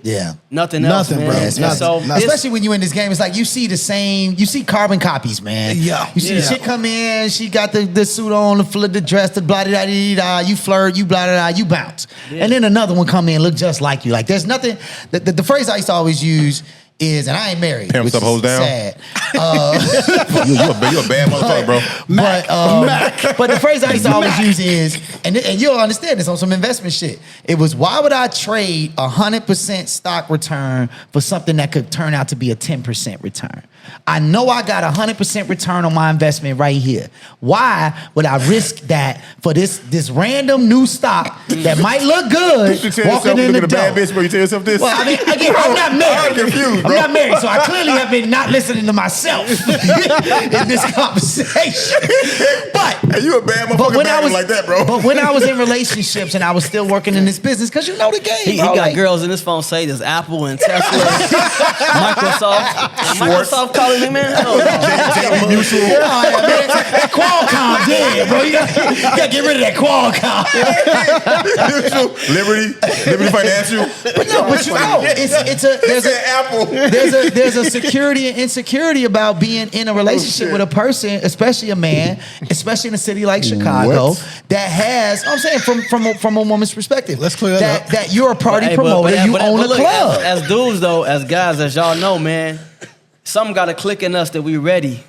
nothing else, Nothing, man. bro. And Nothing. so Nothing. Especially when you in this game, it's like you see carbon copies, man. Yeah. You see Yeah. the shit come in, she got the suit on, the dress, the blah da da da, you flirt, you blah da da, you bounce. Yeah. And then another one come in, look just like you. Like, there's nothing, the phrase I used to always use is, and I ain't married, Pimps which up, hoes is down? sad. You a bad motherfucker, bro. But the phrase I used to always use is, and you'll understand this on some investment shit. It was, why would I trade 100% stock return for something that could turn out to be a 10% return? I know I got 100% return on my investment right here. Why would I risk that for this random new stock that might look good You tell yourself walking you in look the at a bad door? bitch, bro. You tell yourself this. Well, I mean, again, I'm not married. I'm confused, bro. I'm not married, so I clearly have been not listening to myself in this conversation. But Hey, you a bad motherfucker back like that, bro. But when I was in relationships and I was still working in this business, because you know the game, He bro. got like, girls in his phone say there's Apple and Tesla, Microsoft. Microsoft calling me, man. Oh, JD Mutual. oh, yeah, man, that Qualcomm dead, bro. You gotta get rid of that Qualcomm. Liberty Financial. But no, but you know, there's a security and insecurity about being in a relationship with a person, especially a man, especially in a city like Chicago, that has, I'm saying from a woman's perspective. Let's clear that up. That you're a party Hey, promoter, you own a look, club. As dudes, though, as guys, as y'all know, man, something got to click in us that we ready.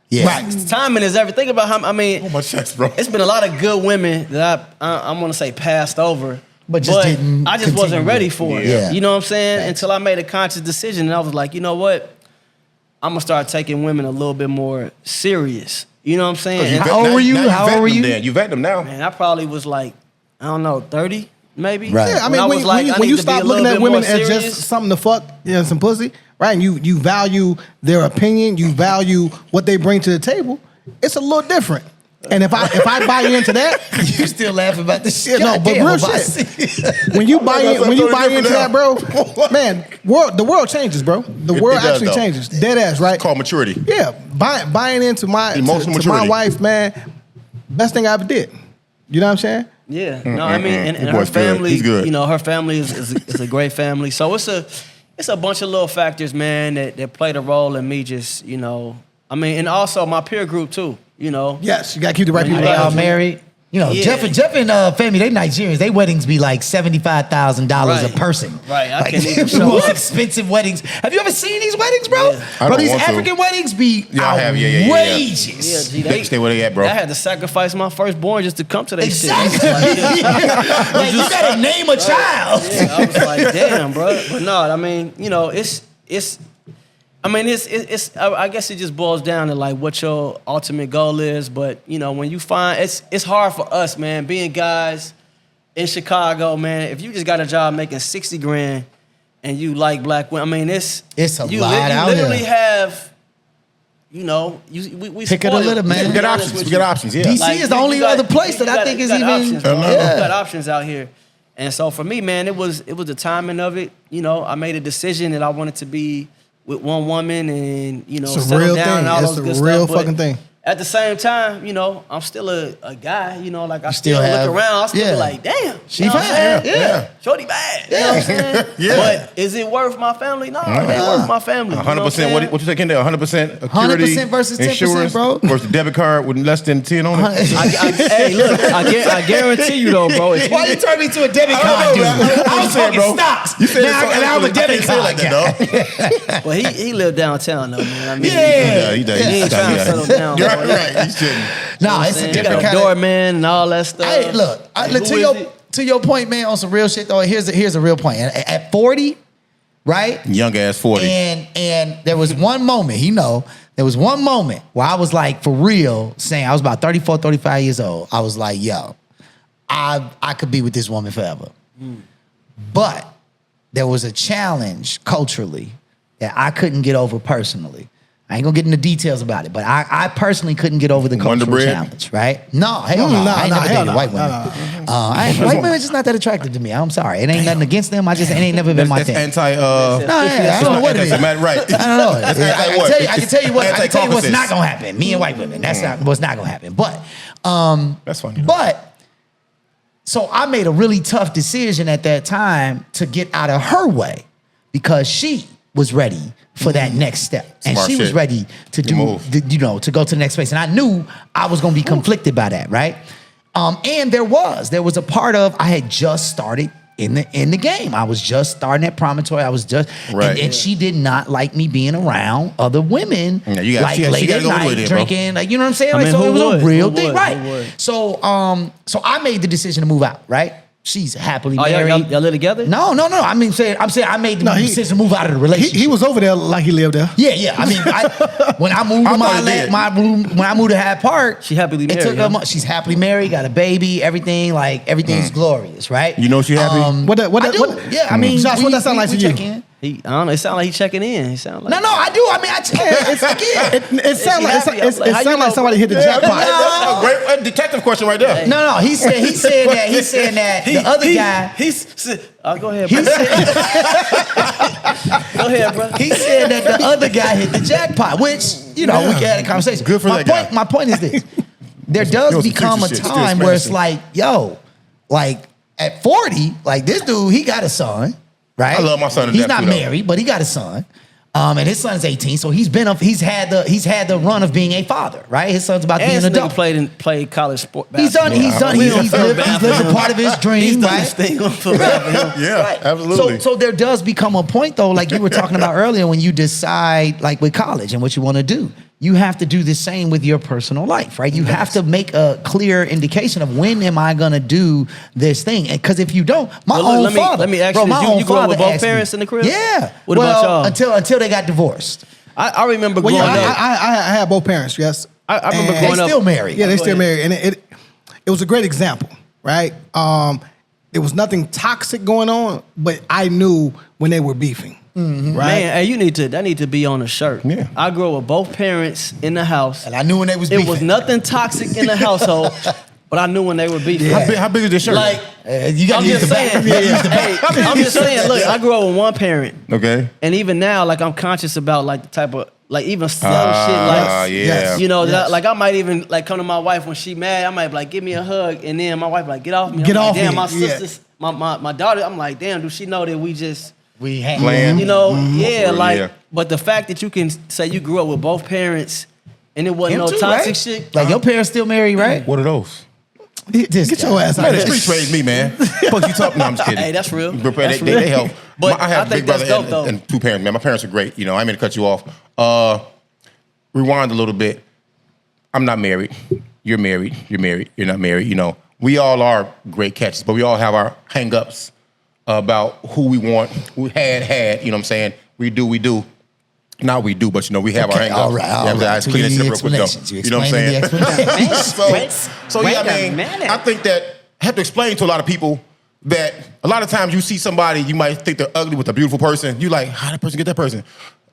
Yeah. Right. Timing is everything. Think about how, I mean, Oh, my chest, bro. it's been a lot of good women that I'm going to say passed over. But just didn't I just wasn't continue. ready for it. Yeah. You know what I'm saying? Until I made a conscious decision and I was like, you know what? I'm going to start taking women a little bit more serious. You know what I'm saying? And- How old were you? How old were you? You vet them now. Man, I probably was like, I don't know, 30 maybe. Right. Yeah, I mean, I was like, I when need you to be stop a looking little at bit women more as serious. just something to fuck, some pussy, right? And you value their opinion, you value what they bring to the table. It's a little different. And if I buy into that, You still laughing about this shit? yeah, no, but Goddamn, real but I shit. see- When you buy totally into that, different bro, man, the world changes, bro. The world it does, actually though. changes. Dead ass, right? It's called maturity. Yeah, buying into my Emotional to my maturity. wife, man. Best thing I ever did. You know what I'm saying? Yeah, no, I mean, and That her boy's good. family, He's good. you know, her family is a great family. So it's a bunch of little factors, man, that played a role in me just, you know, I mean, and also my peer group too, you know. Yes, you gotta keep the right people. They all around you. married. You know, Yeah. Jeff and Femi, they Nigerians. They weddings be like $75,000 a Right. person. Right, I Like, can't even the show most up. expensive weddings. Have you ever seen these weddings, bro? Yeah. I Bro, don't these want to. African weddings be Yeah, I have. Yeah. outrageous. Yeah, G, They stay where they at, bro. I had to sacrifice my firstborn just to come to that Exactly. shit. Like, you gotta name a child. Yeah, I was like, damn, bro. But no, I mean, you know, it's I guess it just boils down to like what your ultimate goal is. But you know, when you find it's hard for us, man, being guys in Chicago, man. If you just got a job making $60,000 and you like black women, I mean, it's a you lot out literally here. have, you know, we Pick it a spoiled, little, man. to You be get honest options. with You get options. Yeah. DC is the only other place that I think is even. options, bro. Yeah. You got options out here. And so for me, man, it was the timing of it. You know, I made a decision that I wanted to be with one woman and, you know, It's a settle real down thing. and all It's those a good real stuff. But fucking thing. At the same time, you know, I'm still a guy, you know, like I still still have- look around, I still yeah. be like, damn. She you know what fine, I'm saying? yeah. Shorty bad. You know what I'm saying? Yeah. But is it worth my family? No, it ain't worth my family. You know what I'm 100%. saying? What you say, Kendall? 100% security, 100% versus 10%, insurance, bro. versus debit card with less than 10 on it. Hey, look, I guarantee you though, bro. If Why you turn me to a debit card, dude? I was saying, talking bro. stocks. You said now I'm a debit card guy. Well, he lived downtown though, man. I mean, Yeah. He he ain't trying to settle down. You're bro. right. He shouldn't. No, it's a You different got a kind of. doorman and all that stuff. Hey, look, And who to is your it? to your point, man, on some real shit though. Here's a real point. At 40, right? Young ass 40. And there was one moment, there was one moment where I was like, for real, saying I was about 34, 35 years old. I was like, yo, I could be with this woman forever. But there was a challenge culturally that I couldn't get over personally. I ain't gonna get into details about it, but I personally couldn't get over the Wonder cultural Bread? challenge, right? No, hell no. I ain't never dated white women. White women are just not that attractive to me. I'm sorry. It ain't nothing against them. It ain't never been my That's thing. anti. No, I don't know what it is. Right. I don't know. That's I anti-what? can tell you what's Anti-Caucasus. not gonna happen. Me and white women. That's not what's not gonna happen. But That's funny. but so I made a really tough decision at that time to get out of her way because she was ready for that next step. And Smart she was shit. ready to do, move. to go to the next place. And I knew I was gonna be conflicted by that, right? And there was a part of, I had just started in the game. I was just starting at Promontory. I was just, Right. and she did not like me being around other women, Yeah, you got- like she late gotta at go night, with it, bro. drinking, like, you know what I'm saying? I Like, mean, so who it was would? a real Who thing, would? right? Who would? So I made the decision to move out, right? She's happily Oh, married. y'all live together? No. I'm saying I made the decision to move out of the relationship. He was over there like he lived there. Yeah. I mean, when I moved to thought he did. my room, when I moved to Hyde Park, She happily it married, took her huh? month. She's happily married, got a baby, everything's glorious, right? You know she happy? I do. Yeah, I mean, Josh, what that sound like to you? check in. I don't know. It sounds like he checking in. He sound like No, I do. I mean, It sounds like happy? I'm like, how you like know, somebody hit the Yeah, jackpot. that's a great detective question right there. No. He said that the other guy. Go ahead, He bro. said, Go ahead, bro. he said that the other guy hit the jackpot, which, we can have a conversation. Good for my that point, guy. My point is this. There Yo, does some become a future shit. Still time where it's expansion. like, yo, like at 40, like this dude, he got a son, right? I love my son to He's death, not too, though. married, but he got a son. And his son's 18, so he's had the run of being a father, right? His son's about to be And an this nigga adult. played college sport. He's done. basketball. He's lived a part of his dream, He's done right? his thing on football for him. Yeah, Right. absolutely. So there does become a point though, like you were talking about earlier, when you decide, like with college and what you want to do, you have to do the same with your personal life, right? You have to make a clear indication of when am I going to do this thing? Because if you don't, my Well, own let me- father. let me ask bro, you my this. own You grew up father with both asked me- parents in the crib? Yeah. What about y'all? Until they got divorced. I remember Well, growing yeah, up. I had both parents. Yes, I remember And- growing They up. still married. Yeah, they Go still ahead. married, and it was a great example, right? There was nothing toxic going on, but I knew when they were beefing, right? Man, hey, that need to be on a shirt. Yeah. I grew up with both parents in the house. And I knew when they was It beefing. was nothing toxic in the household, but I knew when they were beefing. Yeah. How big is this shirt? Like, You got I'm to use just the back. saying. Hey, I'm just saying. Look, I grew up with one parent, Okay. and even now, like I'm conscious about like the type of like even selling shit. Like, yeah. you know, like I might even like come to my wife when she mad. I might be like, give me a hug, and then my wife be like, get off me. Get I'm like, off damn, me. my Yeah. sisters, my daughter. I'm like, damn, do she know that we just. We had Playing. You know, Yeah. like, but the fact that you can say you grew up with both parents and it wasn't him no too, toxic right? shit. Like your parents still married, right? What are those? This Get guy. your ass out Man, the of here. streets raised me, man. Fuck you talking? No, I'm just kidding. Hey, that's real. Prepare, That's they real. help. But I have I a think big brother that's dope, though. and two parents, man. My parents are great. You know, I mean to cut you off. Rewind a little bit. I'm not married. You're married. You're married. You're not married. You know, we all are great catches, but we all have our hang-ups about who we want, who had, you know what I'm saying, we do. Not we do, but we have our hang all right. Let's clean this shit real quick, though. You know what I'm saying? So Wait yeah, a minute. I think that I have to explain to a lot of people that a lot of times you see somebody, you might think they're ugly with a beautiful person. You like, how that person get that person?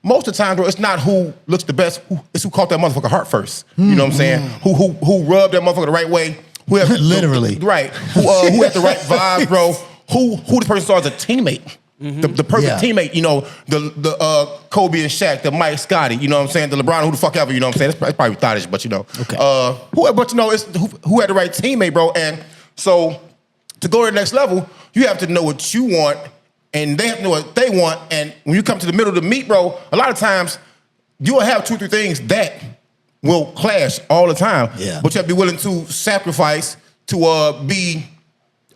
Most of the time, bro, it's not who looks the best. It's who caught that motherfucker heart first. You know what I'm saying? Who rubbed that motherfucker the right way? Who have, Literally. Right. Who had the right vibes, bro? Who the person saw as a teammate? The perfect teammate, the Kobe and Shaq, the Mike Scotty, you know what I'm saying? The LeBron, who the fuck ever, you know what I'm saying? It's probably thottish, but Okay. It's who had the right teammate, bro. And so to go to the next level, you have to know what you want, and they have to know what they want. And when you come to the middle of the meet, bro, a lot of times you will have 2 or 3 things that will clash all the time. Yeah. But you have to be willing to sacrifice to be,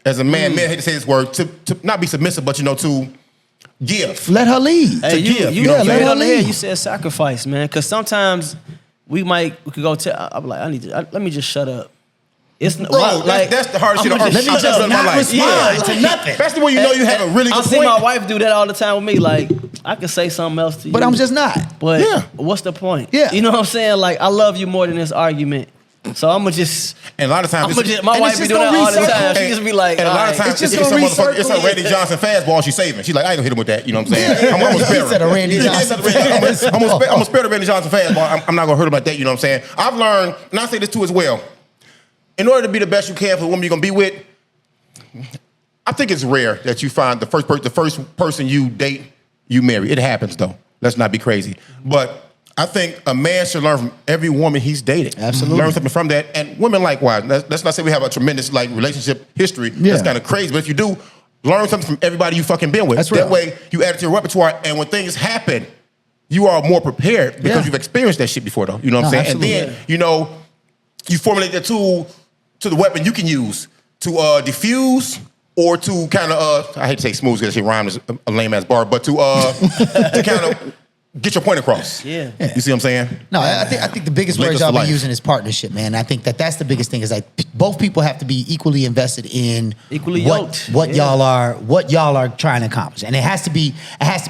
as a man, I hate to say this word, to not be submissive, but to give. Let her lead. Hey, give, you you know what I'm hit saying? on the head. You said sacrifice, man. Because sometimes we could go tell. I'm like, let me just shut up. It's Bro, that's the hardest shit on earth. Let me I've just done in my not life. respond to nothing. Especially when you know you have a really I good see point. my wife do that all the time with me. Like, I could say something else to you, But I'm just not. But Yeah. what's the point? Yeah. You know what I'm saying? Like, I love you more than this argument. So I'm gonna just. And a lot of times, My and wife it's be just doing that gonna all the recircle. time. She just be like, and a lot of "All right." times, It's it's just some gonna motherfucker, it's a recircle. Randy Johnson fastball. She's saving. She's like, I ain't gonna hit him with that. You know what I'm saying? I'm gonna spare He said a him. Randy Johnson I'm gonna spare the Randy Johnson fastball. I'm not gonna hurt him like that. You know what I'm saying? I've learned, and I say this too as well. In order to be the best you can for the woman you're gonna be with, I think it's rare that you find the first person you date, you marry. It happens though. Let's not be crazy. But I think a man should learn from every woman he's dated. Absolutely. Learn something from that. And women likewise. Let's not say we have a tremendous relationship history. Yeah. That's kind of crazy. But if you do, learn something from everybody you fucking been with. That's that real. way you add it to your repertoire. And when things happen, you are more prepared because Yeah. you've experienced that shit before though. You know what I'm saying? Absolutely. And then, you formulate that tool to the weapon you can use to diffuse or to kind of, I hate to say smooth because that shit rhymes a lame ass bar, but to kind of get your point across. Yeah. You see what I'm saying? No, I think the biggest Lakers word y'all for been life. using is partnership, man. I think that's the biggest thing is like both people have to be equally invested in Equally what yoked. y'all are trying to accomplish, and it has to be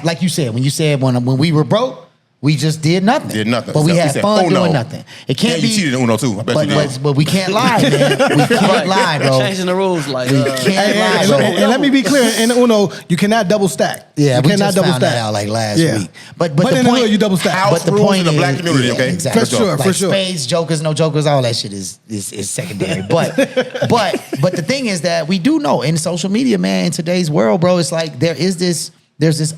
like you said when we were broke. We just did nothing. But we We had said, fun oh, no. doing nothing. It can't And be. you cheated in Uno too. I bet you did. But we can't lie, man. We can't lie, bro. Changing the rules, like. We can't lie, And, bro. and let me be clear, in Uno, you cannot double stack. Yeah, you we cannot just double found stack. that out like last Yeah. week. But But the in the point hood, you double stack. House But the rules point in the is, black community, okay? exactly. For sure, like for sure. Spades, jokers, no jokers, all that shit is secondary. But the thing is that we do know in social media, man, in today's world, bro, it's like there's this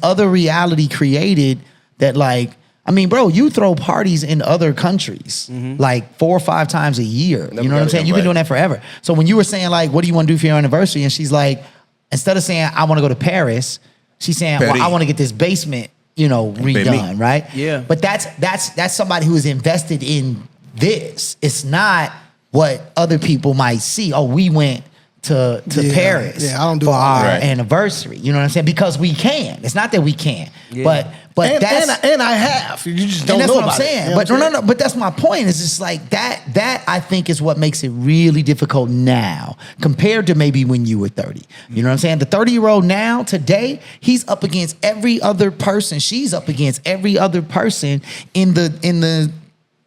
other reality created that like. I mean, bro, you throw parties in other countries like 4 or 5 times a year. Never You know what got I'm it saying? done You've been right. doing that forever. So when you were saying like, what do you want to do for your anniversary? And she's like, instead of saying I want to go to Paris, she's saying, Paris. well, I want to get this basement, redone, right? Yeah. But that's somebody who is invested in this. It's not what other people might see. Oh, we went to Yeah. Paris Yeah, I don't do for all our that. Right. anniversary. You know what I'm saying? Because we can. It's not that we can't. Yeah. But And, that's and I have. You just don't and that's know what I'm about it. saying. You know But what I'm no. But that's my point. It's just like that I think is what makes it really difficult now compared to maybe when you were 30. You know what I'm saying? The 30-year-old now, today, he's up against every other person. She's up against every other person in the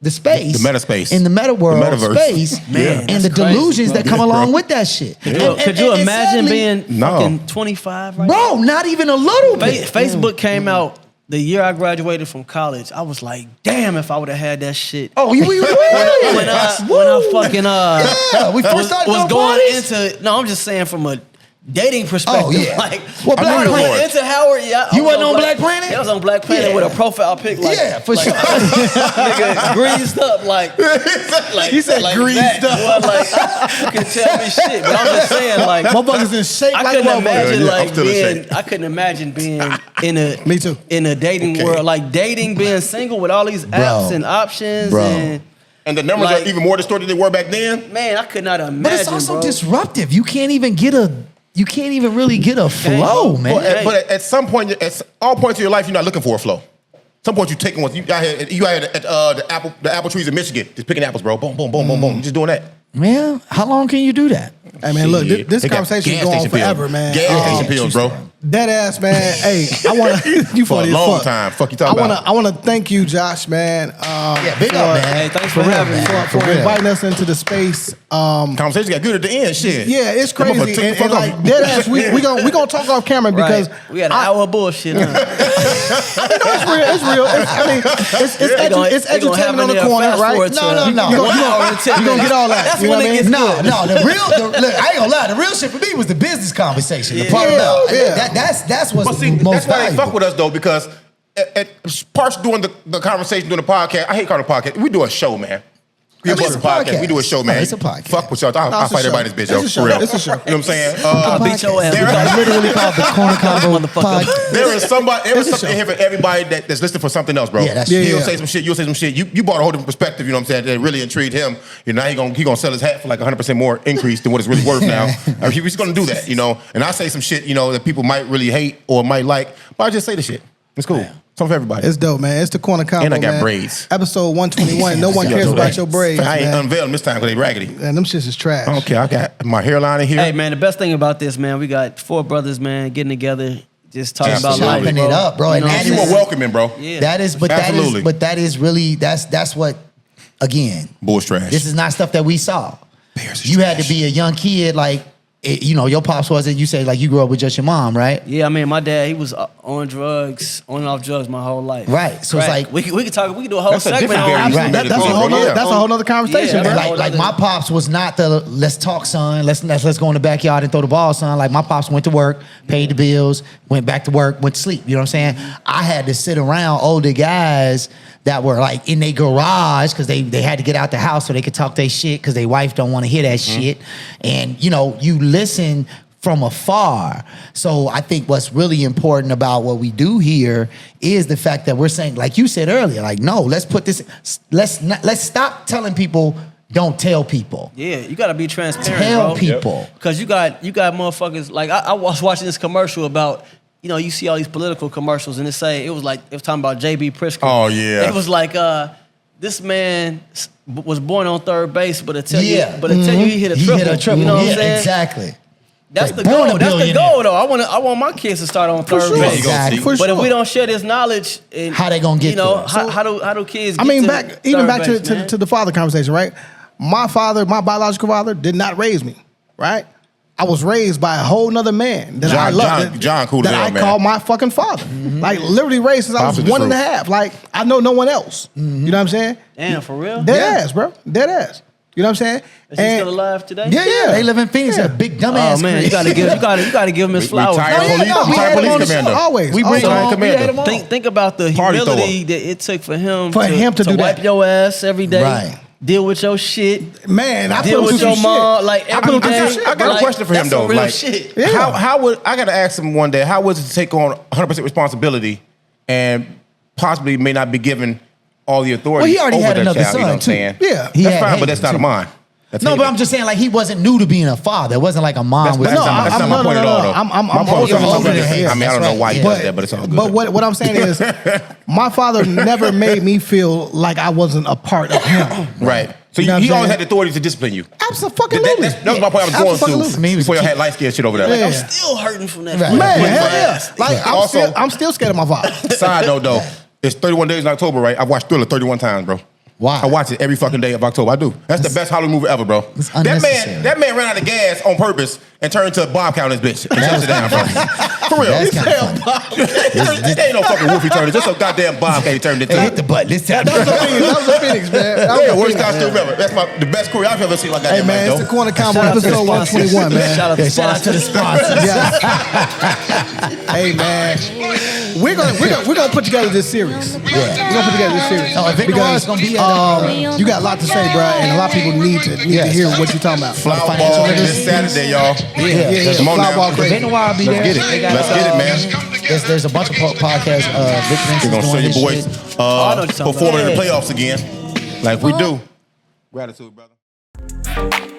space. The meta space. In the meta world The metaverse. space. Man, and that's the crazy, delusions bro. that come Yeah, along bro. with that shit. Could you And imagine sadly- being No. fucking 25 right Bro, not even a little bit. Facebook came out the year I graduated from college. I was like, damn, if I would have had that shit. Oh, we when I fucking Yeah, we first started was doing going parties. into I'm just saying from a dating perspective. Oh, yeah. Like Well, I Black went Planet. into Howard. Yeah, You wasn't on Black Planet? Yeah, I was on Black Planet Yeah. with a profile pic. Like, Yeah, for like, sure. nigga, greased up like He said like greased that, up. boy, like you can tell me shit, but I'm just saying like Motherfuckers in shape I like couldn't motherfuckers. imagine Yeah, I'm like still in being. shape. I couldn't imagine being in a. Me too. In a dating Okay. world, like dating, being single with all these apps and options, Bro. and And the numbers Like- are even more distorted than they were back then. man, I could not imagine. But it's also bro. disruptive. You can't even really get a flow, man. But at some point, at all points of your life, you're not looking for a flow. Some point you taking one. You out here at the apple trees in Michigan, just picking apples, bro. Boom, boom, boom, boom, boom. You're just doing that. Man, how long can you do that? Hey man, look, Shit. this They got conversation gas is going station forever, pills. man. Gas station pills, bro. Dead ass, man. Hey, I want to. You For a funny as long fuck. time. Fuck you talking about. I want to thank you, Josh, man. Big up, man. Hey, thanks for having me. For inviting us into the space. Conversation got good at the end. Shit. Yeah, it's That motherfucker crazy. took the And fuck like off. dead ass, we gonna talk off camera because Right. We had an hour of bullshit. Huh? it's real. It's They gonna have edutainment on in the there corner, fast right? forward to No. You gonna get all that. That's You know when what I it mean? gets No, look, I ain't gonna lie. The real shit for me was the business conversation. The part Yeah, about yeah. that's what's But see, most that's why they valuable. fuck with us though, because at parts doing the conversation, doing the podcast. I hate calling it a podcast. We do a show, man. We I mean, do it's a a podcast. podcast. We do a show, man. No, it's a podcast. Fuck with y'all. I'll it's a fight show. everybody in this bitch, It's yo. a show. For real. It's a show. You know what I'm saying? I'll beat your ass. It's literally called the Corner Convo Motherfucker. Podcast. There is somebody, there is It's a something show. here for everybody that's listening for something else, bro. Yeah, that's true. He'll Yeah. say some shit, you'll say some shit. You brought a whole different perspective, you know what I'm saying, that really intrigued him. You know, now he gonna sell his hat for like 100% more increase than what it's really worth now. I mean, he's gonna do that, you know. And I say some shit, you know, that people might really hate or might like, but I just say the shit. It's cool. Something for everybody. It's dope, man. It's the Corner Combo, And I got man. braids. Episode 121. No one cares about your braids, I ain't man. unveiled them this time because they raggedy. And them shits is trash. I don't care. I got my hairline in here. Hey man, the best thing about this, man, we got 4 brothers, man, getting together, just talking about Absolutely. life, Chopping it up, bro. You And know that what You I'm is- more saying? welcoming, bro. Yeah. That is Absolutely. really that's what again. Bull's trash. This is not stuff that we saw. Bears is You had to trash. be a young kid, like you know, your pops wasn't. You say like you grew up with just your mom, right? Yeah, I mean, my dad, he was on drugs, on and off drugs my whole life. Right. So it's Crack. like- we could talk, we could do a whole That's a segment different on variation. Right. That's a whole Yeah. nother, that's a whole nother conversation, Yeah, man. right. Like my pops was not the let's talk, son. Let's go in the backyard and throw the ball, son. Like my pops went to work, paid the bills, went back to work, went to sleep. You know what I'm saying? I had to sit around older guys that were like in their garage because they had to get out the house so they could talk their shit because their wife don't want to hear that shit. And you know, you listen from afar. So I think what's really important about what we do here is the fact that we're saying, like you said earlier, like, no, let's put this, let's stop telling people, don't tell people. Yeah, you gotta be transparent, Tell bro. people. Because you got motherfuckers, like I was watching this commercial about, you know, you see all these political commercials and it was talking about J.B. Pritzker. Oh, yeah. It was like, this man was born on third base, but it tell Yeah. you he hit a He triple. hit a triple. You know what Yeah, I'm saying? exactly. That's Like, the born a goal. That's the billionaire. goal, though. I want my kids to start on third sure. base. Exactly. For But if sure. we don't share this knowledge, and, How they gonna get you know, there? how do kids? I get mean, to back third base, to the father conversation, right? My father, my biological father, did not raise me, right? I was raised by a whole nother man that I love. John cool as that hell, I man. call my fucking father. Like literally raised since I Pops was is the 1 and a truth. half. Like I know no one else. You know what I'm saying? Damn, for real? Dead ass, bro. Dead ass. You know what I'm saying? Is he still alive today? Yeah. They live in Phoenix, a big dumbass. Oh man, you gotta give him his flowers. Retired No, yeah, police, no, we retired had him on police the show commander. always. We bring Also, him on. commander. We had him on. Think about the Party humility that it took for him For him to do wipe that. your ass every day, Right. deal with your shit, Man, I put deal him with through your some mom, shit. like I put every him through day. some shit. I got Like, a question for him that's some though. real Like, shit. Yeah. how would I gotta ask him one day? How was it to take on 100% responsibility and possibly may not be given all the authority? Well, he already over had that another child, you know son, what I'm too. saying? Yeah. He that's had fine, Hayden, but that's not too. a mine. That's No, Hayden. but I'm just saying, like, he wasn't new to being a father. It wasn't like a mom was. That's not my point at all, though. I'm My point was older something than different. him. I mean, I That's don't know right. why he Yeah. does that, but it's all good. But what I'm saying is, my father never made me feel like I wasn't a part of him. Right. So You know what he I'm always saying? had the authority to discipline you. Absolutely. That was my point I was going Absolutely. to I mean, he was before a you kid. had light skin shit over there. Yeah. I'm still hurting from that. Right. Man, With hell my yeah. ass. Like Also- I'm still scared of my father. Side note though, it's 31 days in October, right? I've watched Thriller 31 times, bro. Why? I watch it every fucking day of October. I do. That's the best Hollywood movie ever, bro. It's That unnecessary. man ran out of gas on purpose and turned into a bomb count in his bitch. And shut it down, bro. For real. That's kind of funny. It ain't no fucking wolf he turned into. Just a goddamn bomb cat he turned into. Hey, hit the button this time. That was a Phoenix, man. That was Yeah, a worst Phoenix, costume man. ever. That's the best career I've ever seen like that. Hey man, it's the Corner Combo episode 121, man. Shout out to Yeah, shout out to the sponsors. Yeah. Hey man, we're gonna put together this series. We're gonna put together this series. Oh, Victor Ross gonna be at, you got a lot to say, bro, and a lot of people need to hear what you're talking about. Flower Financial ball literacy. this Saturday, y'all. Yeah. Come on Flower now. ball crazy. Benoit will be there. Let's get it. They got, Let's get it, man. There's a bunch of podcasts. Vic Vince We're is gonna show doing your his boys shit. I know what you're talking performing in the about. playoffs again, like we do. Gratitude, brother.